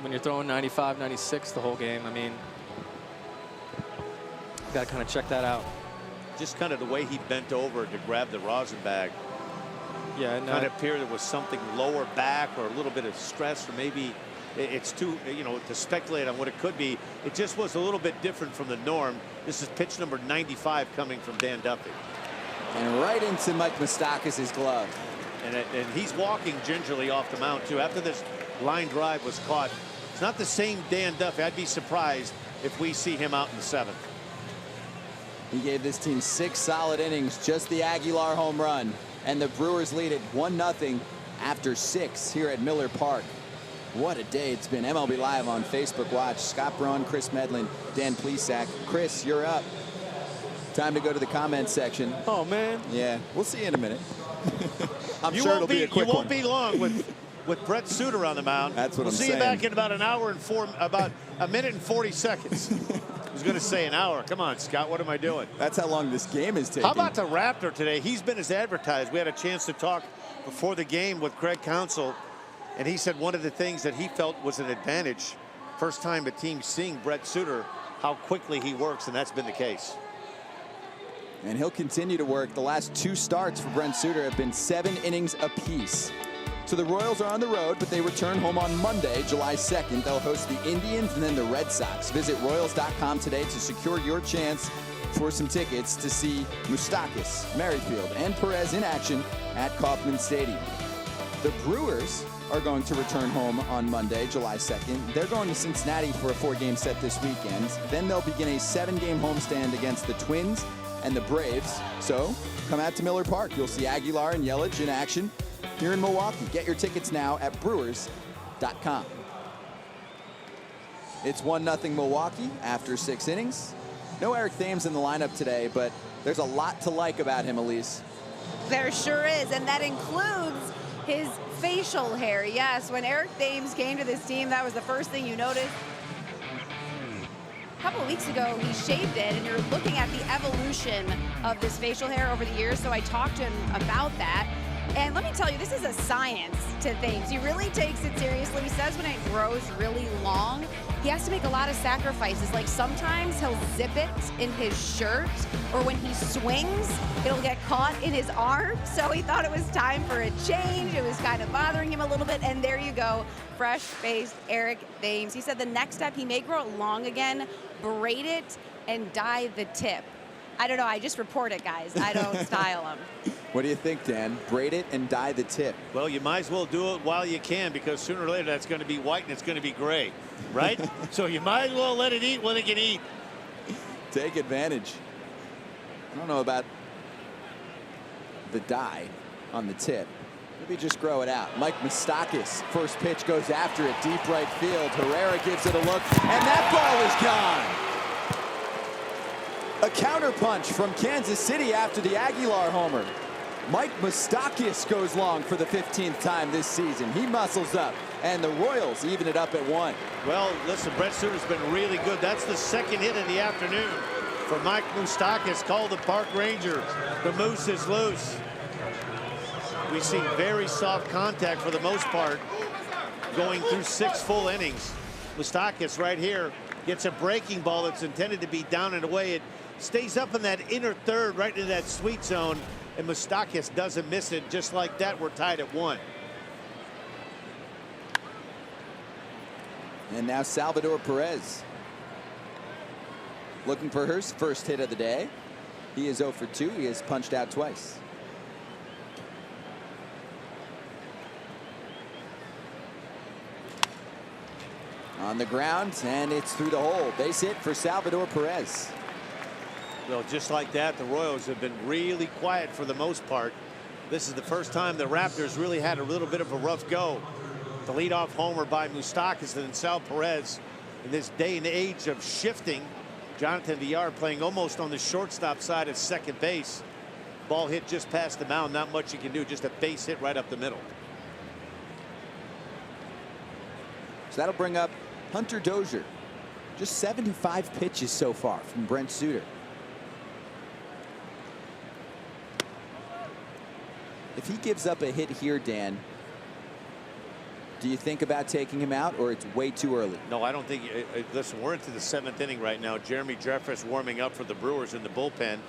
when you're throwing 95, 96 the whole game, I mean, you got to kind of check that out. Just kind of the way he bent over to grab the rosin bag. Yeah, no, kind of appeared there was something lower back or a little bit of stress, or maybe it's too, to speculate on what it could be. It just was a little bit different from the norm. This is pitch number 95 coming from Dan Duffy. And right into Mike Moustakas' glove. And he's walking gingerly off the mound, too. After this line drive was caught, it's not the same Dan Duffy. I'd be surprised if we see him out in the 7th. He gave this team 6 solid innings, just the Aguilar home run. And the Brewers lead it 1-0 after 6 here at Miller Park. What a day it's been. MLB Live on Facebook Watch. Scott Braun, Chris Medlin, Dan Plesac. Chris, you're up. Time to go to the comments section. Oh, man. Yeah, we'll see you in a minute. I'm sure it'll be a quick one. You won't be long with Brett Suter on the mound. That's what I'm saying. We'll see you back in about about a minute and 40 seconds. I was going to say an hour. Come on, Scott. What am I doing? That's how long this game is taking. How about the Raptor today? He's been as advertised. We had a chance to talk before the game with Greg Counsell, and he said one of the things that he felt was an advantage, first time a team seeing Brett Suter, how quickly he works, and that's been the case. And he'll continue to work. The last 2 starts for Brent Suter have been 7 innings apiece. So the Royals are on the road, but they return home on Monday, July 2nd. They'll host the Indians and then the Red Sox. Visit Royals.com today to secure your chance for some tickets to see Moustakas, Merrifield, and Perez in action at Kauffman Stadium. The Brewers are going to return home on Monday, July 2nd. They're going to Cincinnati for a 4-game set this weekend. Then they'll begin a 7-game homestand against the Twins and the Braves. So come out to Miller Park. You'll see Aguilar and Yelich in action here in Milwaukee. Get your tickets now at Brewers.com. It's 1-0 Milwaukee after 6 innings. No Eric Thames in the lineup today, but there's a lot to like about him, Elise. There sure is, and that includes his facial hair. Yes, when Eric Thames came to this team, that was the first thing you noticed. A couple of weeks ago, he shaved it, and you're looking at the evolution of this facial hair over the years, so I talked to him about that. And let me tell you, this is a science to Thames. He really takes it seriously. He says when it grows really long, he has to make a lot of sacrifices. Like sometimes he'll zip it in his shirt, or when he swings, it'll get caught in his arm. So he thought it was time for a change. It was kind of bothering him a little bit. And there you go, fresh-faced Eric Thames. He said the next step, he may grow it long again, braid it, and dye the tip. I don't know. I just report it, guys. I don't style them. What do you think, Dan? Braid it and dye the tip. Well, you might as well do it while you can, because sooner or later that's going to be white and it's going to be gray, right? So you might as well let it eat when it can eat. Take advantage. I don't know about the dye on the tip. Maybe just grow it out. Mike Moustakas, first pitch goes after it, deep right field. Herrera gives it a look, and that ball is gone. A counterpunch from Kansas City after the Aguilar homer. Mike Moustakas goes long for the 15th time this season. He muscles up, and the Royals even it up at 1. Well, listen, Brett Suter's been really good. That's the second hit of the afternoon for Mike Moustakas, called the Park Ranger. The Moose is loose. We've seen very soft contact for the most part going through 6 full innings. Moustakas right here gets a breaking ball that's intended to be down and away. It stays up in that inner third, right into that sweet zone, and Moustakas doesn't miss it. Just like that, we're tied at 1. And now Salvador Perez looking for his first hit of the day. He is 0 for 2. He has punched out twice. On the ground, and it's through the hole. Base hit for Salvador Perez. Well, just like that, the Royals have been really quiet for the most part. This is the first time the Raptors really had a little bit of a rough go. The leadoff homer by Moustakas and Sal Perez. In this day and age of shifting, Jonathan Villar playing almost on the shortstop side at second base. Ball hit just past the mound. Not much you can do. Just a base hit right up the middle. So that'll bring up Hunter Dozier. Just 75 pitches so far from Brent Suter. If he gives up a hit here, Dan, do you think about taking him out, or it's way too early? No, I don't think. Listen, we're into the 7th inning right now. Jeremy Jeffress warming up for the Brewers in the bullpen.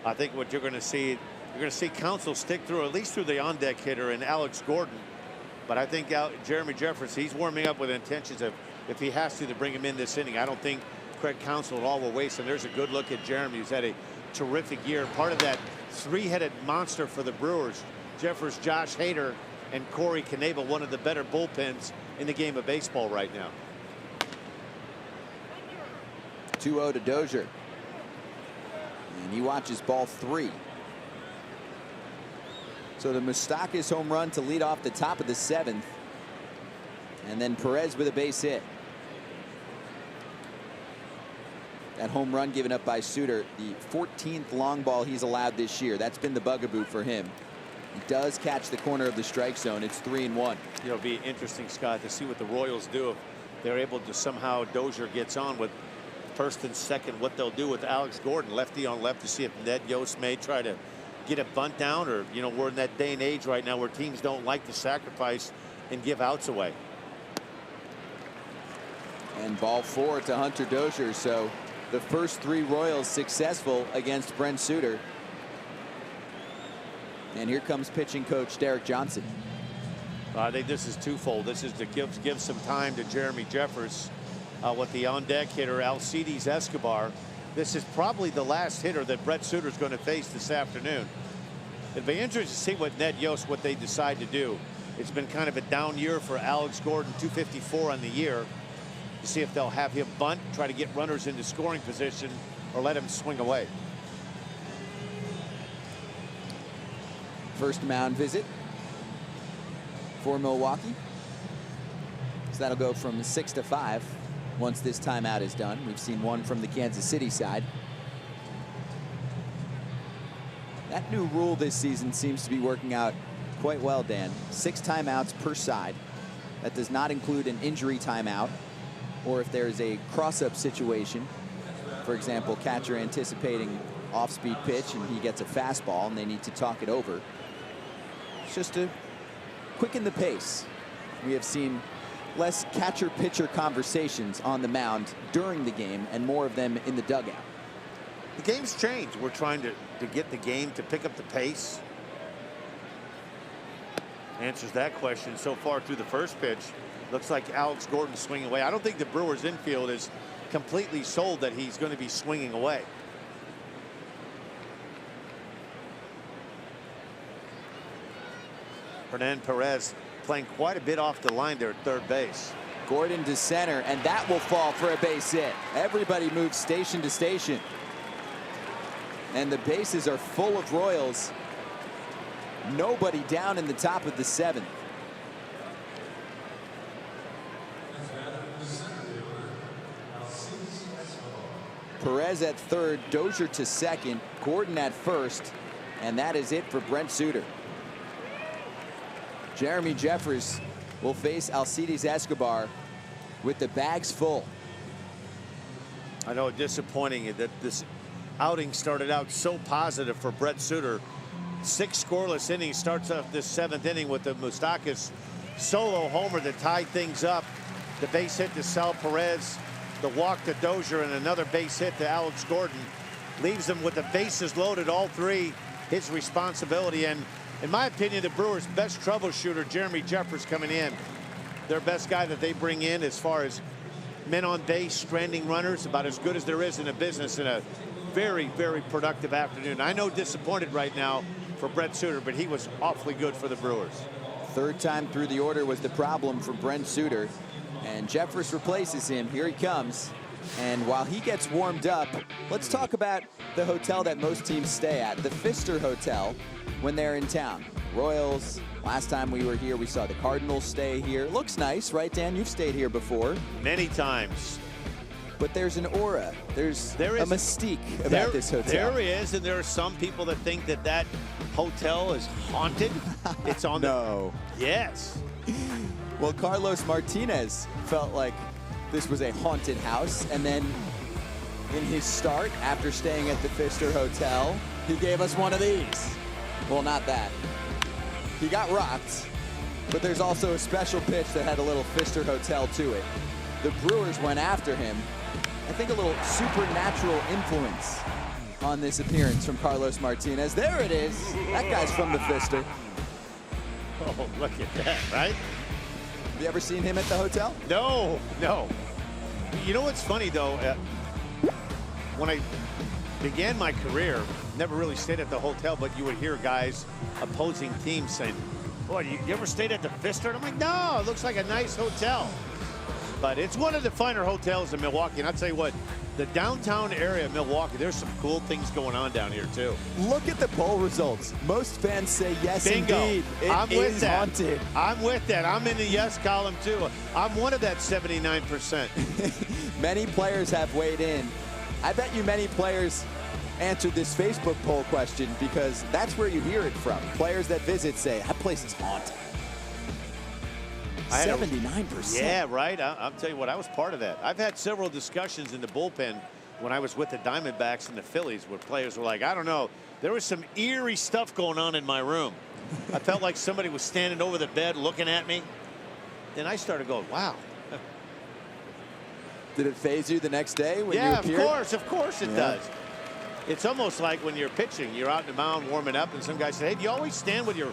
I think what you're going to see, you're going to see Counsell stick through, at least through the on-deck hitter and Alex Gordon. But I think Jeremy Jeffress, he's warming up with intentions of, if he has to bring him in this inning. I don't think Craig Counsell at all will waste him. There's a good look at Jeremy, who's had a terrific year. Part of that three-headed monster for the Brewers. Jeffress, Josh Hader, and Corey Knebel, one of the better bullpens in the game of baseball right now. 2-0 to Dozier. And he watches ball 3. So the Moustakas home run to lead off the top of the 7th. And then Perez with a base hit. That home run given up by Suter, the 14th long ball he's allowed this year. That's been the bugaboo for him. He does catch the corner of the strike zone. It's 3-1. You know, it'll be interesting, Scott, to see what the Royals do if they're able to somehow Dozier gets on with first and second. What they'll do with Alex Gordon, lefty on left, to see if Ned Yost may try to get a bunt down, or, you know, we're in that day and age right now where teams don't like to sacrifice and give outs away. And ball 4 to Hunter Dozier. So the first 3 Royals successful against Brent Suter. And here comes pitching coach Derek Johnson. I think this is twofold. This is to give some time to Jeremy Jeffress with the on-deck hitter Alcides Escobar. This is probably the last hitter that Brent Suter is going to face this afternoon. It'd be interesting to see what Ned Yost, what they decide to do. It's been kind of a down year for Alex Gordon, 254 on the year. To see if they'll have him bunt, try to get runners into scoring position, or let him swing away. First mound visit for Milwaukee. So that'll go from 6 to 5 once this timeout is done. We've seen one from the Kansas City side. That new rule this season seems to be working out quite well, Dan. 6 timeouts per side. That does not include an injury timeout, or if there's a cross-up situation. For example, catcher anticipating off-speed pitch and he gets a fastball and they need to talk it over. It's just to quicken the pace. We have seen less catcher-pitcher conversations on the mound during the game and more of them in the dugout. The game's changed. We're trying to get the game to pick up the pace. Answers that question so far through the first pitch. Looks like Alex Gordon swinging away. I don't think the Brewers infield is completely sold that he's going to be swinging away. Hernan Perez playing quite a bit off the line there at third base. Gordon to center, and that will fall for a base hit. Everybody moves station to station. And the bases are full of Royals. Nobody down in the top of the 7th. Perez at third, Dozier to second, Gordon at first, and that is it for Brent Suter. Jeremy Jeffress will face Alcides Escobar with the bags full. I know, disappointing that this outing started out so positive for Brent Suter. 6 scoreless innings, starts off this 7th inning with the Moustakas solo homer that tied things up. The base hit to Sal Perez, the walk to Dozier, and another base hit to Alex Gordon. Leaves them with the bases loaded, all 3, his responsibility. And in my opinion, the Brewers' best troubleshooter, Jeremy Jeffress, coming in. Their best guy that they bring in as far as men on base, stranding runners, about as good as there is in a business in a very, very productive afternoon. I know disappointed right now for Brent Suter, but he was awfully good for the Brewers. Third time through the order was the problem for Brent Suter, and Jeffress replaces him. Here he comes. And while he gets warmed up, let's talk about the hotel that most teams stay at, the Pfister Hotel, when they're in town. Royals, last time we were here, we saw the Cardinals stay here. Looks nice, right, Dan? You've stayed here before. Many times. But there's an aura. There is a mystique about this hotel. There is, and there are some people that think that that hotel is haunted. It's on No. Yes. Well, Carlos Martinez felt like this was a haunted house, and then in his start, after staying at the Pfister Hotel, he gave us one of these. Well, not that. He got rocked, but there's also a special pitch that had a little Pfister Hotel to it. The Brewers went after him. I think a little supernatural influence on this appearance from Carlos Martinez. There it is. That guy's from the Pfister. Oh, look at that, right? Have you ever seen him at the hotel? No, no. You know what's funny, though? When I began my career, never really stayed at the hotel, but you would hear guys, opposing teams saying, boy, you ever stayed at the Pfister? And I'm like, no, it looks like a nice hotel. But it's one of the finer hotels in Milwaukee. And I'll tell you what, the downtown area of Milwaukee, there's some cool things going on down here, too. Look at the poll results. Most fans say yes, Bingo. indeed. I'm with that. Haunted. I'm with that. I'm in the yes column, too. I'm one of that 79%. Many players have weighed in. I bet you many players answered this Facebook poll question because that's where you hear it from. Players that visit say, that place is haunted. 79%. Yeah, right. I'll tell you what, I was part of that. I've had several discussions in the bullpen when I was with the Diamondbacks and the Phillies where players were like, I don't know, there was some eerie stuff going on in my room. I felt like somebody was standing over the bed looking at me. Then I started going, wow. Did it faze you the next day when you appeared? Of course it does. It's almost like when you're pitching, you're out in the mound warming up and some guy said, hey, do you always stand with your,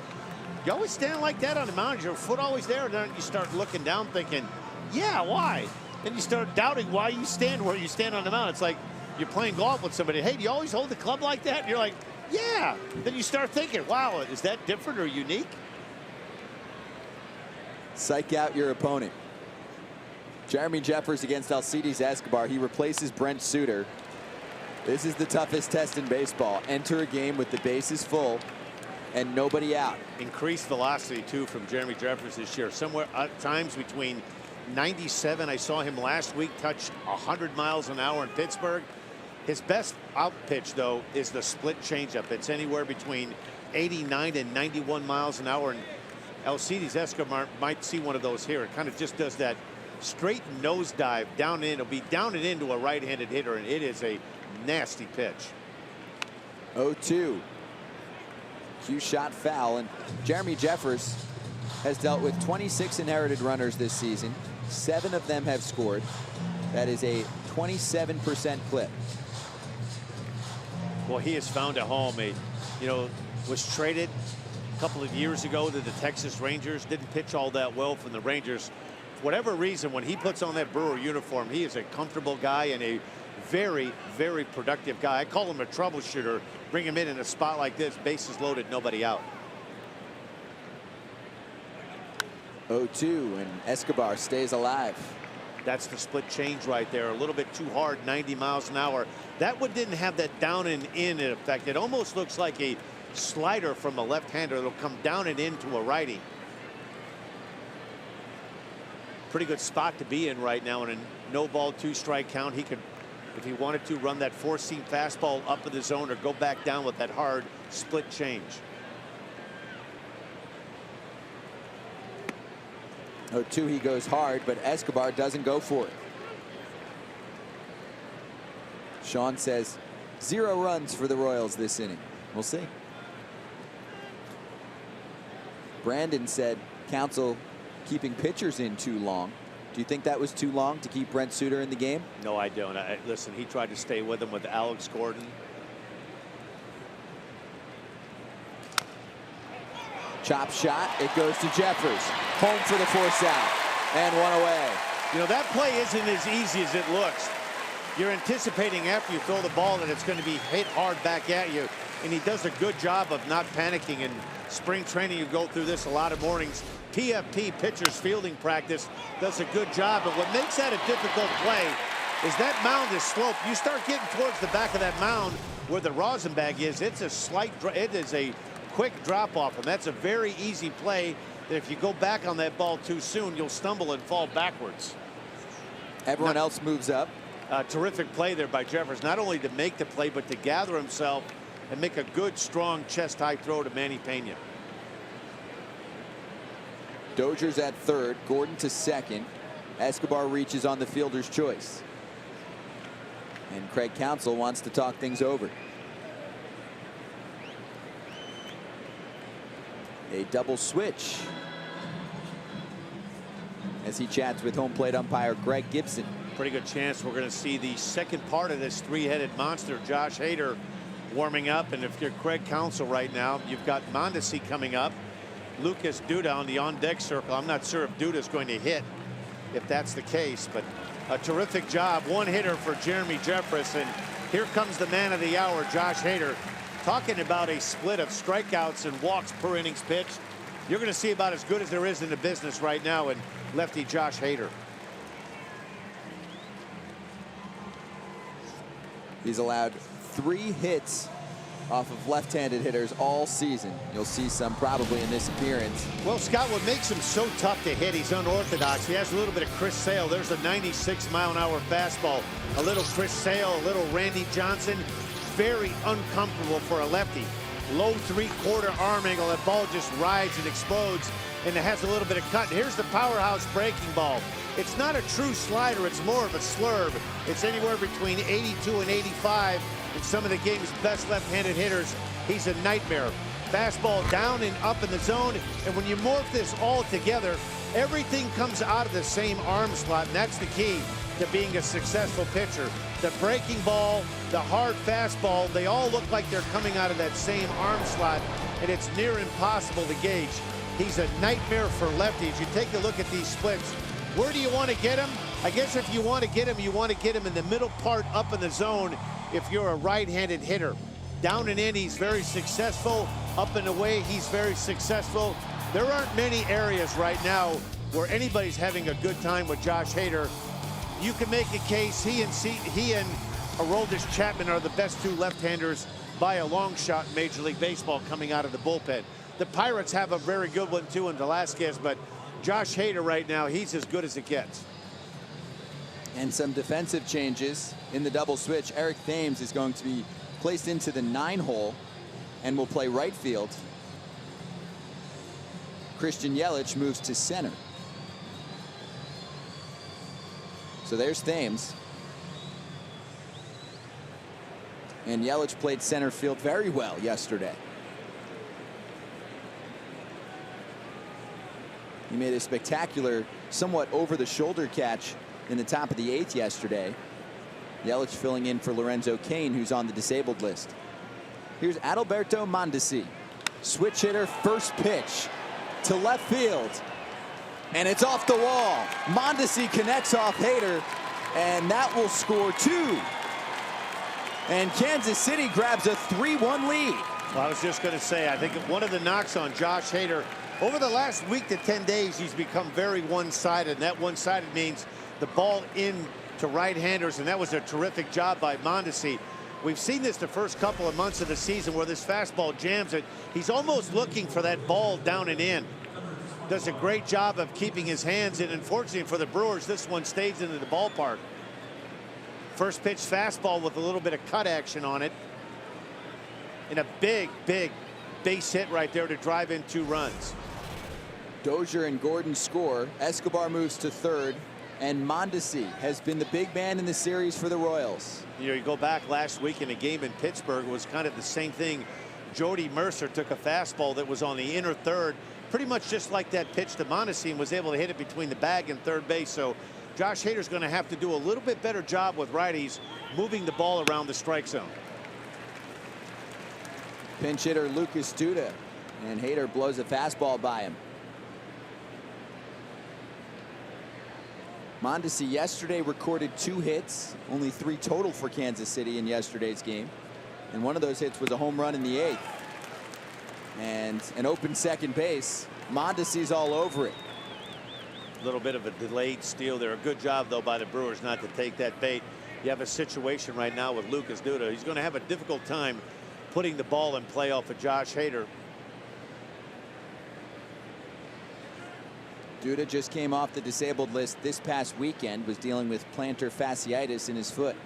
you always stand like that on the mound? Is your foot always there? And then you start looking down thinking, yeah, why? Then you start doubting why you stand where you stand on the mound. It's like you're playing golf with somebody. Hey, do you always hold the club like that? And you're like, yeah. Then you start thinking, wow, is that different or unique? Psych out your opponent. Jeremy Jeffers against Alcides Escobar. He replaces Brent Suter. This is the toughest test in baseball. Enter a game with the bases full and nobody out. Increased velocity, too, from Jeremy Jeffers this year. Somewhere at times between 97. I saw him last week touch 100 miles an hour in Pittsburgh. His best out pitch, though, is the split changeup. It's anywhere between 89 and 91 miles an hour. And Alcides Escobar might see one of those here. It kind of just does that straight nosedive down in. It'll be down and into a right-handed hitter, and it is a nasty pitch. 0-2. Cue shot foul, and Jeremy Jeffers has dealt with 26 inherited runners this season. 7 of them have scored. That is a 27% clip. Well, he has found a home. Was traded a couple of years ago to the Texas Rangers. Didn't pitch all that well from the Rangers. For whatever reason, when he puts on that Brewer uniform, he is a comfortable guy and a very, very productive guy. I call him a troubleshooter. Bring him in a spot like this, bases loaded, nobody out. 0-2, and Escobar stays alive. That's the split change right there. A little bit too hard, 90 miles an hour. That one didn't have that down and in effect. It almost looks like a slider from a left-hander. It'll come down and into a righty. Pretty good spot to be in right now in a no ball, 2-strike count. He could, if he wanted to, run that 4-seam fastball up in the zone or go back down with that hard split change. 0-2, he goes hard, but Escobar doesn't go for it. Sean says 0 runs for the Royals this inning. We'll see. Brandon said Counsell keeping pitchers in too long. Do you think that was too long to keep Brent Suter in the game? No, I don't. Listen, he tried to stay with him with Alex Gordon. Chop shot. It goes to Jeffers. Home for the force out. And one away. You know, that play isn't as easy as it looks. You're anticipating after you throw the ball that it's going to be hit hard back at you. And he does a good job of not panicking. In spring training, you go through this a lot of mornings. PFP, pitcher's fielding practice, does a good job. But what makes that a difficult play is that mound is sloped. You start getting towards the back of that mound where the rosin bag is, it's a slight, it is a quick drop off, and that's a very easy play that if you go back on that ball too soon, you'll stumble and fall backwards. Everyone else moves up. Terrific play there by Jeffers, not only to make the play, but to gather himself and make a good, strong chest-high throw to Manny Pena. Dozier's at third, Gordon to second. Escobar reaches on the fielder's choice. And Craig Counsell wants to talk things over. A double switch as he chats with home plate umpire Greg Gibson. Pretty good chance we're going to see the second part of this three-headed monster, Josh Hader, warming up. And if you're Craig Counsell right now, you've got Mondesi coming up, Lucas Duda on the on-deck circle. I'm not sure if Duda's going to hit, if that's the case, but a terrific job. One hitter for Jeremy Jeffress, and here comes the man of the hour, Josh Hader. Talking about a split of strikeouts and walks per innings pitched. You're going to see about as good as there is in the business right now in lefty Josh Hader. He's allowed 3 hits off of left-handed hitters all season. You'll see some probably in this appearance. Well, Scott, what makes him so tough to hit, he's unorthodox. He has a little bit of Chris Sale. There's a 96-mile-an-hour fastball. A little Chris Sale, a little Randy Johnson. Very uncomfortable for a lefty. Low 3/4 arm angle. That ball just rides and explodes, and it has a little bit of cut. And here's the powerhouse breaking ball. It's not a true slider. It's more of a slurve. It's anywhere between 82 and 85. And some of the game's best left-handed hitters, he's a nightmare. Fastball down and up in the zone. And when you morph this all together, everything comes out of the same arm slot. And that's the key to being a successful pitcher. The breaking ball, the hard fastball, they all look like they're coming out of that same arm slot. And it's near impossible to gauge. He's a nightmare for lefties. You take a look at these splits. Where do you want to get him? I guess if you want to get him, you want to get him in the middle part up in the zone if you're a right-handed hitter. Down and in, he's very successful. Up and away, he's very successful. There aren't many areas right now where anybody's having a good time with Josh Hader. You can make a case. He and Aroldis Chapman are the best 2 left-handers by a long shot in Major League Baseball coming out of the bullpen. The Pirates have a very good one, too, in Velasquez, but Josh Hader right now, he's as good as it gets. And some defensive changes in the double switch. Eric Thames is going to be placed into the 9-hole and will play right field. Christian Yelich moves to center. So there's Thames. And Yelich played center field very well yesterday. He made a spectacular, somewhat over-the-shoulder catch in the top of the 8th yesterday. Yelich filling in for Lorenzo Cain, who's on the disabled list. Here's Adalberto Mondesi. Switch hitter, first pitch to left field. And it's off the wall. Mondesi connects off Hader, and that will score 2. And Kansas City grabs a 3-1 lead. Well, I was just going to say, I think one of the knocks on Josh Hader, over the last week to 10 days, he's become very one-sided. And that one-sided means the ball in to right-handers, and that was a terrific job by Mondesi. We've seen this the first couple of months of the season where this fastball jams it. He's almost looking for that ball down and in. Does a great job of keeping his hands in. Unfortunately for the Brewers, this one stays into the ballpark. First pitch fastball with a little bit of cut action on it. And a big, big base hit right there to drive in 2 runs. Dozier and Gordon score. Escobar moves to third. And Mondesi has been the big man in the series for the Royals. You know, you go back last week in a game in Pittsburgh, it was kind of the same thing. Jody Mercer took a fastball that was on the inner third, pretty much just like that pitch to Mondesi, and was able to hit it between the bag and third base. So Josh Hader's going to have to do a little bit better job with righties moving the ball around the strike zone. Pinch hitter Lucas Duda, and Hader blows a fastball by him. Mondesi yesterday recorded 2 hits, only 3 total for Kansas City in yesterday's game. And one of those hits was a home run in the 8th. And an open second base. Mondesi's all over it. little bit of a delayed steal there. A good job, though, by the Brewers not to take that bait. You have a situation right now with Lucas Duda. He's going to have a difficult time putting the ball in play off of Josh Hader. Duda just came off the disabled list this past weekend, was dealing with plantar fasciitis in his foot.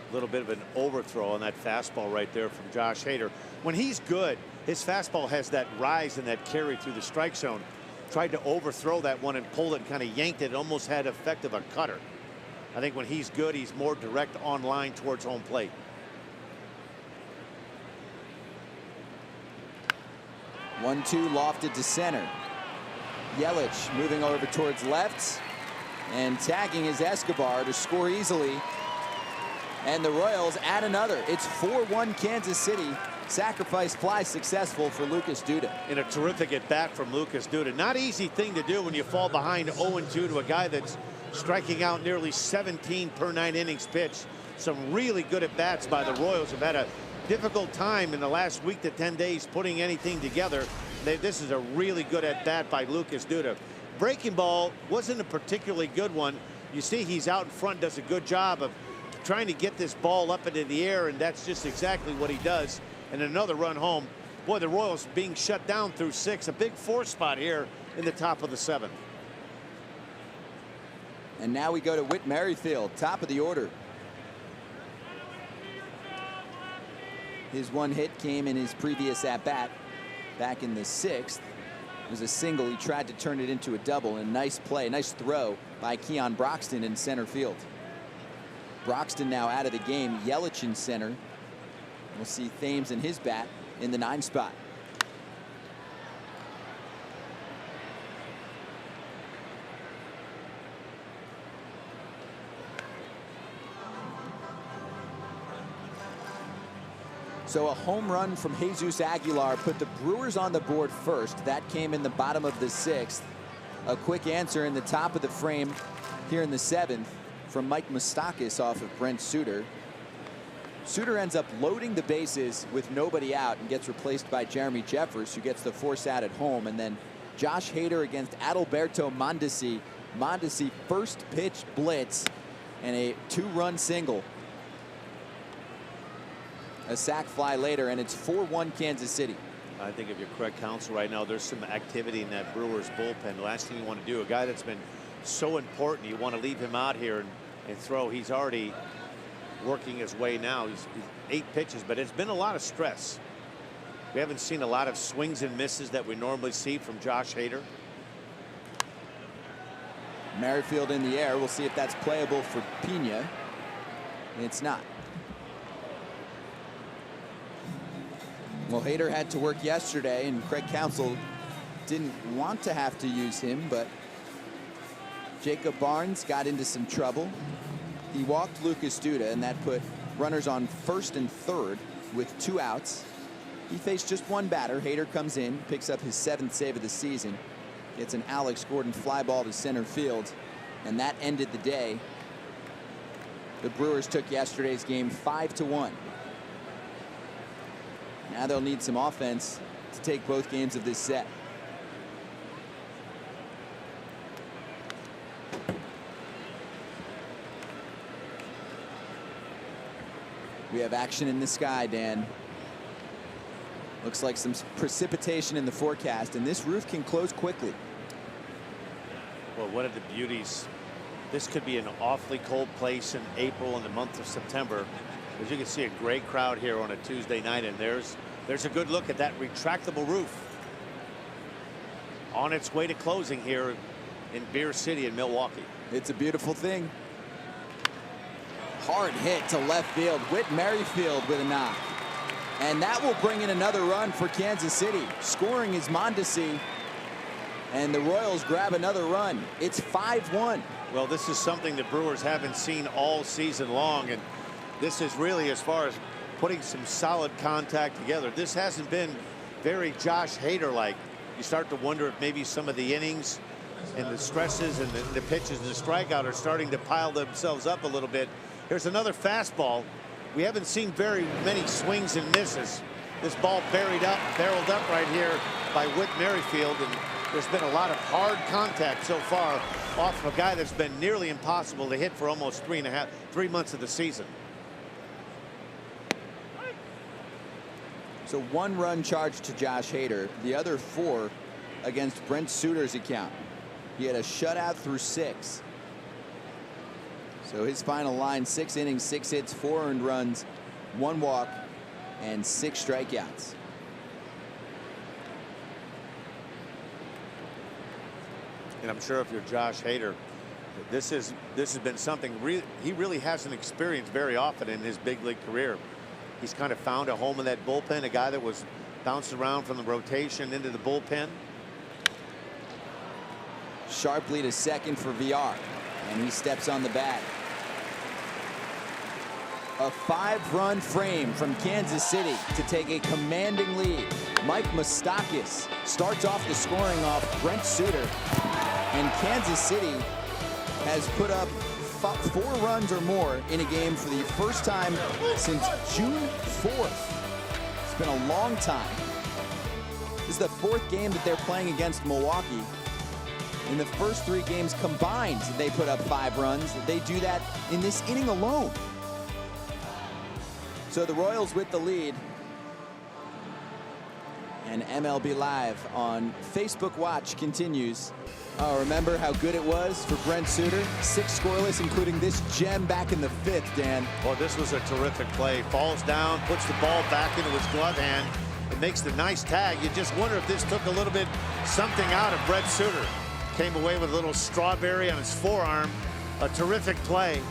A little bit of an overthrow on that fastball right there from Josh Hader. When he's good, his fastball has that rise and that carry through the strike zone. Tried to overthrow that one and pulled it and kind of yanked it. It almost had the effect of a cutter. I think when he's good, he's more direct on line towards home plate. One-two lofted to center. Yelich moving over towards left and tagging his Escobar to score easily. And the Royals add another. It's 4-1 Kansas City. Sacrifice fly successful for Lucas Duda. And a terrific at bat from Lucas Duda. Not easy thing to do when you fall behind 0-2 to a guy that's striking out nearly 17 per 9 innings pitched. Some really good at bats by the Royals. Have had a difficult time in the last week to 10 days putting anything together. This is a really good at bat by Lucas Duda. Breaking ball wasn't a particularly good one. You see he's out in front, does a good job of trying to get this ball up into the air, and that's just exactly what he does. And another run home. Boy, the Royals being shut down through 6. A big 4 spot here in the top of the 7th. And now we go to Whit Merrifield, top of the order. His one hit came in his previous at-bat back in the 6th. It was a single. He tried to turn it into a double. And nice play, nice throw by Keon Broxton in center field. Broxton now out of the game. Yelich in center. We'll see Thames and his bat in the 9 spot. So a home run from Jesus Aguilar put the Brewers on the board first. That came in the bottom of the 6th. A quick answer in the top of the frame here in the 7th from Mike Moustakas off of Brent Suter. Suter ends up loading the bases with nobody out and gets replaced by Jeremy Jeffers, who gets the force out at home. And then Josh Hader against Adalberto Mondesi. Mondesi first pitch blitz and a 2-run single. A sac fly later, and it's 4-1 Kansas City. I think if you're correct counsel right now, there's some activity in that Brewers bullpen. The last thing you want to do, a guy that's been so important, you want to leave him out here and throw. He's already working his way now. He's 8 pitches, but it's been a lot of stress. We haven't seen a lot of swings and misses that we normally see from Josh Hader. Merrifield in the air. We'll see if that's playable for Pena. It's not. Well, Hader had to work yesterday, and Craig Counsell didn't want to have to use him, but Jacob Barnes got into some trouble. He walked Lucas Duda, and that put runners on 1st and 3rd with 2 outs. He faced just one batter. Hader comes in, picks up his 7th save of the season, gets an Alex Gordon fly ball to center field, and that ended the day. The Brewers took yesterday's game 5-1. Now they'll need some offense to take both games of this set. We have action in the sky, Dan. Looks like some precipitation in the forecast, and this roof can close quickly. Well, one of the beauties, this could be an awfully cold place in April and the month of September. As you can see, a great crowd here on a Tuesday night, and there's a good look at that retractable roof on its way to closing here in Beer City in Milwaukee. It's a beautiful thing. Hard hit to left field. Whit Merrifield with a knock. And that will bring in another run for Kansas City. Scoring is Mondesi. And the Royals grab another run. It's 5-1. Well, this is something the Brewers haven't seen all season long. And this is really, as far as putting some solid contact together, this hasn't been very Josh Hader-like. You start to wonder if maybe some of the innings and the stresses and the pitches and the strikeout are starting to pile themselves up a little bit. Here's another fastball. We haven't seen very many swings and misses. This ball barreled up right here by Whit Merrifield, and there's been a lot of hard contact so far off of a guy that's been nearly impossible to hit for almost 3 months of the season. So 1 run charged to Josh Hader, the other 4 against Brent Suter's account. He had a shutout through 6. So his final line: 6 innings, 6 hits, 4 earned runs, 1 walk, and 6 strikeouts. And I'm sure if you're Josh Hader, this has been something he really hasn't experienced very often in his big league career. He's kind of found a home in that bullpen, a guy that was bounced around from the rotation into the bullpen. Sharply to second for VR, and he steps on the bag. A 5-run frame from Kansas City to take a commanding lead. Mike Moustakas starts off the scoring off Brent Suter, and Kansas City has put up 4 runs or more in a game for the first time since June 4th. It's been a long time. This is the 4th game that they're playing against Milwaukee. In the first 3 games combined, they put up 5 runs. They do that in this inning alone. So the Royals with the lead. And MLB Live on Facebook Watch continues. Oh, remember how good it was for Brent Suter? 6 scoreless, including this gem back in the 5th, Dan. Well, this was a terrific play. Falls down, puts the ball back into his glove hand. It makes the nice tag. You just wonder if this took a little bit something out of Brent Suter. Came away with a little strawberry on his forearm. A terrific play.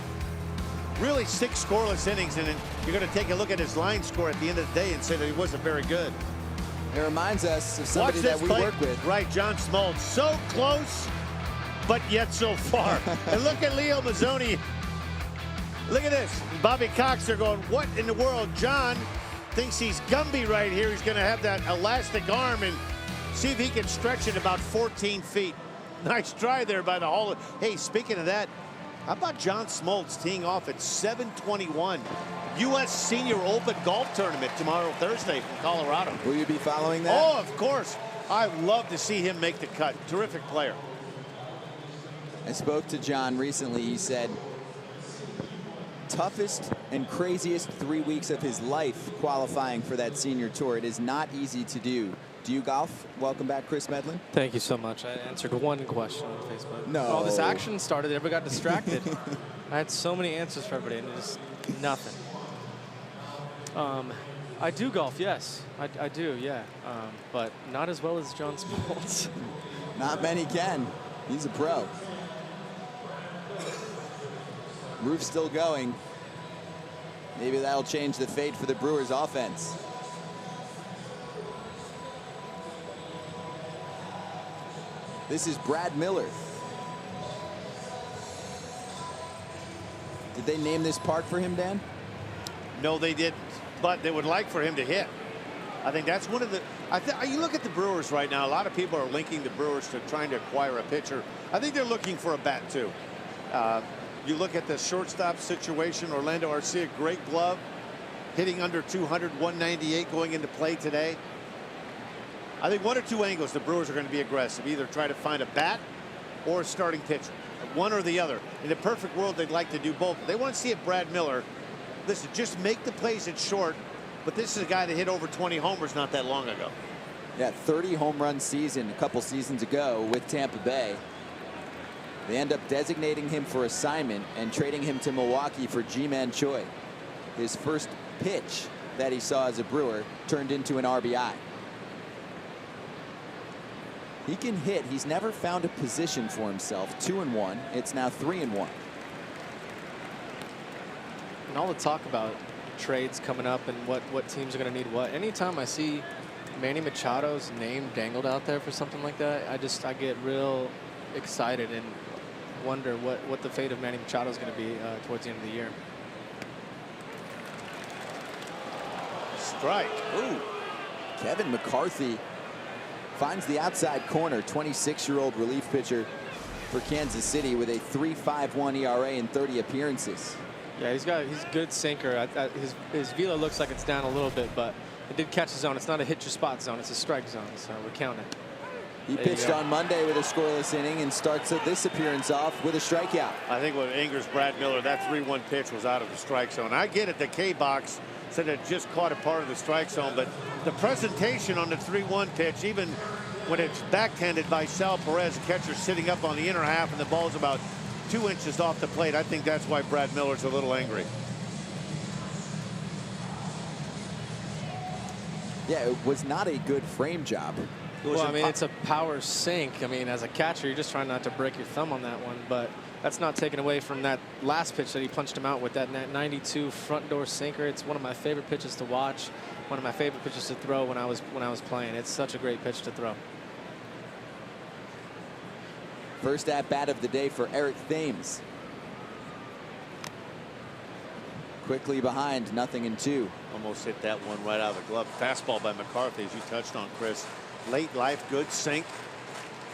Really 6 scoreless innings, and you're going to take a look at his line score at the end of the day and say that he wasn't very good. It reminds us of somebody that we work with. Right, John Smoltz. So close, but yet so far. And look at Leo Mazzoni. Look at this. Bobby Cox, they're going, what in the world? John thinks he's Gumby right here. He's going to have that elastic arm and see if he can stretch it about 14 feet. Nice try there by the Hall. Hey, speaking of that, how about John Smoltz teeing off at 7:21? U.S. Senior Open Golf Tournament tomorrow, Thursday, from Colorado. Will you be following that? Oh, of course. I'd love to see him make the cut. Terrific player. I spoke to John recently. He said, toughest and craziest 3 weeks of his life qualifying for that senior tour. It is not easy to do. Do you golf? Welcome back, Chris Medlin. Thank you so much. I answered 1 question on Facebook. No. All this action started, everybody got distracted. I had so many answers for everybody, and it just nothing. I do golf, yes. I do, yeah. But not as well as John Smoltz. Not many can. He's a pro. Roof's still going. Maybe that'll change the fate for the Brewers offense. This is Brad Miller. Did they name this park for him, Dan? No, they didn't. But they would like for him to hit. I think that's one of the. You look at the Brewers right now. A lot of people are linking the Brewers to trying to acquire a pitcher. I think they're looking for a bat too. You look at the shortstop situation. Orlando Arcia, great glove, hitting under 200, 198 going into play today. I think 1 or 2 angles the Brewers are going to be aggressive. Either try to find a bat or a starting pitcher. One or the other. In a perfect world, they'd like to do both. They want to see if Brad Miller, listen, just make the plays at short. But this is a guy that hit over 20 homers not that long ago. Yeah, 30 home run season a couple seasons ago with Tampa Bay. They end up designating him for assignment and trading him to Milwaukee for Ji-Man Choi. His first pitch that he saw as a Brewer turned into an RBI. He can hit. He's never found a position for himself. 2-1. It's now 3-1. And all the talk about trades coming up and what teams are going to need what. Anytime I see Manny Machado's name dangled out there for something like that, I get real excited and wonder what the fate of Manny Machado is going to be towards the end of the year. Strike. Ooh. Kevin McCarthy finds the outside corner. 26-year-old relief pitcher for Kansas City with a 3.51 ERA in 30 appearances. Yeah, he's a good sinker. His velo looks like it's down a little bit, but it did catch the zone. It's not a hit your spot zone. It's a strike zone, so we count it. He pitched on Monday with a scoreless inning and starts this appearance off with a strikeout. I think with Ingers, Brad Miller, that 3-1 pitch was out of the strike zone. I get it. The K-box said it just caught a part of the strike zone, but the presentation on the 3-1 pitch, even when it's backhanded by Sal Perez, the catcher sitting up on the inner half and the ball's about 2 inches off the plate, I think that's why Brad Miller's a little angry. Yeah, it was not a good frame job. Well, I mean, it's a power sink. I mean, as a catcher, you're just trying not to break your thumb on that one, but that's not taken away from that last pitch that he punched him out with, that 92 front door sinker. It's one of my favorite pitches to watch, one of my favorite pitches to throw when I was playing. It's such a great pitch to throw. First at bat of the day for Eric Thames. Quickly behind, 0-2. Almost hit that one right out of the glove. Fastball by McCarthy, as you touched on, Chris. Late life, good sink.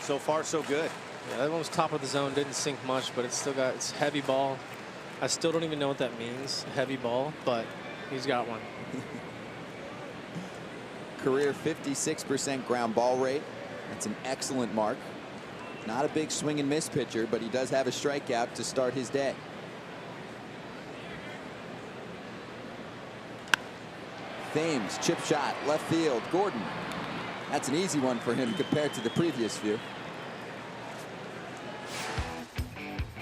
So far, so good. Yeah, that one was top of the zone, didn't sink much, but it's heavy ball. I still don't even know what that means, heavy ball, but he's got one. Career 56% ground ball rate. That's an excellent mark. Not a big swing and miss pitcher, but he does have a strikeout to start his day. Thames, chip shot, left field, Gordon. That's an easy one for him compared to the previous few.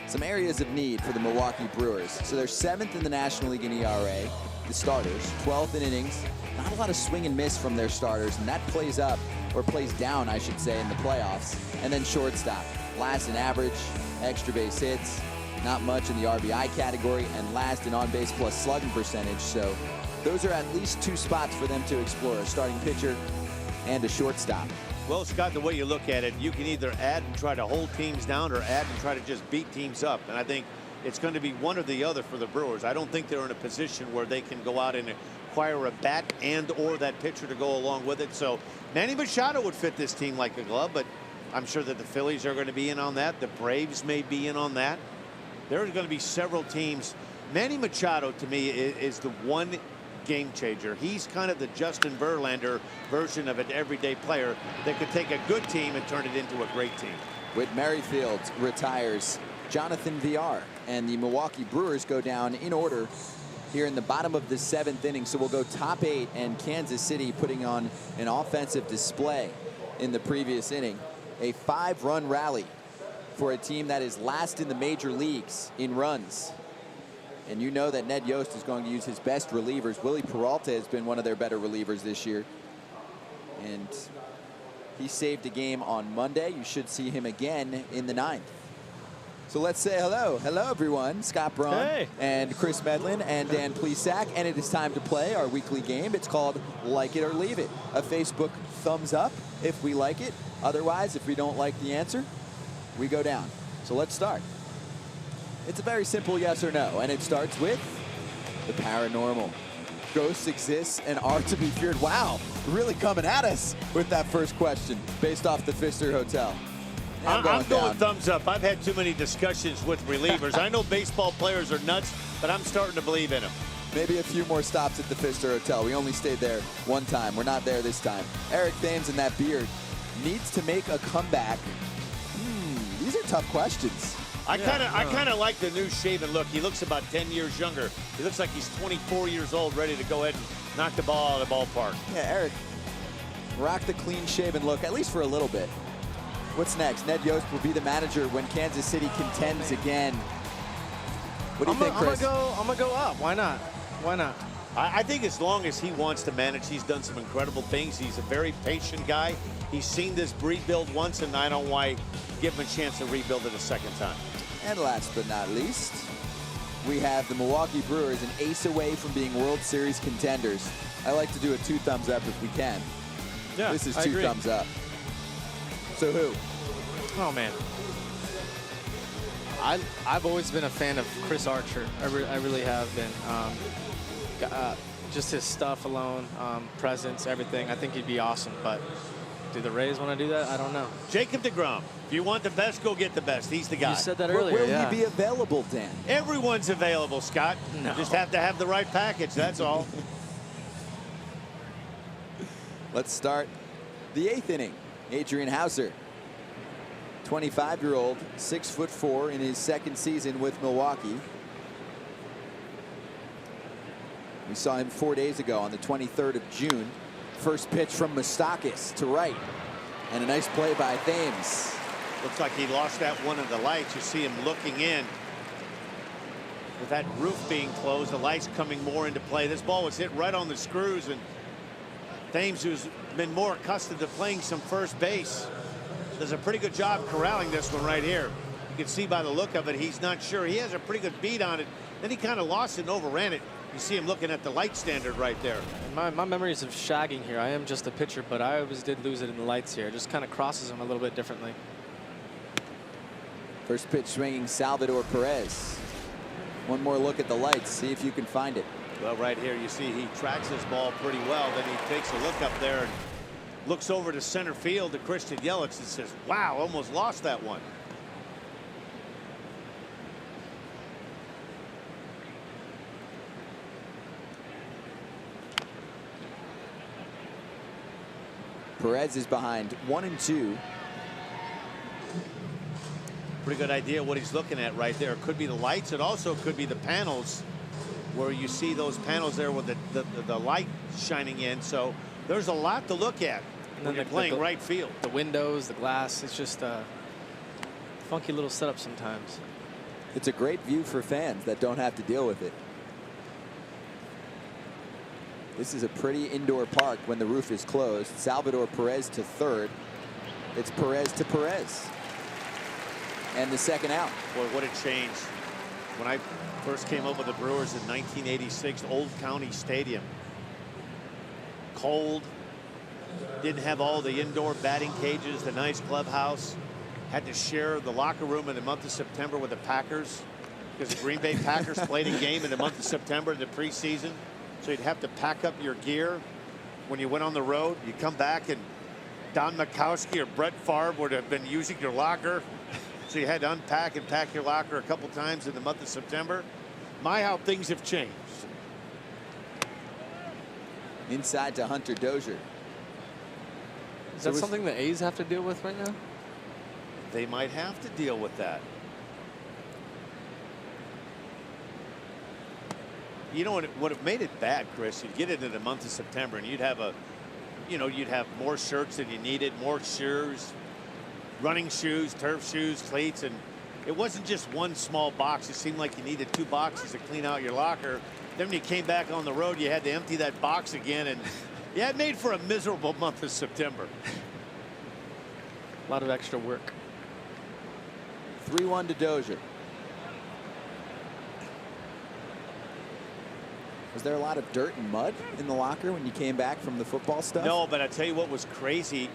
Some areas of need for the Milwaukee Brewers. So they're 7th in the National League in ERA, the starters, 12th in innings. Not a lot of swing and miss from their starters, and that plays up, or plays down, I should say, in the playoffs. And then shortstop, last in average, extra base hits, not much in the RBI category, and last in on-base plus slugging percentage. So those are at least 2 spots for them to explore, a starting pitcher and a shortstop. Well, Scott, the way you look at it, you can either add and try to hold teams down or add and try to just beat teams up. And I think it's going to be one or the other for the Brewers. I don't think they're in a position where they can go out and acquire a bat and or that pitcher to go along with it. So Manny Machado would fit this team like a glove, but I'm sure that the Phillies are going to be in on that. The Braves may be in on that. There are going to be several teams. Manny Machado, to me, is the one game changer. He's kind of the Justin Verlander version of an everyday player that could take a good team and turn it into a great team. Whit Merrifield retires, Jonathan VR, and the Milwaukee Brewers go down in order here in the bottom of the 7th inning. So we'll go top 8, and Kansas City putting on an offensive display in the previous inning. A 5-run rally for a team that is last in the major leagues in runs. And you know that Ned Yost is going to use his best relievers. Willie Peralta has been one of their better relievers this year. And he saved a game on Monday. You should see him again in the 9th. So let's say hello. Hello, everyone. Scott Braun and Chris Medlin and Dan Plesac. And it is time to play our weekly game. It's called Like It or Leave It. A Facebook thumbs up if we like it. Otherwise, if we don't like the answer, we go down. So let's start. It's a very simple yes or no, and it starts with the paranormal. Ghosts exist and are to be feared. Wow, really coming at us with that first question based off the Pfister Hotel. I'm going thumbs up. I've had too many discussions with relievers. I know baseball players are nuts, but I'm starting to believe in them. Maybe a few more stops at the Pfister Hotel. We only stayed there one time. We're not there this time. Eric Thames and that beard needs to make a comeback. These are tough questions. I kind of like the new shaven look. He looks about 10 years younger. He looks like he's 24 years old, ready to go ahead and knock the ball out of the ballpark. Yeah, Eric, rock the clean-shaven look, at least for a little bit. What's next? Ned Yost will be the manager when Kansas City contends again. What do you think, Chris? I'm gonna go up. Why not? Why not? I think as long as he wants to manage, he's done some incredible things. He's a very patient guy. He's seen this rebuild once, and I don't know why give him a chance to rebuild it a second time. And last but not least, we have the Milwaukee Brewers an ace away from being World Series contenders. I like to do a 2 thumbs up if we can. Yeah, this is 2 I agree. thumbs up. So who? Oh, man. I've always been a fan of Chris Archer. I really have been. Just his stuff alone, presence, everything. I think he'd be awesome, but Do the Rays want to do that? I don't know. Jacob deGrom. If you want the best, go get the best. He's the guy. You said that earlier. Will yeah. he be available, Dan? Everyone's available, Scott. No. You just have to have the right package. That's all. Let's start the 8th inning. Adrian Hauser, 25-year-old, 6'4" in his second season with Milwaukee. We saw him 4 days ago on the 23rd of June. First pitch from Moustakas to right. And a nice play by Thames. Looks like he lost that one in the lights. You see him looking in. With that roof being closed, the lights coming more into play. This ball was hit right on the screws, and Thames, who's been more accustomed to playing some first base, does a pretty good job corralling this one right here. You can see by the look of it, he's not sure. He has a pretty good beat on it. Then he kind of lost it and overran it. You see him looking at the light standard right there. My memories of shagging here. I am just a pitcher, but I always did lose it in the lights here. It just kind of crosses him a little bit differently. First pitch swinging Salvador Perez. One more look at the lights. See if you can find it. Well, right here you see he tracks his ball pretty well. Then he takes a look up there and looks over to center field to Christian Yelich and says, wow, almost lost that one. Perez is behind 1-2. Pretty good idea what he's looking at right there. It could be the lights. It also could be the panels, where you see those panels there with the light shining in. So there's a lot to look at when you're playing right field. The windows, the glass. It's just a funky little setup sometimes. It's a great view for fans that don't have to deal with it. This is a pretty indoor park when the roof is closed. Salvador Perez to third. It's Perez to Perez. And the second out. Boy, what a change. When I first came over the Brewers in 1986, Old County Stadium. Cold. Didn't have all the indoor batting cages, the nice clubhouse. Had to share the locker room in the month of September with the Packers, because the Green Bay Packers played a game in the month of September in the preseason. So you'd have to pack up your gear when you went on the road. You come back and Don Makowski or Brett Favre would have been using your locker. So you had to unpack and pack your locker a couple times in the month of September. My, how things have changed. Inside to Hunter Dozier. Is that something the A's have to deal with right now? They might have to deal with that. You know what would have made it bad, Chris? You'd get into the month of September and you'd have you'd have more shirts than you needed, more shoes, running shoes, turf shoes, cleats, and it wasn't just one small box. It seemed like you needed 2 boxes to clean out your locker. Then when you came back on the road, you had to empty that box again, and yeah, it made for a miserable month of September. A lot of extra work. 3-1 to Dozier. Was there a lot of dirt and mud in the locker when you came back from the football stuff? No, but I tell you what was crazy,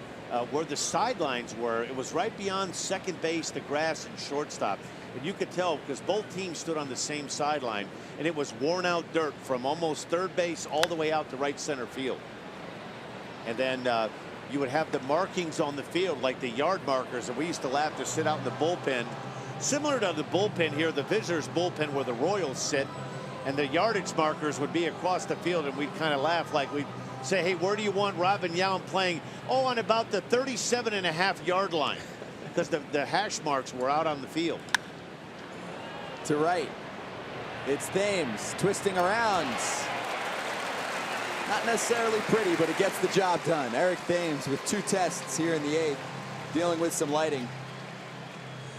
where the sidelines were, it was right beyond second base, the grass, and shortstop. And you could tell because both teams stood on the same sideline, and it was worn out dirt from almost third base all the way out to right center field. And then you would have the markings on the field, like the yard markers, and we used to laugh to sit out in the bullpen. Similar to the bullpen here, the visitors' bullpen where the Royals sit, and the yardage markers would be across the field, and we'd kind of laugh like we'd say, hey, where do you want Robin Yount playing? Oh, on about the 37.5-yard line, because the hash marks were out on the field. To right. It's Thames twisting around. Not necessarily pretty, but it gets the job done. Eric Thames with 2 tests here in the 8th, dealing with some lighting.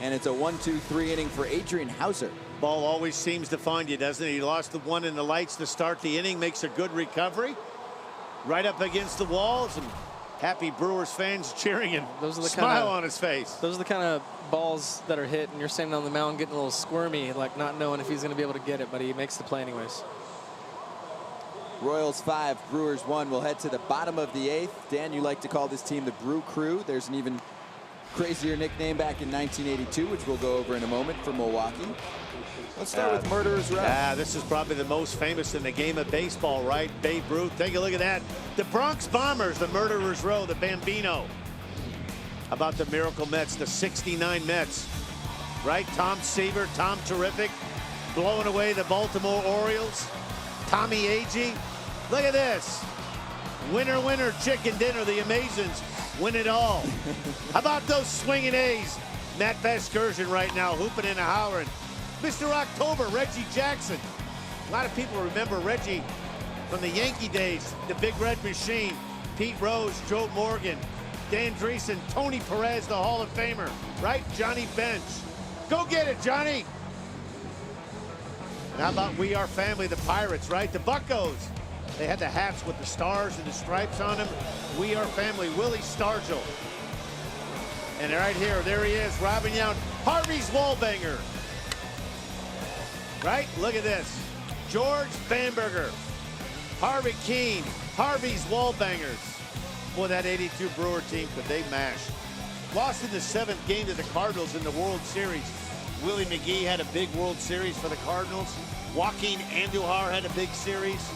And it's a 1-2-3 inning for Adrian Hauser. Ball always seems to find you, doesn't it? He lost the one in the lights to start the inning, makes a good recovery. Right up against the walls, and happy Brewers fans cheering and smile on his face. Those are the kind of balls that are hit, and you're standing on the mound getting a little squirmy, like not knowing if he's going to be able to get it, but he makes the play anyways. Royals 5, Brewers 1. We'll head to the bottom of the 8th. Dan, you like to call this team the Brew Crew. There's an even crazier nickname back in 1982, which we'll go over in a moment, for Milwaukee. Let's start with Murderers Row. Yeah, this is probably the most famous in the game of baseball, right? Babe Ruth. Take a look at that. The Bronx Bombers, the Murderers Row, the Bambino. How about the Miracle Mets, the 69 Mets, right? Tom Seaver, Tom Terrific, blowing away the Baltimore Orioles. Tommy Agee. Look at this. Winner, winner, chicken dinner. The Amazons win it all. How about those swinging A's? Matt Vasgersian right now, hooping and howling. Mr. October, Reggie Jackson. A lot of people remember Reggie from the Yankee days, the Big Red Machine. Pete Rose, Joe Morgan, Dan Dreesen, Tony Perez, the Hall of Famer, right? Johnny Bench. Go get it, Johnny. And how about We Are Family, the Pirates, right? The Buccos. They had the hats with the stars and the stripes on them. We Are Family, Willie Stargell. And right here, there he is, Robin Yount, Harvey's Wallbanger. Right? Look at this. George Bamberger, Harvey Keene, Harvey's Wallbangers. Boy, that 82 Brewer team, could they mash. Lost in the 7th game to the Cardinals in the World Series. Willie McGee had a big World Series for the Cardinals. Joaquin Andujar had a big series.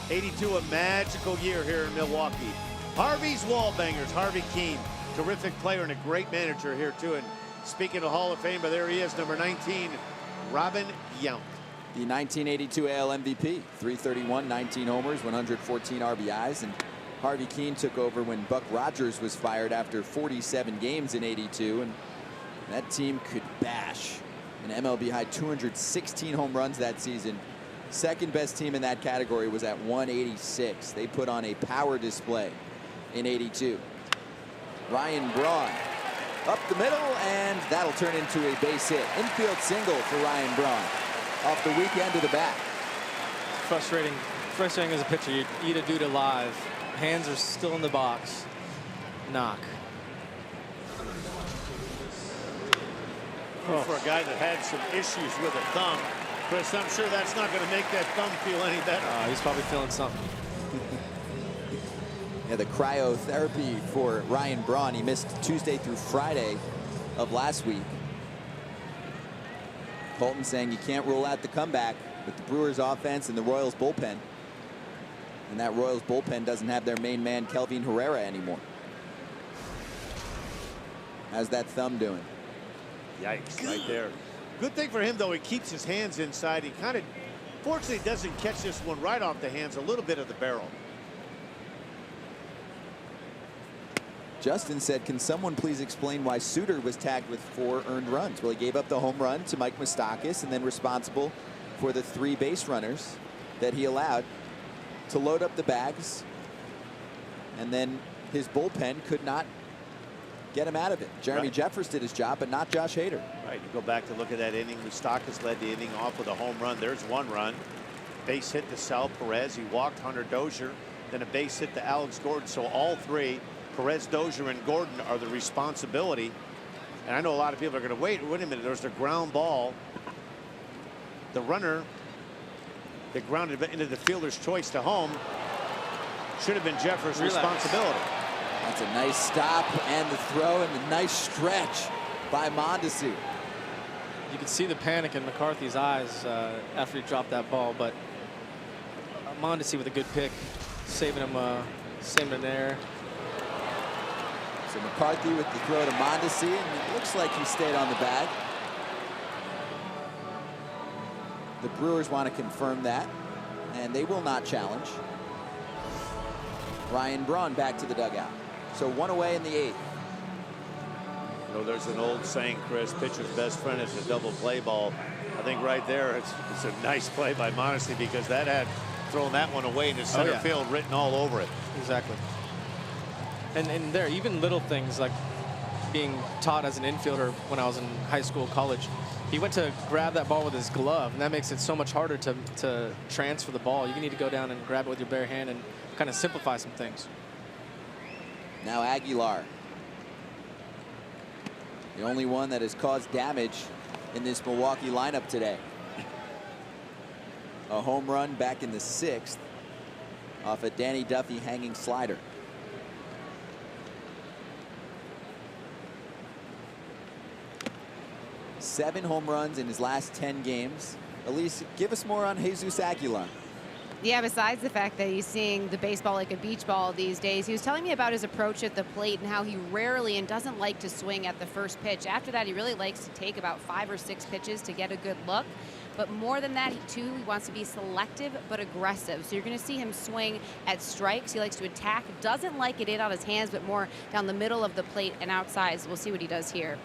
82, a magical year here in Milwaukee. Harvey's Wallbangers, Harvey Keene, terrific player and a great manager here too. And speaking of Hall of Famer, there he is, number 19, Robin Yount. The 1982 AL MVP, 331, 19 homers, 114 RBIs, and Harvey Keene took over when Buck Rogers was fired after 47 games in 82, and that team could bash an MLB high 216 home runs that season. Second best team in that category was at 186. They put on a power display in 82. Ryan Braun up the middle, and that'll turn into a base hit. Infield single for Ryan Braun off the weak end of the bat. Frustrating as a pitcher. You eat a dude alive. Hands are still in the box. Knock. For a guy that had some issues with a thumb, Chris, I'm sure that's not going to make that thumb feel any better. He's probably feeling something. Yeah, the cryotherapy for Ryan Braun. He missed Tuesday through Friday of last week. Colton saying you can't rule out the comeback with the Brewers offense and the Royals bullpen. And that Royals bullpen doesn't have their main man, Kelvin Herrera, anymore. How's that thumb doing? Yikes, right there. Good thing for him, though, he keeps his hands inside. He kind of, fortunately, doesn't catch this one right off the hands, a little bit of the barrel. Justin said, can someone please explain why Suter was tagged with 4 earned runs? Well, he gave up the home run to Mike Moustakas and then responsible for the 3 base runners that he allowed to load up the bags. And then his bullpen could not get him out of it. Jeremy Jeffers did his job, but not Josh Hader. Right, you go back to look at that inning. Moustakas led the inning off with a home run. There's 1 run. Base hit to Sal Perez. He walked Hunter Dozier. Then a base hit to Alex Gordon. So all 3, Perez, Dozier, and Gordon, are the responsibility. And I know a lot of people are going to wait a minute. There's a ground ball. The runner that grounded into the fielder's choice to home should have been Jeffers' responsibility. That's a nice stop and the throw and a nice stretch by Mondesi. You can see the panic in McCarthy's eyes after he dropped that ball, but Mondesi with a good pick, saving him there. So McCarthy with the throw to Mondesi, and it looks like he stayed on the bag. The Brewers want to confirm that, and they will not challenge. Ryan Braun back to the dugout. So 1 away in the 8th. You know, there's an old saying, Chris, pitcher's best friend is a double play ball. I think right there, it's a nice play by Mondesi, because that had thrown that one away into center field written all over it. Exactly. And there, even little things like being taught as an infielder when I was in high school, college, he went to grab that ball with his glove, and that makes it so much harder to transfer the ball. You need to go down and grab it with your bare hand and kind of simplify some things. Now Aguilar, the only one that has caused damage in this Milwaukee lineup today. A home run back in the 6th off a Danny Duffy hanging slider. Seven home runs in his last 10 games. Elise, give us more on Jesus Aguilar. Yeah, besides the fact that he's seeing the baseball like a beach ball these days, he was telling me about his approach at the plate and how he rarely and doesn't like to swing at the first pitch. After that, he really likes to take about 5 or 6 pitches to get a good look. But more than that, he wants to be selective but aggressive. So you're going to see him swing at strikes. He likes to attack, doesn't like it in on his hands, but more down the middle of the plate and outside. So we'll see what he does here.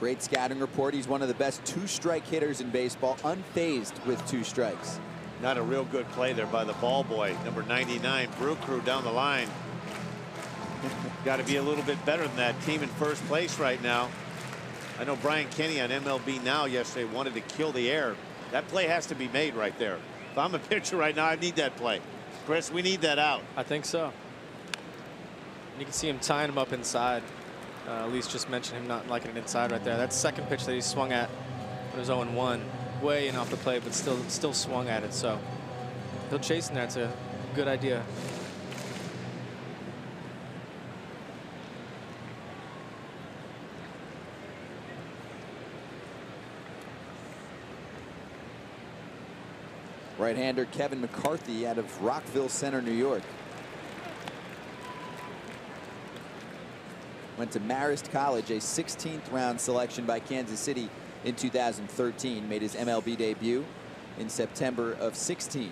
Great scouting report. He's one of the best 2-strike hitters in baseball, unfazed with 2 strikes. Not a real good play there by the ball boy, number 99, Brew Crew down the line. Got to be a little bit better than that team in first place right now. I know Brian Kenny on MLB Now yesterday wanted to kill the air. That play has to be made right there. If I'm a pitcher right now, I need that play. Chris, we need that out. I think so. You can see him tying him up inside. At least just mentioned him not liking it inside right there. That second pitch that he swung at when it was 0-1. Way in off the plate, but still swung at it. So he'll chase in there. It's a good idea. Right-hander Kevin McCarthy out of Rockville Center, New York. Went to Marist College, a 16th round selection by Kansas City in 2013. Made his MLB debut in September of 16.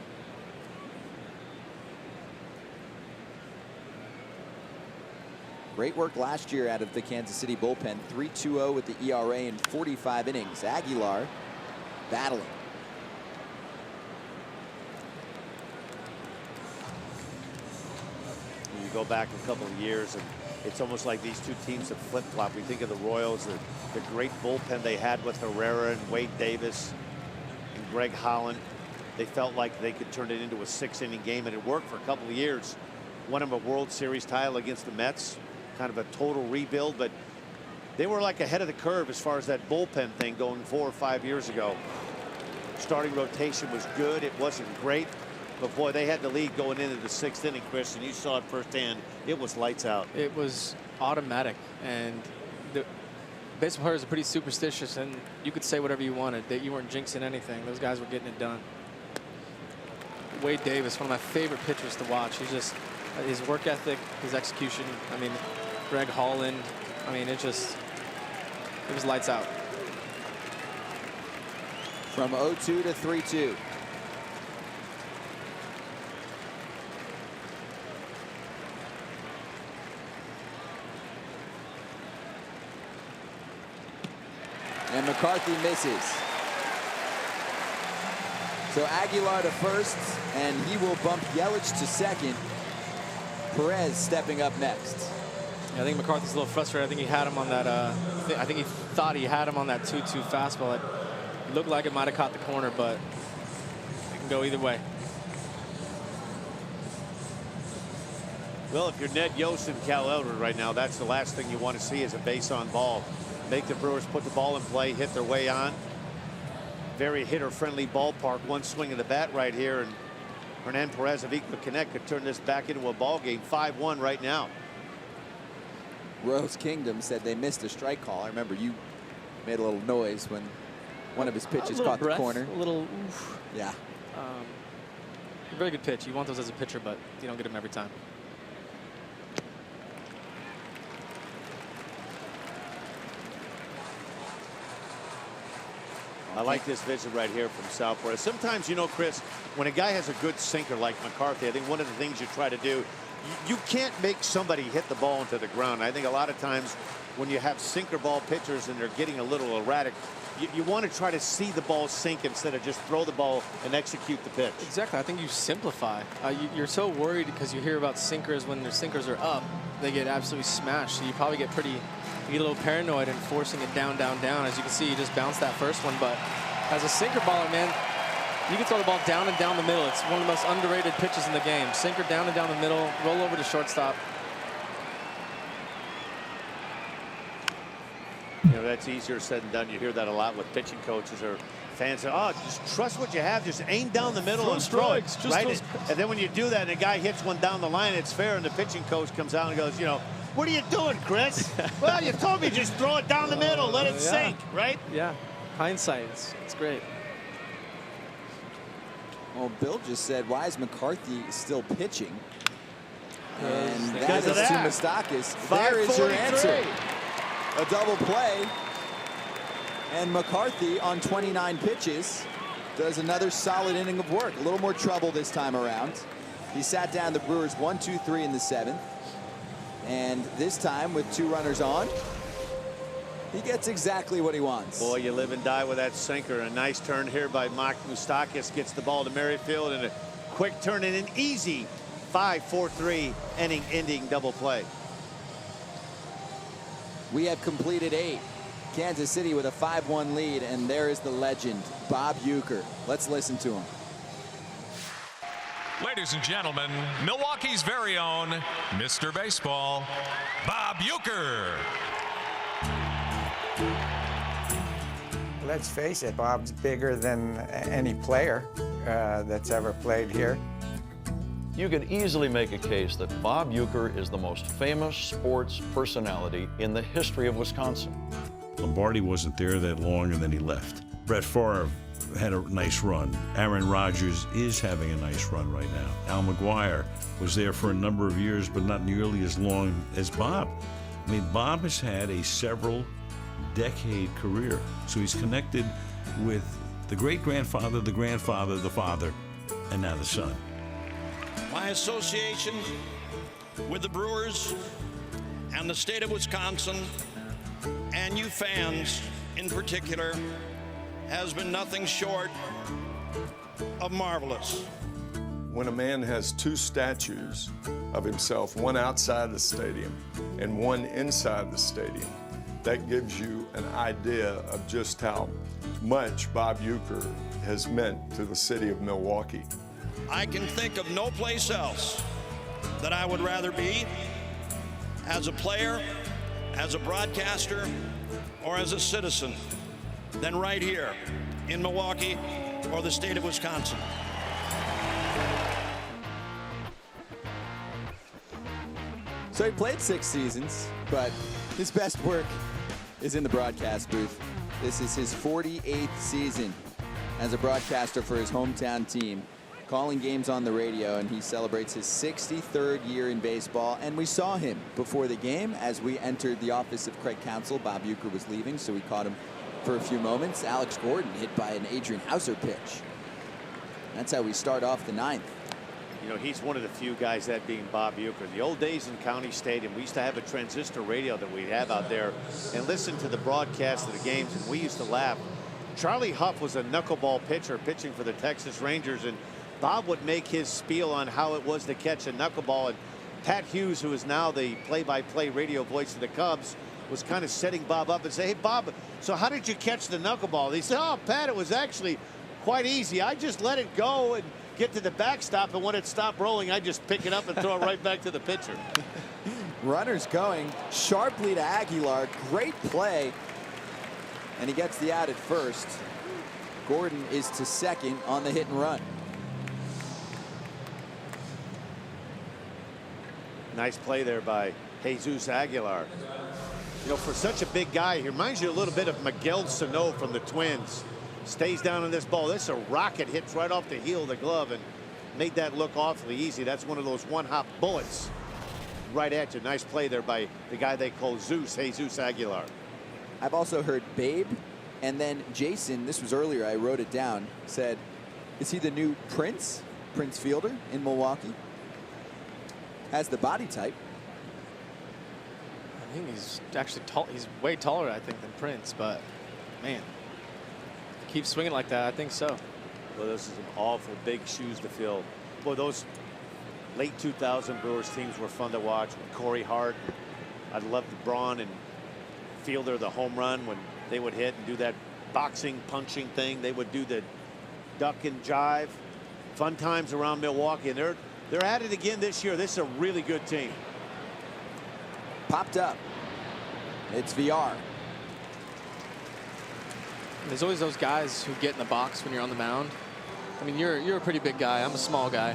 Great work last year out of the Kansas City bullpen. 3.20 with the ERA in 45 innings. Aguilar battling. You go back a couple of years and it's almost like these two teams have flip-flopped. We think of the Royals, the great bullpen they had with Herrera and Wade Davis and Greg Holland. They felt like they could turn it into a 6-inning game, and it worked for a couple of years. Won them a World Series title against the Mets, kind of a total rebuild, but they were like ahead of the curve as far as that bullpen thing going 4 or 5 years ago. Starting rotation was good. It wasn't great. But boy, they had the lead going into the 6th inning, Chris, and you saw it firsthand. It was lights out. It was automatic, and the baseball players are pretty superstitious, and you could say whatever you wanted. That you weren't jinxing anything. Those guys were getting it done. Wade Davis, one of my favorite pitchers to watch. He's just his work ethic, his execution. I mean, Greg Holland. I mean, it was lights out. From 0-2 to 3-2. And McCarthy misses. So Aguilar to first, and he will bump Yelich to second. Perez stepping up next. Yeah, I think McCarthy's a little frustrated. I think he had him on that. I think he thought he had him on that 2-2 fastball. It looked like it might have caught the corner, but it can go either way. Well, if you're Ned Yost and Cal Elder right now, that's the last thing you want to see is a base on ball. Make the Brewers put the ball in play, hit their way on. Very hitter-friendly ballpark. One swing of the bat right here, and Hernan Perez of Equal Connect could turn this back into a ball game. 5-1 right now. Rose Kingdom said they missed a strike call. I remember you made a little noise when one of his pitches caught the corner. A little oof. Yeah. Very good pitch. You want those as a pitcher, but you don't get them every time. I like this visit right here from Southport. Sometimes, you know, Chris, when a guy has a good sinker like McCarthy, I think one of the things you try to do, you can't make somebody hit the ball into the ground. I think a lot of times when you have sinker ball pitchers and they're getting a little erratic, you want to try to see the ball sink instead of just throw the ball and execute the pitch. Exactly. I think you simplify. You're so worried because you hear about sinkers when their sinkers are up, they get absolutely smashed. So you probably get you get a little paranoid and forcing it down, down, down. As you can see, you just bounced that first one. But as a sinker baller, man, you can throw the ball down and down the middle. It's one of the most underrated pitches in the game. Sinker down and down the middle, roll over to shortstop. You know, that's easier said than done. You hear that a lot with pitching coaches or fans say, oh, just trust what you have. Just aim down the middle and throw it. Right? And then when you do that and a guy hits one down the line, it's fair. And the pitching coach comes out and goes, you know, what are you doing, Chris? Well, you told me just throw it down the middle, let it sink, right? Yeah, hindsight, it's great. Well, Bill just said, why is McCarthy still pitching? And that Because is of to that. Mustakis. There is your answer. A double play. And McCarthy on 29 pitches does another solid inning of work. A little more trouble this time around. He sat down the Brewers 1-2-3 in the 7th. And this time with 2 runners on, he gets exactly what he wants. Boy, you live and die with that sinker. A nice turn here by Mark Mustakis. Gets the ball to Merrifield and a quick turn and an easy 5-4-3 inning-ending double play. We have completed 8. Kansas City with a 5-1 lead, and there is the legend, Bob Uecker. Let's listen to him. Ladies and gentlemen, Milwaukee's very own Mr. Baseball, Bob Uecker. Let's face it, Bob's bigger than any player that's ever played here. You could easily make a case that Bob Uecker is the most famous sports personality in the history of Wisconsin. Lombardi wasn't there that long, and then he left. Brett Favre had a nice run. Aaron Rodgers is having a nice run right now. Al McGuire was there for a number of years, but not nearly as long as Bob. I mean, Bob has had a several-decade career, so he's connected with the great-grandfather, the grandfather, the father, and now the son. My association with the Brewers and the state of Wisconsin, and you fans in particular, has been nothing short of marvelous. When a man has 2 statues of himself, one outside the stadium and one inside the stadium, that gives you an idea of just how much Bob Uecker has meant to the city of Milwaukee. I can think of no place else that I would rather be as a player, as a broadcaster, or as a citizen than right here in Milwaukee or the state of Wisconsin. So he played 6 seasons, but his best work is in the broadcast booth. This is his 48th season as a broadcaster for his hometown team, calling games on the radio, and he celebrates his 63rd year in baseball. And we saw him before the game as we entered the office of Craig Counsell. Bob Uecker was leaving, so we caught him for a few moments. Alex Gordon hit by an Adrian Hauser pitch. That's how we start off the 9th. You know, he's one of the few guys, that being Bob Uecker. The old days in County Stadium, we used to have a transistor radio that we'd have out there and listen to the broadcast of the games, and we used to laugh. Charlie Huff was a knuckleball pitcher pitching for the Texas Rangers, and Bob would make his spiel on how it was to catch a knuckleball, and Pat Hughes, who is now the play-by-play radio voice of the Cubs, was kind of setting Bob up and say, hey, Bob, so how did you catch the knuckleball? He said, oh, Pat, it was actually quite easy. I just let it go and get to the backstop, and when it stopped rolling, I just pick it up and throw it right back to the pitcher. Runners going sharply to Aguilar. Great play. And he gets the out at first. Gordon is to second on the hit and run. Nice play there by Jesus Aguilar. You know, for such a big guy, he reminds you a little bit of Miguel Sano from the Twins. Stays down on this ball. This is a rocket, hits right off the heel of the glove and made that look awfully easy. That's one of those one-hop bullets right at you. Nice play there by the guy they call Zeus, Jesus Aguilar. I've also heard Babe, and then Jason, this was earlier, I wrote it down, said, is he the new Prince Fielder in Milwaukee? Has the body type. I think he's actually tall. He's way taller, I think, than Prince, but man, keep swinging like that, I think so. Well, this is some awful big shoes to fill. Boy, those late 2000 Brewers teams were fun to watch. Corey Hart, I loved Braun and Fielder, the home run when they would hit and do that boxing punching thing. They would do the duck and jive. Fun times around Milwaukee, and they're at it again this year. This is a really good team. Popped up. It's VR. There's always those guys who get in the box when you're on the mound. I mean, you're a pretty big guy. I'm a small guy.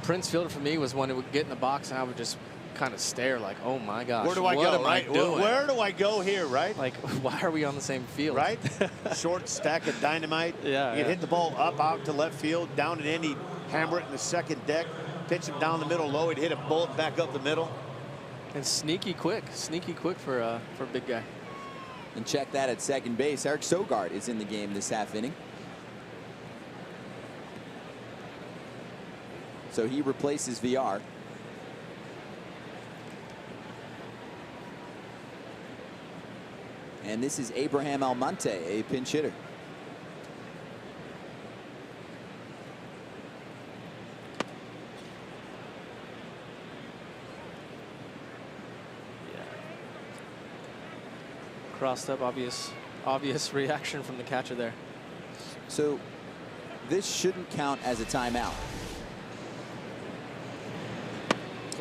Prince Fielder for me was one who would get in the box, and I would just kind of stare like, oh my gosh, Where do I what go, am right? I doing? Where do I go here, right? Like, why are we on the same field? Right? Short stack of dynamite. Yeah. You can hit the ball up out to left field, down at end, he'd hammer it in the second deck, pitch him down the middle low, he'd hit a bullet back up the middle. And sneaky quick for a big guy. And check that at second base. Eric Sogard is in the game this half inning. So he replaces VR. And this is Abraham Almonte, a pinch hitter. Crossed up, obvious reaction from the catcher there. So this shouldn't count as a timeout.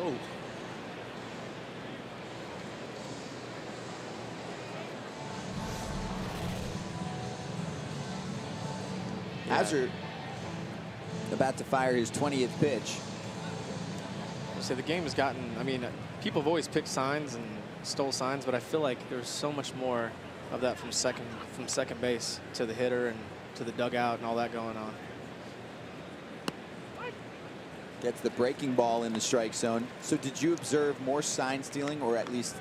Oh. Hazard about to fire his 20th pitch. So the game has gotten, I mean, people have always picked signs and stole signs, but I feel like there's so much more of that from second base to the hitter and to the dugout and all that going on. Gets the breaking ball in the strike zone. So did you observe more sign stealing, or at least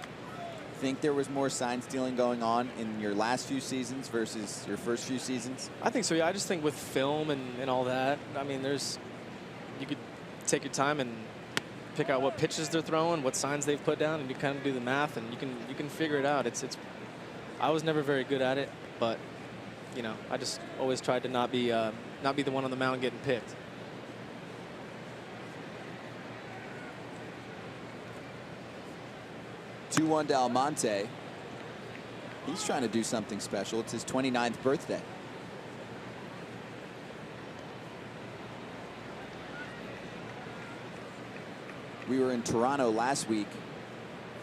think there was more sign stealing going on in your last few seasons versus your first few seasons? I think so, yeah. I just think with film and all that, I mean, you could take your time and pick out what pitches they're throwing, what signs they've put down, and you kind of do the math, and you can figure it out. I was never very good at it, but you know, I just always tried to not be the one on the mound getting picked. Two-1 to Almonte. He's trying to do something special. It's his 29th birthday. We were in Toronto last week,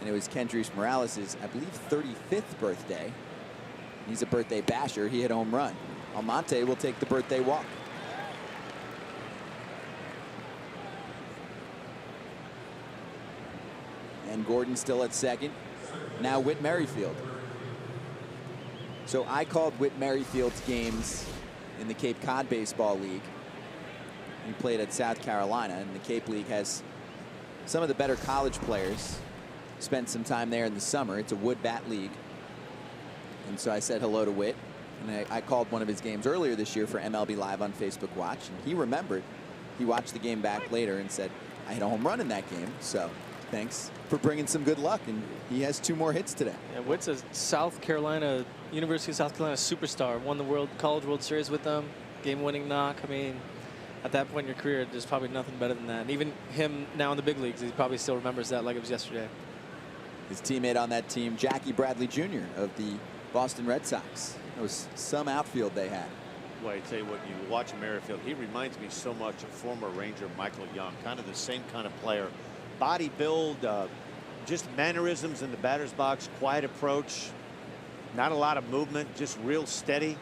and it was Kendrys Morales' I believe 35th birthday. He's a birthday basher. He hit a home run. Almonte will take the birthday walk. And Gordon still at second. Now Whit Merrifield. So I called Whit Merrifield's games in the Cape Cod Baseball League. He played at South Carolina, and the Cape League has some of the better college players. Spent some time there in the summer. It's a wood bat league. And so I said hello to Whit. And I called one of his games earlier this year for MLB Live on Facebook Watch. And he remembered. He watched the game back later and said, I hit a home run in that game. So thanks for bringing some good luck. And he has 2 more hits today. Yeah, Whit's a South Carolina, University of South Carolina superstar. Won the College World Series with them. Game-winning knock. I mean, at that point in your career, there's probably nothing better than that. And even him now in the big leagues, he probably still remembers that like it was yesterday. His teammate on that team, Jackie Bradley Jr. of the Boston Red Sox. It was some outfield they had. Well, I tell you what, you watch Merrifield, he reminds me so much of former Ranger Michael Young, kind of the same kind of player. Body build, just mannerisms in the batter's box, quiet approach, not a lot of movement, just real steady.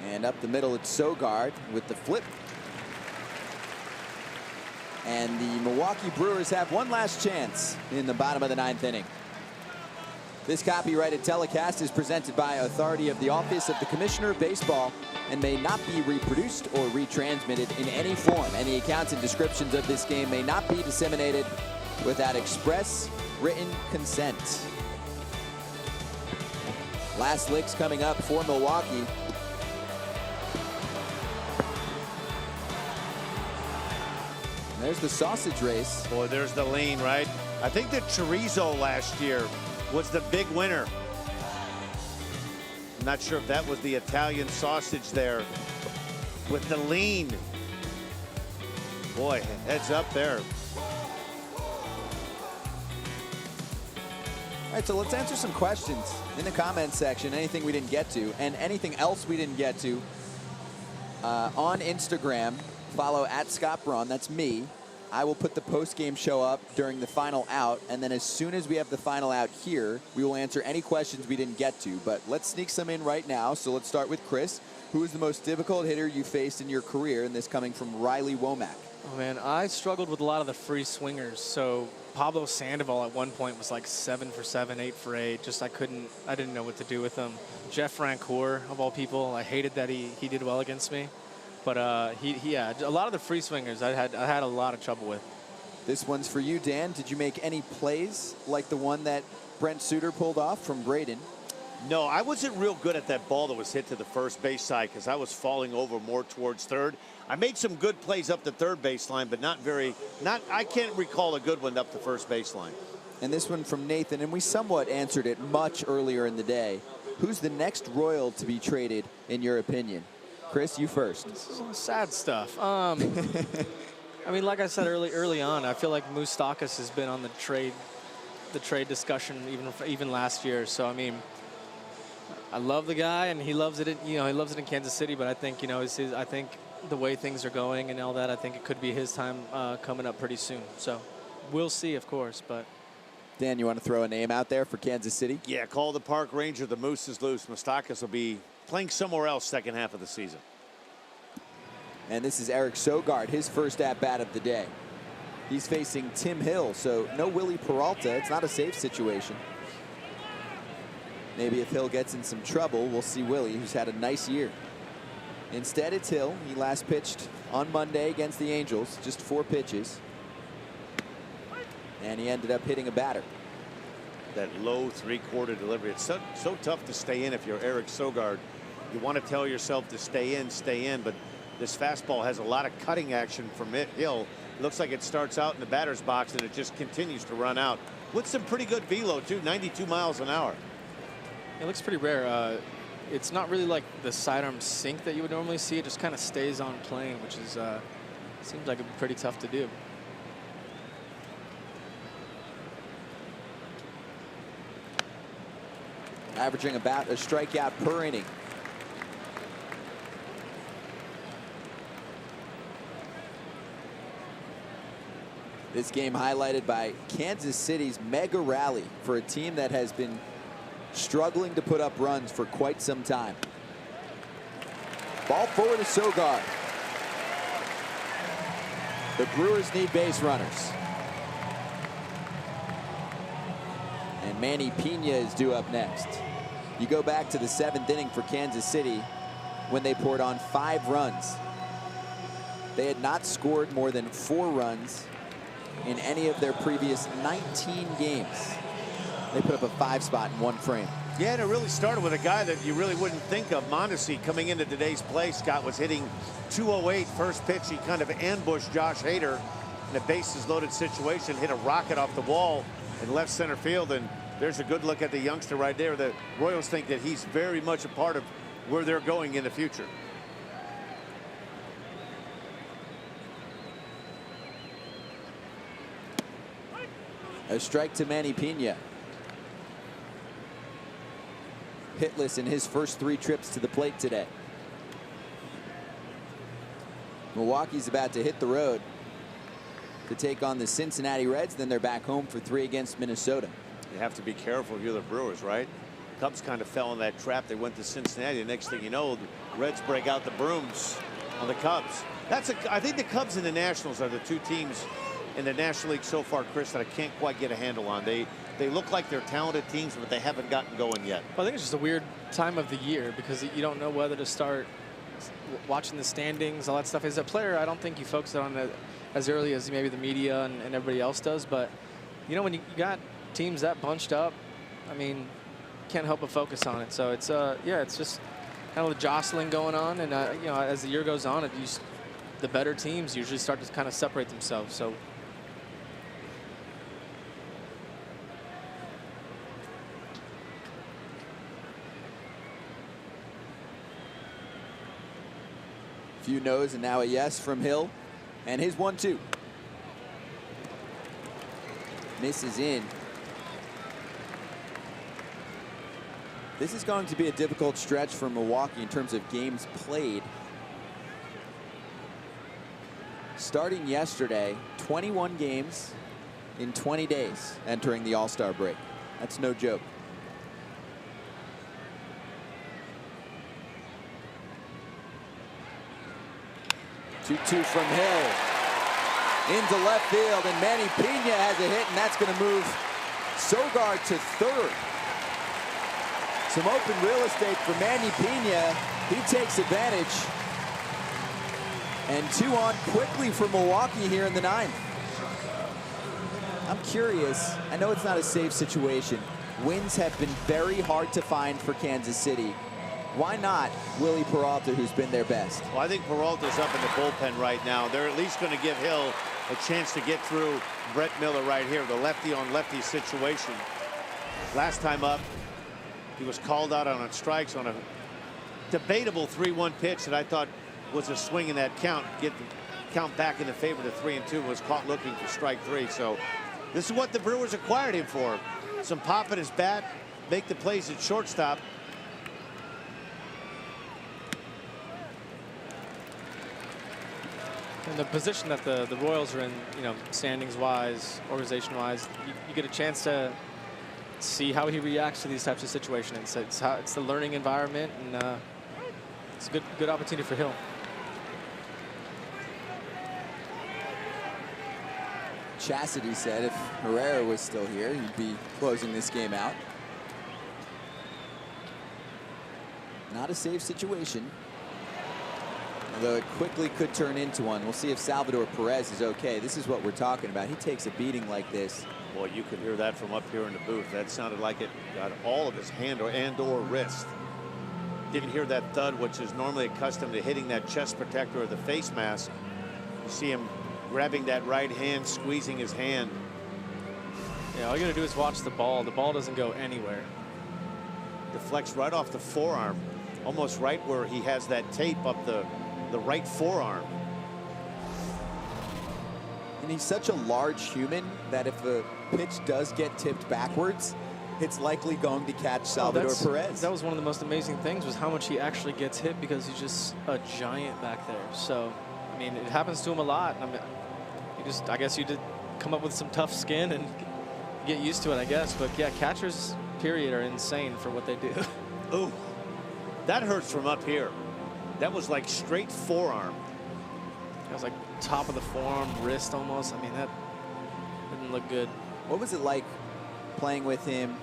And up the middle, it's Sogard with the flip. And the Milwaukee Brewers have one last chance in the bottom of the 9th inning. This copyrighted telecast is presented by authority of the Office of the Commissioner of Baseball and may not be reproduced or retransmitted in any form. Any accounts and descriptions of this game may not be disseminated without express written consent. Last licks coming up for Milwaukee. There's the sausage race. Boy, there's the lean, right? I think the chorizo last year was the big winner. I'm not sure if that was the Italian sausage there with the lean. Boy, heads up there. All right, so let's answer some questions in the comments section. Anything we didn't get to, and anything else we didn't get to on Instagram. Follow at Scott Braun. That's me. I will put the post-game show up during the final out, and then as soon as we have the final out here, we will answer any questions we didn't get to. But let's sneak some in right now. So let's start with Chris. Who is the most difficult hitter you faced in your career? And this coming from Riley Womack. Oh, man, I struggled with a lot of the free swingers. So Pablo Sandoval at one point was like 7 for 7, 8 for 8. Just I didn't know what to do with him. Jeff Francoeur, of all people, I hated that he did well against me. But yeah, a lot of the free swingers I had a lot of trouble with. This one's for you, Dan. Did you make any plays like the one that Brent Suter pulled off from Braden? No, I wasn't real good at that ball that was hit to the first base side because I was falling over more towards third. I made some good plays up the third baseline, but I can't recall a good one up the first baseline. And this one from Nathan, and we somewhat answered it much earlier in the day. Who's the next Royal to be traded, in your opinion? Chris, you first. This is sad stuff. I mean, like I said early on, I feel like Moustakas has been on the trade discussion even last year. So I mean, I love the guy, and he loves it. He loves it in Kansas City. But I think I think the way things are going and all that, I think it could be his time coming up pretty soon. So we'll see, of course. But Dan, you want to throw a name out there for Kansas City? Yeah, call the park ranger. The Moose is loose. Moustakas will be playing somewhere else second half of the season. And this is Eric Sogard, his first at-bat of the day. He's facing Tim Hill, so no Willie Peralta. It's not a safe situation. Maybe if Hill gets in some trouble, we'll see Willie, who's had a nice year. Instead, it's Hill. He last pitched on Monday against the Angels, just 4 pitches. And he ended up hitting a batter. That low 3/4 delivery. It's so tough to stay in if you're Eric Sogard. You want to tell yourself to stay in, but this fastball has a lot of cutting action from Hill. Looks like it starts out in the batter's box and it just continues to run out with some pretty good velo too, 92 miles an hour. it looks pretty rare. It's not really like the sidearm sink that you would normally see. It just kind of stays on plane, which is seems like it'd be pretty tough to do. Averaging about a strikeout per inning. This game highlighted by Kansas City's mega rally for a team that has been struggling to put up runs for quite some time. Ball forward to Sogard. The Brewers need base runners. And Manny Pena is due up next. You go back to the 7th inning for Kansas City when they poured on 5 runs. They had not scored more than 4 runs in any of their previous 19 games. They put up a 5 spot in 1 frame. Yeah, and it really started with a guy that you really wouldn't think of. Mondesi coming into today's play. Scott was hitting 208 first pitch. He kind of ambushed Josh Hader in a bases loaded situation, hit a rocket off the wall in left center field, and there's a good look at the youngster right there. The Royals think that he's very much a part of where they're going in the future. A strike to Manny Pena. Hitless in his first 3 trips to the plate today. Milwaukee's about to hit the road to take on the Cincinnati Reds. Then they're back home for 3 against Minnesota. You have to be careful if you're the Brewers, right? Cubs kind of fell in that trap. They went to Cincinnati. The next thing you know, the Reds break out the brooms on the Cubs. I think the Cubs and the Nationals are the 2 teams in the National League so far, Chris, that I can't quite get a handle on. They look like they're talented teams, but they haven't gotten going yet. Well, I think it's just a weird time of the year because you don't know whether to start watching the standings, all that stuff. As a player, I don't think you focus on it as early as maybe the media and everybody else does. But, you know, when you got teams that bunched up, I mean, can't help but focus on it. So it's, yeah, it's just kind of the jostling going on. And, you know, as the year goes on, the better teams usually start to kind of separate themselves. So. Few no's and now a yes from Hill. And his 1-2. Misses in. This is going to be a difficult stretch for Milwaukee in terms of games played. Starting yesterday, 21 games in 20 days entering the All-Star break. That's no joke. Two from Hill. into left field, and Manny Pena has a hit, and that's going to move Sogard to third. Some open real estate for Manny Pena. He takes advantage. And 2 on quickly for Milwaukee here in the 9th. I'm curious. I know it's not a safe situation. Wins have been very hard to find for Kansas City. Why not Willie Peralta, who's been their best? Well, I think Peralta's up in the bullpen right now. They're at least going to give Hill a chance to get through Brett Miller right here, the lefty-on-lefty situation. Last time up, he was called out on strikes on a debatable 3-1 pitch that I thought was a swing in that count. Get the count back in the favor to 3-2. Was caught looking for strike 3. So this is what the Brewers acquired him for. Some pop in his bat, make the plays at shortstop. In the position that the Royals are in, you know, standings-wise, organization-wise, you get a chance to see how he reacts to these types of situations. It's the learning environment, and it's a good opportunity for Hill. Chastity said if Herrera was still here, he'd be closing this game out. Not a safe situation. Although it quickly could turn into one. We'll see if Salvador Perez is okay. This is what we're talking about. He takes a beating like this. Boy, you could hear that from up here in the booth. That sounded like it got all of his hand or wrist. Didn't hear that thud, which is normally accustomed to hitting that chest protector or the face mask. You see him grabbing that right hand, squeezing his hand. Yeah, all you gotta do is watch the ball. The ball doesn't go anywhere. Deflects right off the forearm, almost right where he has that tape up the right forearm. And he's such a large human that if a pitch does get tipped backwards, it's likely going to catch Salvador Perez. That was one of the most amazing things, was how much he actually gets hit, because he's just a giant back there. So, I mean, it happens to him a lot. I mean, I guess you did come up with some tough skin and get used to it, I guess. But yeah, catchers, period, are insane for what they do. Ooh, that hurts from up here. That was like straight forearm. That was like top of the forearm, wrist almost. I mean, that didn't look good. What was it like playing with him,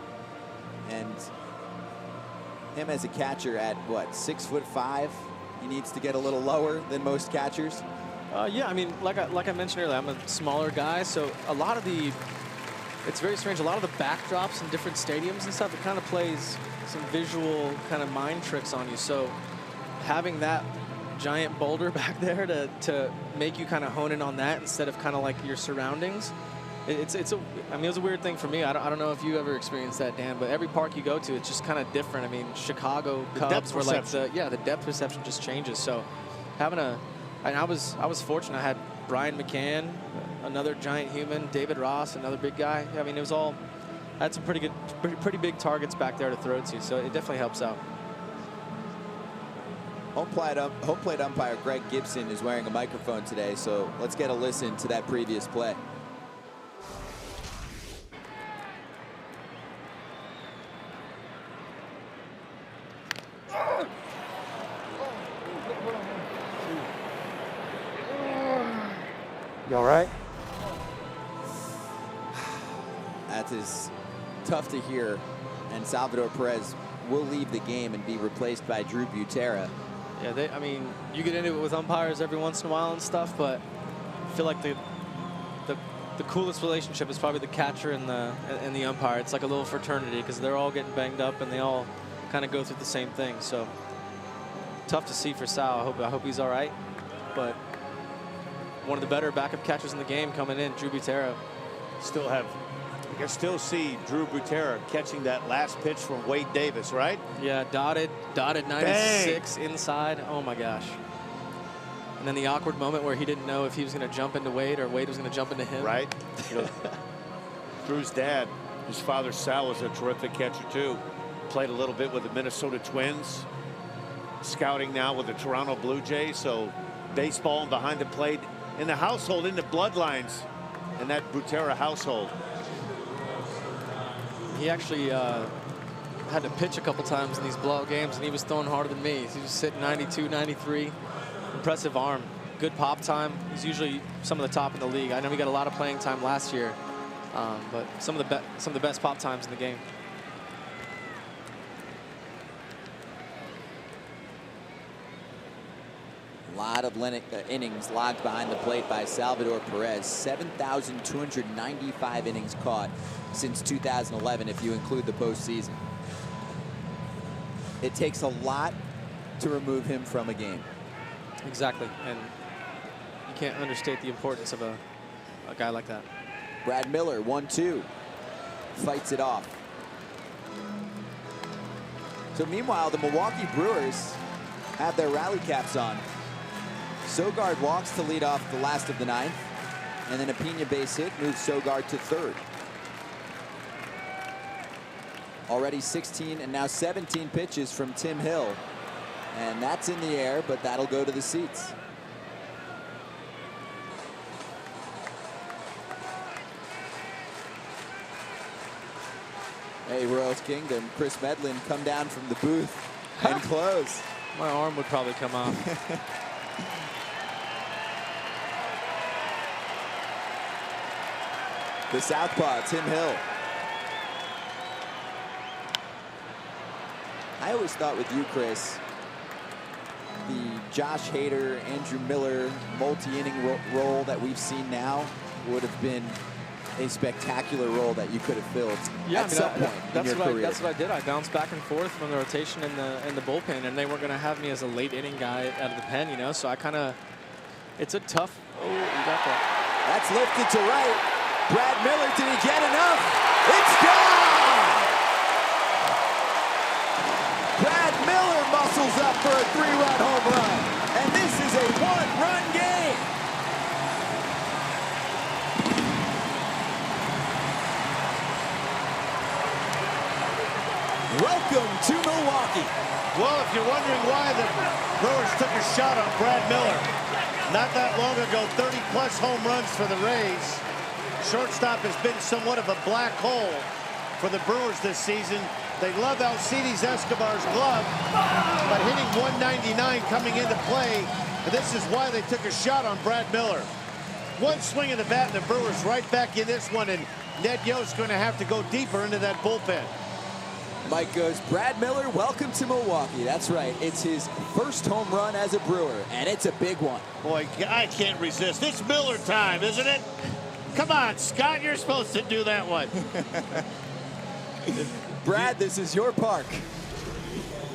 and him as a catcher at what, 6'5"? He needs to get a little lower than most catchers. Yeah, I mean, like I mentioned earlier, I'm a smaller guy, so a lot of it's very strange. A lot of the backdrops in different stadiums and stuff, it kind of plays some visual kind of mind tricks on you. So having that giant boulder back there to make you kind of hone in on that instead of kind of like your surroundings, I mean, it was a weird thing for me. I don't know if you ever experienced that, Dan, but every park you go to, it's just kind of different. I mean, Chicago Cubs were like the depth perception just changes. So having I was fortunate. I had Brian McCann, another giant human, David Ross, another big guy. I mean, it was all, I had some pretty big targets back there to throw to, so it definitely helps out. Home plate umpire Greg Gibson is wearing a microphone today, so let's get a listen to that previous play. You all right? That is tough to hear, and Salvador Perez will leave the game and be replaced by Drew Butera. Yeah, I mean, you get into it with umpires every once in a while and stuff, but I feel like the coolest relationship is probably the catcher and the umpire. It's like a little fraternity, because they're all getting banged up and they all kind of go through the same thing. So tough to see for Sal. I hope he's all right, but one of the better backup catchers in the game coming in, Drew Butera. You can still see Drew Butera catching that last pitch from Wade Davis, right? Yeah, dotted 96 inside. Oh my gosh. And then the awkward moment where he didn't know if he was going to jump into Wade or Wade was going to jump into him. Right. You know, Drew's dad, his father Sal, was a terrific catcher too. Played a little bit with the Minnesota Twins. Scouting now with the Toronto Blue Jays. So baseball and behind the plate in the household, in the bloodlines in that Butera household. He actually had to pitch a couple times in these blowout games, and he was throwing harder than me. He was sitting 92, 93. Impressive arm. good pop time. He's usually some of the top in the league. I know he got a lot of playing time last year, but some of the best pop times in the game. A lot of innings logged behind the plate by Salvador Perez. 7,295 innings caught since 2011, if you include the postseason. It takes a lot to remove him from a game. Exactly, and you can't understate the importance of a guy like that. Brad Miller, 1-2, fights it off. So meanwhile, the Milwaukee Brewers have their rally caps on. Sogard walks to lead off the last of the ninth, and then a Pena base hit moves Sogard to third. Already 16 and now 17 pitches from Tim Hill, and that's in the air, but that'll go to the seats. Hey, Royals Kingdom, Chris Medlin come down from the booth and close. My arm would probably come off. The southpaw, Tim Hill. I always thought with you, Chris, the Josh Hader, Andrew Miller multi-inning role that we've seen now would have been a spectacular role that you could have filled at some point in your career. That's what I did. I bounced back and forth from the rotation and the bullpen, and they weren't going to have me as a late inning guy out of the pen, you know. So I kind of, it's a tough. Oh, you got that. That's lifted to right. Brad Miller, did he get enough? It's gone! Brad Miller muscles up for a 3-run home run, and this is a 1-run game. Welcome to Milwaukee. Well, if you're wondering why the Brewers took a shot on Brad Miller, not that long ago, 30-plus home runs for the Rays. Shortstop has been somewhat of a black hole for the Brewers this season. They love Alcides Escobar's glove, but hitting 199 coming into play, and this is why they took a shot on Brad Miller. One swing of the bat, and the Brewers right back in this one, and Ned Yost's going to have to go deeper into that bullpen. Mike goes, Brad Miller, welcome to Milwaukee. That's right. It's his first home run as a Brewer, and it's a big one. Boy, I can't resist. It's Miller time, isn't it? Come on, Scott, you're supposed to do that one. Brad, this is your park.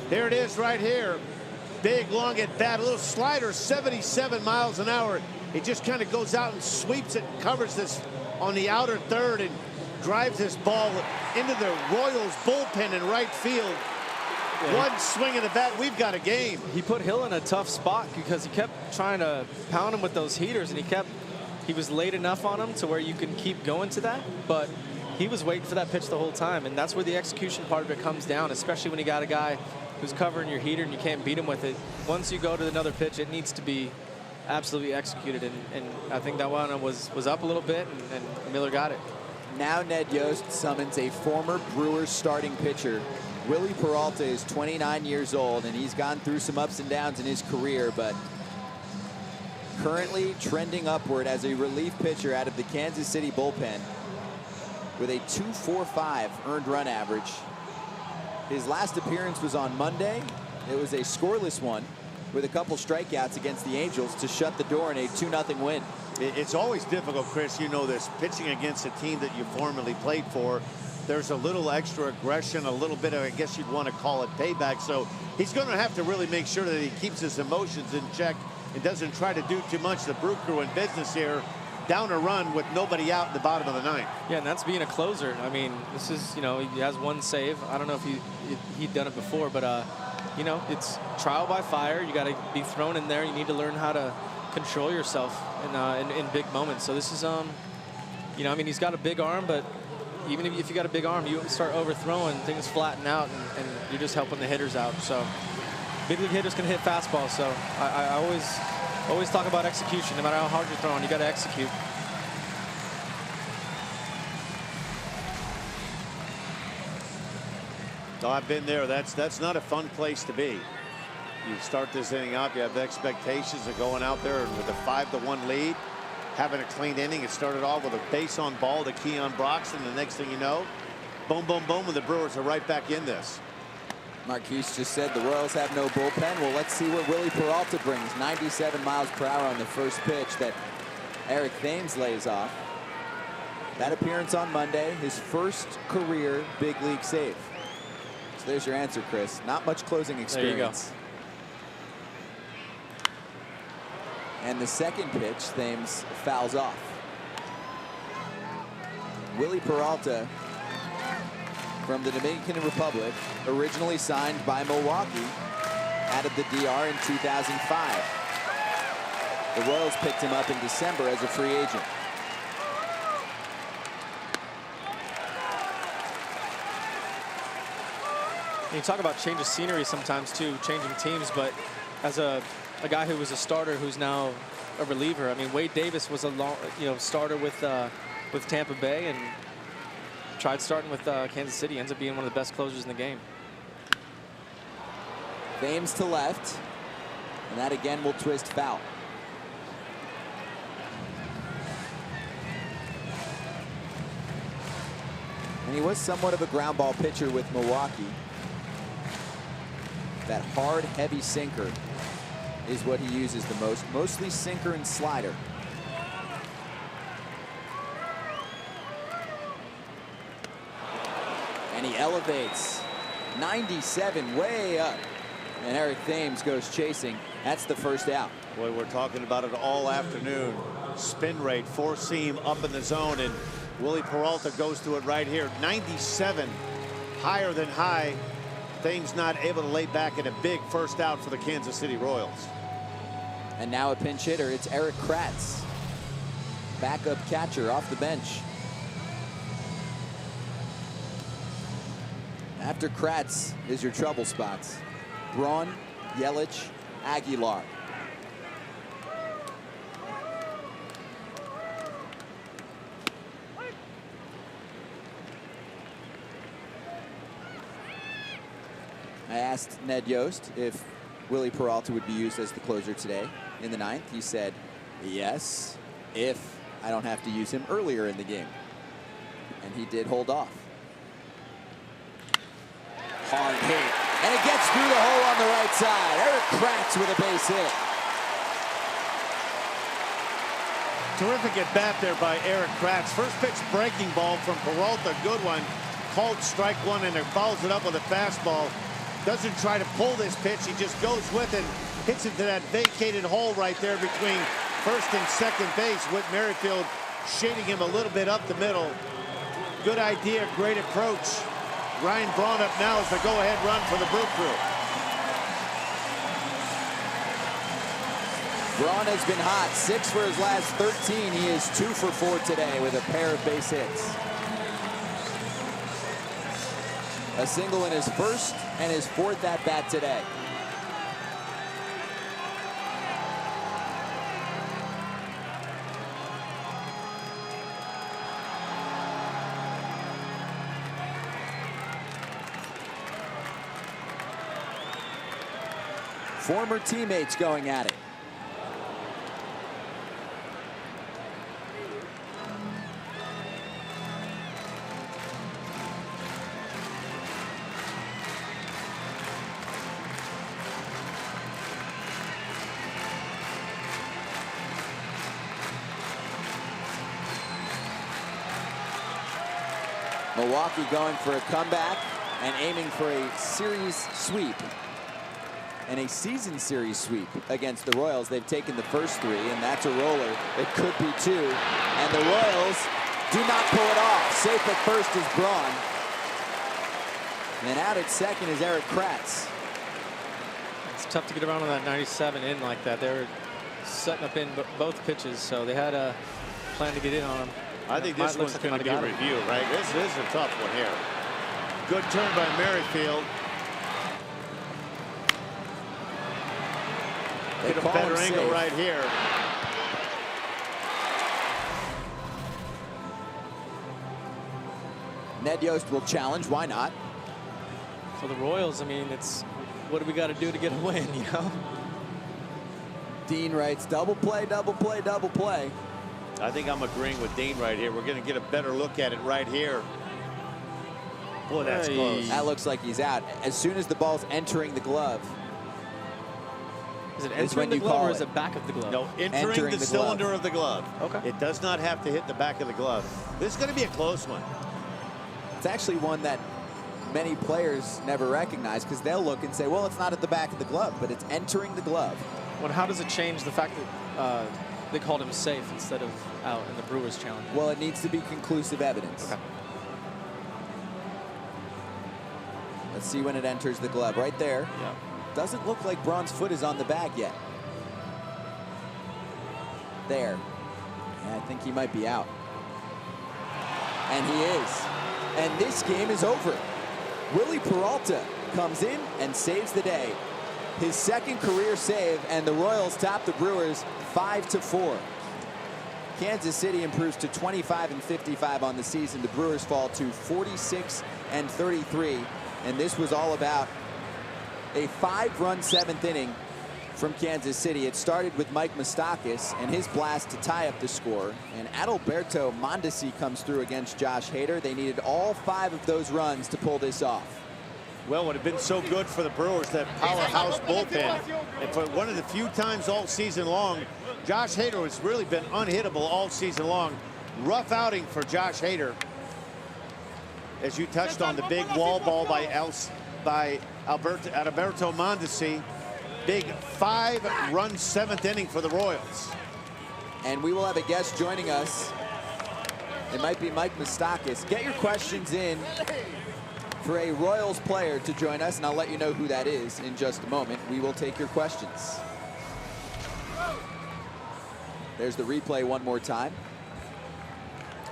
Here it is right here. Big, long at bat, a little slider, 77 miles an hour. It just kind of goes out and sweeps it and covers this on the outer third and drives this ball into the Royals bullpen in right field. Yeah. One swing of the bat, we've got a game. He put Hill in a tough spot because he kept trying to pound him with those heaters, and he was late enough on him to where you can keep going to that, but he was waiting for that pitch the whole time, and that's where the execution part of it comes down, especially when you got a guy who's covering your heater and you can't beat him with it. Once you go to another pitch, it needs to be absolutely executed, and I think that one was up a little bit, and Miller got it. Now Ned Yost summons a former Brewers starting pitcher. Willie Peralta is 29 years old, and he's gone through some ups and downs in his career, but currently trending upward as a relief pitcher out of the Kansas City bullpen with a 2.45 earned run average. His last appearance was on Monday. It was a scoreless one with a couple strikeouts against the Angels to shut the door in a 2-0 win. It's always difficult, Chris, you know this, pitching against a team that you formerly played for. There's a little extra aggression, a little bit of, I guess you'd want to call it payback. So he's going to have to really make sure that he keeps his emotions in check and doesn't try to do too much. The Brew Crew in business here, down a run with nobody out in the bottom of the ninth. Yeah, and that's being a closer. I mean, this is, you know, he has one save. I don't know if he'd done it before, but, you know, it's trial by fire. You got to be thrown in there. You need to learn how to control yourself in big moments. So this is, you know, I mean, he's got a big arm, but even if you got a big arm, you start overthrowing, things flatten out, and you're just helping the hitters out. So big league hitters can hit fastballs. So I always talk about execution. No matter how hard you're throwing, you got to execute. Oh, I've been there. That's not a fun place to be. You start this inning out, you have expectations of going out there with a 5-1 lead, having a clean inning. It started off with a base on ball to Keon Broxton. The next thing you know, boom, boom, boom, and the Brewers are right back in this. Marquise just said the Royals have no bullpen. Well, let's see what Willie Peralta brings. 97 miles per hour on the first pitch that Eric Thames lays off. That appearance on Monday, his first career big league save. So there's your answer, Chris. Not much closing experience. And the second pitch, Thames fouls off. Willie Peralta from the Dominican Republic, originally signed by Milwaukee, out of the DR in 2005. The Royals picked him up in December as a free agent. You talk about change of scenery sometimes too, changing teams, but as a guy who was a starter who's now a reliever, I mean, Wade Davis was a starter with Tampa Bay and tried starting with Kansas City, ends up being one of the best closers in the game. Thames to left, and that again will twist foul. And he was somewhat of a ground ball pitcher with Milwaukee. That hard, heavy sinker is what he uses the most, mostly sinker and slider. And he elevates 97 way up, and Eric Thames goes chasing. That's the first out. Boy, we're talking about it all afternoon. Spin rate, four seam up in the zone, and Willie Peralta goes to it right here. 97, higher than high. Thames not able to lay back in a big first out for the Kansas City Royals. And now a pinch hitter, it's Eric Kratz, backup catcher off the bench. After Kratz is your trouble spots: Braun, Yelich, Aguilar. I asked Ned Yost if Willie Peralta would be used as the closer today in the ninth. He said, yes, if I don't have to use him earlier in the game. And he did hold off. Hard hit, and it gets through the hole on the right side. Eric Kratz with a base hit. Terrific at bat there by Eric Kratz. First pitch breaking ball from Peralta, good one. Called strike one, and it follows it up with a fastball. Doesn't try to pull this pitch, he just goes with it, hits it to that vacated hole right there between first and second base. Whit Merrifield shading him a little bit up the middle. Good idea, great approach. Ryan Braun up now is the go-ahead run for the Brew Crew. Braun has been hot, 6 for his last 13. He is 2 for 4 today with a pair of base hits. A single in his first and his 4th at-bat today. Former teammates going at it. Milwaukee going for a comeback and aiming for a series sweep and a season series sweep against the Royals. They've taken the first 3, and that's a roller. It could be 2, and the Royals do not pull it off. Safe at first is Braun, and out at second is Eric Kratz. It's tough to get around on that 97 in like that. They were setting up in both pitches, so they had a plan to get in on him. I think this one's going to be a review, right? This is a tough one here. Good turn by Merrifield. Get a better angle right here. Ned Yost will challenge. Why not? For the Royals, I mean, it's what do we got to do to get a win, you know? Dean writes, double play, double play, double play. I think I'm agreeing with Dean right here. We're going to get a better look at it right here. Boy, that's close. That looks like he's out. As soon as the ball's entering the glove. Is it entering the glove or is it back of the glove? No, entering the cylinder of the glove. Okay. It does not have to hit the back of the glove. This is going to be a close one. It's actually one that many players never recognize because they'll look and say, well, it's not at the back of the glove, but it's entering the glove. Well, how does it change the fact that they called him safe instead of out in the Brewers challenge? Well, it needs to be conclusive evidence. Okay. Let's see when it enters the glove. Right there. Yeah. Doesn't look like Braun's foot is on the bag yet. There. Yeah, I think he might be out. And he is. And this game is over. Willie Peralta comes in and saves the day. His second career save, and the Royals top the Brewers 5-4. Kansas City improves to 25-55 on the season. The Brewers fall to 46-33. And this was all about a 5-run 7th inning from Kansas City. It started with Mike Moustakas and his blast to tie up the score. And Adalberto Mondesi comes through against Josh Hader. They needed all 5 of those runs to pull this off. Well, what had been so good for the Brewers, that powerhouse bullpen. And for one of the few times all season long, Josh Hader has really been unhittable all season long. Rough outing for Josh Hader. As you touched on, the big wall ball by Adalberto Mondesi. Big 5-run 7th inning for the Royals. And we will have a guest joining us. It might be Mike Moustakas. Get your questions in for a Royals player to join us, and I'll let you know who that is in just a moment. We will take your questions. There's the replay one more time.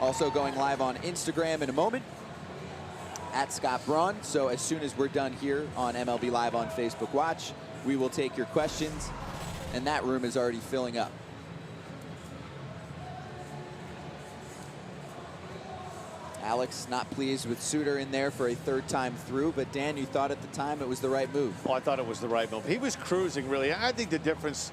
Also going live on Instagram in a moment at Scott Braun. So as soon as we're done here on MLB Live on Facebook Watch, we will take your questions, and that room is already filling up. Alex not pleased with Suter in there for a 3rd time through, but Dan, you thought at the time it was the right move. Oh, I thought it was the right move. He was cruising, really. I think the difference,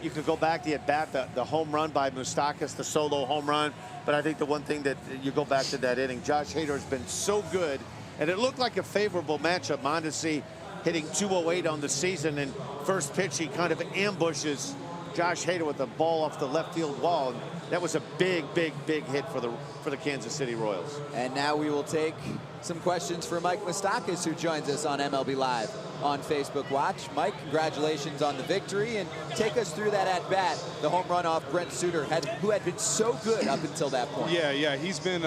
you could go back to the at-bat, the home run by Moustakas, the solo home run, but I think the one thing that you go back to that inning, Josh Hader has been so good, and it looked like a favorable matchup. Mondesi hitting 208 on the season, and first pitch he kind of ambushes Josh Hader with the ball off the left field wall. And that was a big, big, big hit for the Kansas City Royals. And now we will take some questions for Mike Moustakas, who joins us on MLB Live on Facebook Watch. Mike, congratulations on the victory, and take us through that at-bat, the home run off Brent Suter, who had been so good up until that point. Yeah, he's been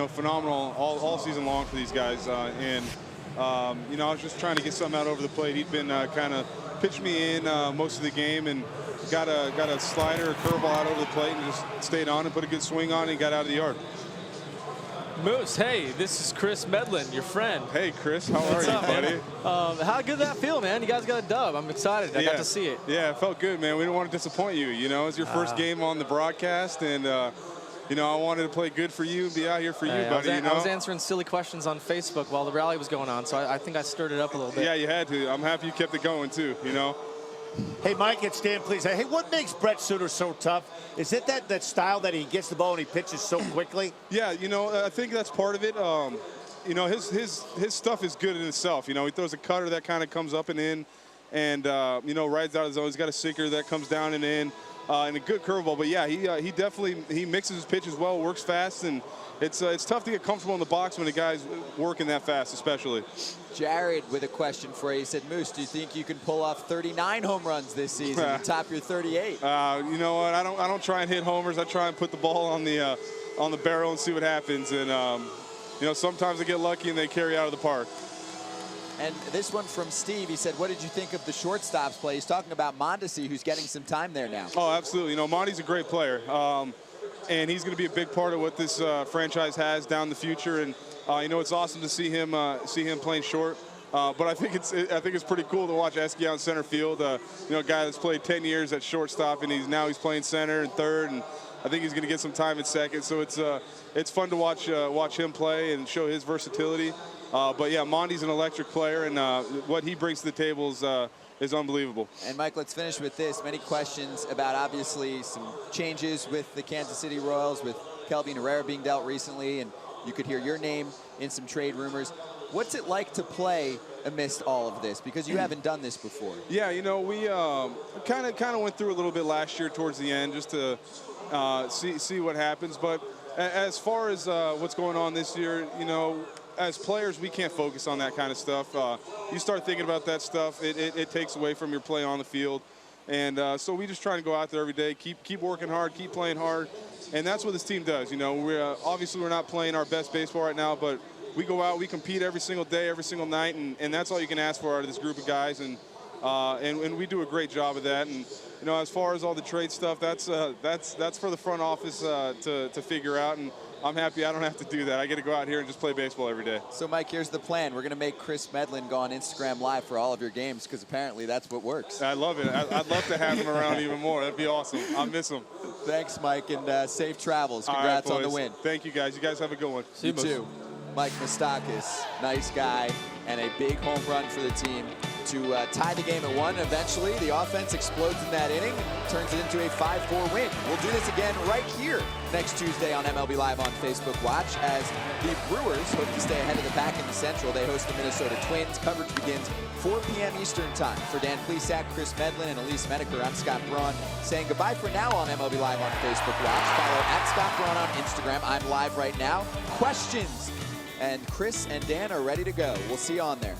phenomenal all season long for these guys, I was just trying to get something out over the plate. He'd been kind of pitched me in most of the game, and got a slider, a curveball out over the plate, and just stayed on and put a good swing on it and got out of the yard. Moose, hey, this is Chris Medlin, your friend. Hey, Chris, how are you, buddy? How good did that feel, man? You guys got a dub. I'm excited. I got to see it. Yeah, it felt good, man. We didn't want to disappoint you. You know, it's your first game on the broadcast, and I wanted to play good for you, be out here for you, buddy. I was answering silly questions on Facebook while the rally was going on, so I think I stirred it up a little bit. Yeah, you had to. I'm happy you kept it going, too, Hey, Mike, it's Dan, please. Hey, what makes Brent Suter so tough? Is it that style that he gets the ball and he pitches so quickly? Yeah, I think that's part of it. His stuff is good in itself. He throws a cutter that kind of comes up and in, and rides out of the zone. He's got a sinker that comes down and in, and a good curveball. But yeah, he definitely mixes his pitches well, works fast, and it's tough to get comfortable in the box when the guy's working that fast, especially. Jared with a question for you. He said, Moose, do you think you can pull off 39 home runs this season and top your 38? You know what? I don't try and hit homers. I try and put the ball on the barrel and see what happens. And sometimes I get lucky and they carry out of the park. And this one from Steve, he said, what did you think of the shortstops play? He's talking about Mondesi, who's getting some time there now. Oh, absolutely. Monty's a great player. And he's going to be a big part of what this franchise has down the future. And it's awesome to see him playing short. But I think it's pretty cool to watch Esky out in center field. A guy that's played 10 years at shortstop, and he's playing center and third, and I think he's going to get some time at second. So it's fun to watch him play and show his versatility. But yeah, Monty's an electric player, and what he brings to the table is unbelievable. And Mike, let's finish with this. Many questions about obviously some changes with the Kansas City Royals, with Kelvin Herrera being dealt recently, and you could hear your name in some trade rumors. What's it like to play amidst all of this? Because you haven't done this before. Yeah, you know, we kind of went through a little bit last year towards the end just to see what happens. But as far as what's going on this year, you know, as players, we can't focus on that kind of stuff. You start thinking about that stuff, it takes away from your play on the field. And so we just try to go out there every day, keep working hard, keep playing hard. And that's what this team does. You know, obviously we're not playing our best baseball right now, but we go out, we compete every single day, every single night, and that's all you can ask for out of this group of guys. And we do a great job of that. And you know, as far as all the trade stuff, that's for the front office to figure out. And I'm happy I don't have to do that. I get to go out here and just play baseball every day. So, Mike, here's the plan. We're going to make Chris Medlin go on Instagram Live for all of your games, because apparently that's what works. I love it. I'd love to have him around even more. That'd be awesome. I miss him. Thanks, Mike, and safe travels. Congrats on the win. Thank you, guys. You guys have a good one. You too. Mike Moustakas, nice guy, and a big home run for the team to tie the game at 1. Eventually, the offense explodes in that inning, turns it into a 5-4 win. We'll do this again right here next Tuesday on MLB Live on Facebook Watch, as the Brewers hope to stay ahead of the pack in the Central. They host the Minnesota Twins. Coverage begins 4 p.m. Eastern Time. For Dan Plesac, Chris Medlin, and Elise Menaker, I'm Scott Braun, saying goodbye for now on MLB Live on Facebook Watch. Follow @Scott Braun on Instagram. I'm live right now. Questions, and Chris and Dan are ready to go. We'll see you on there.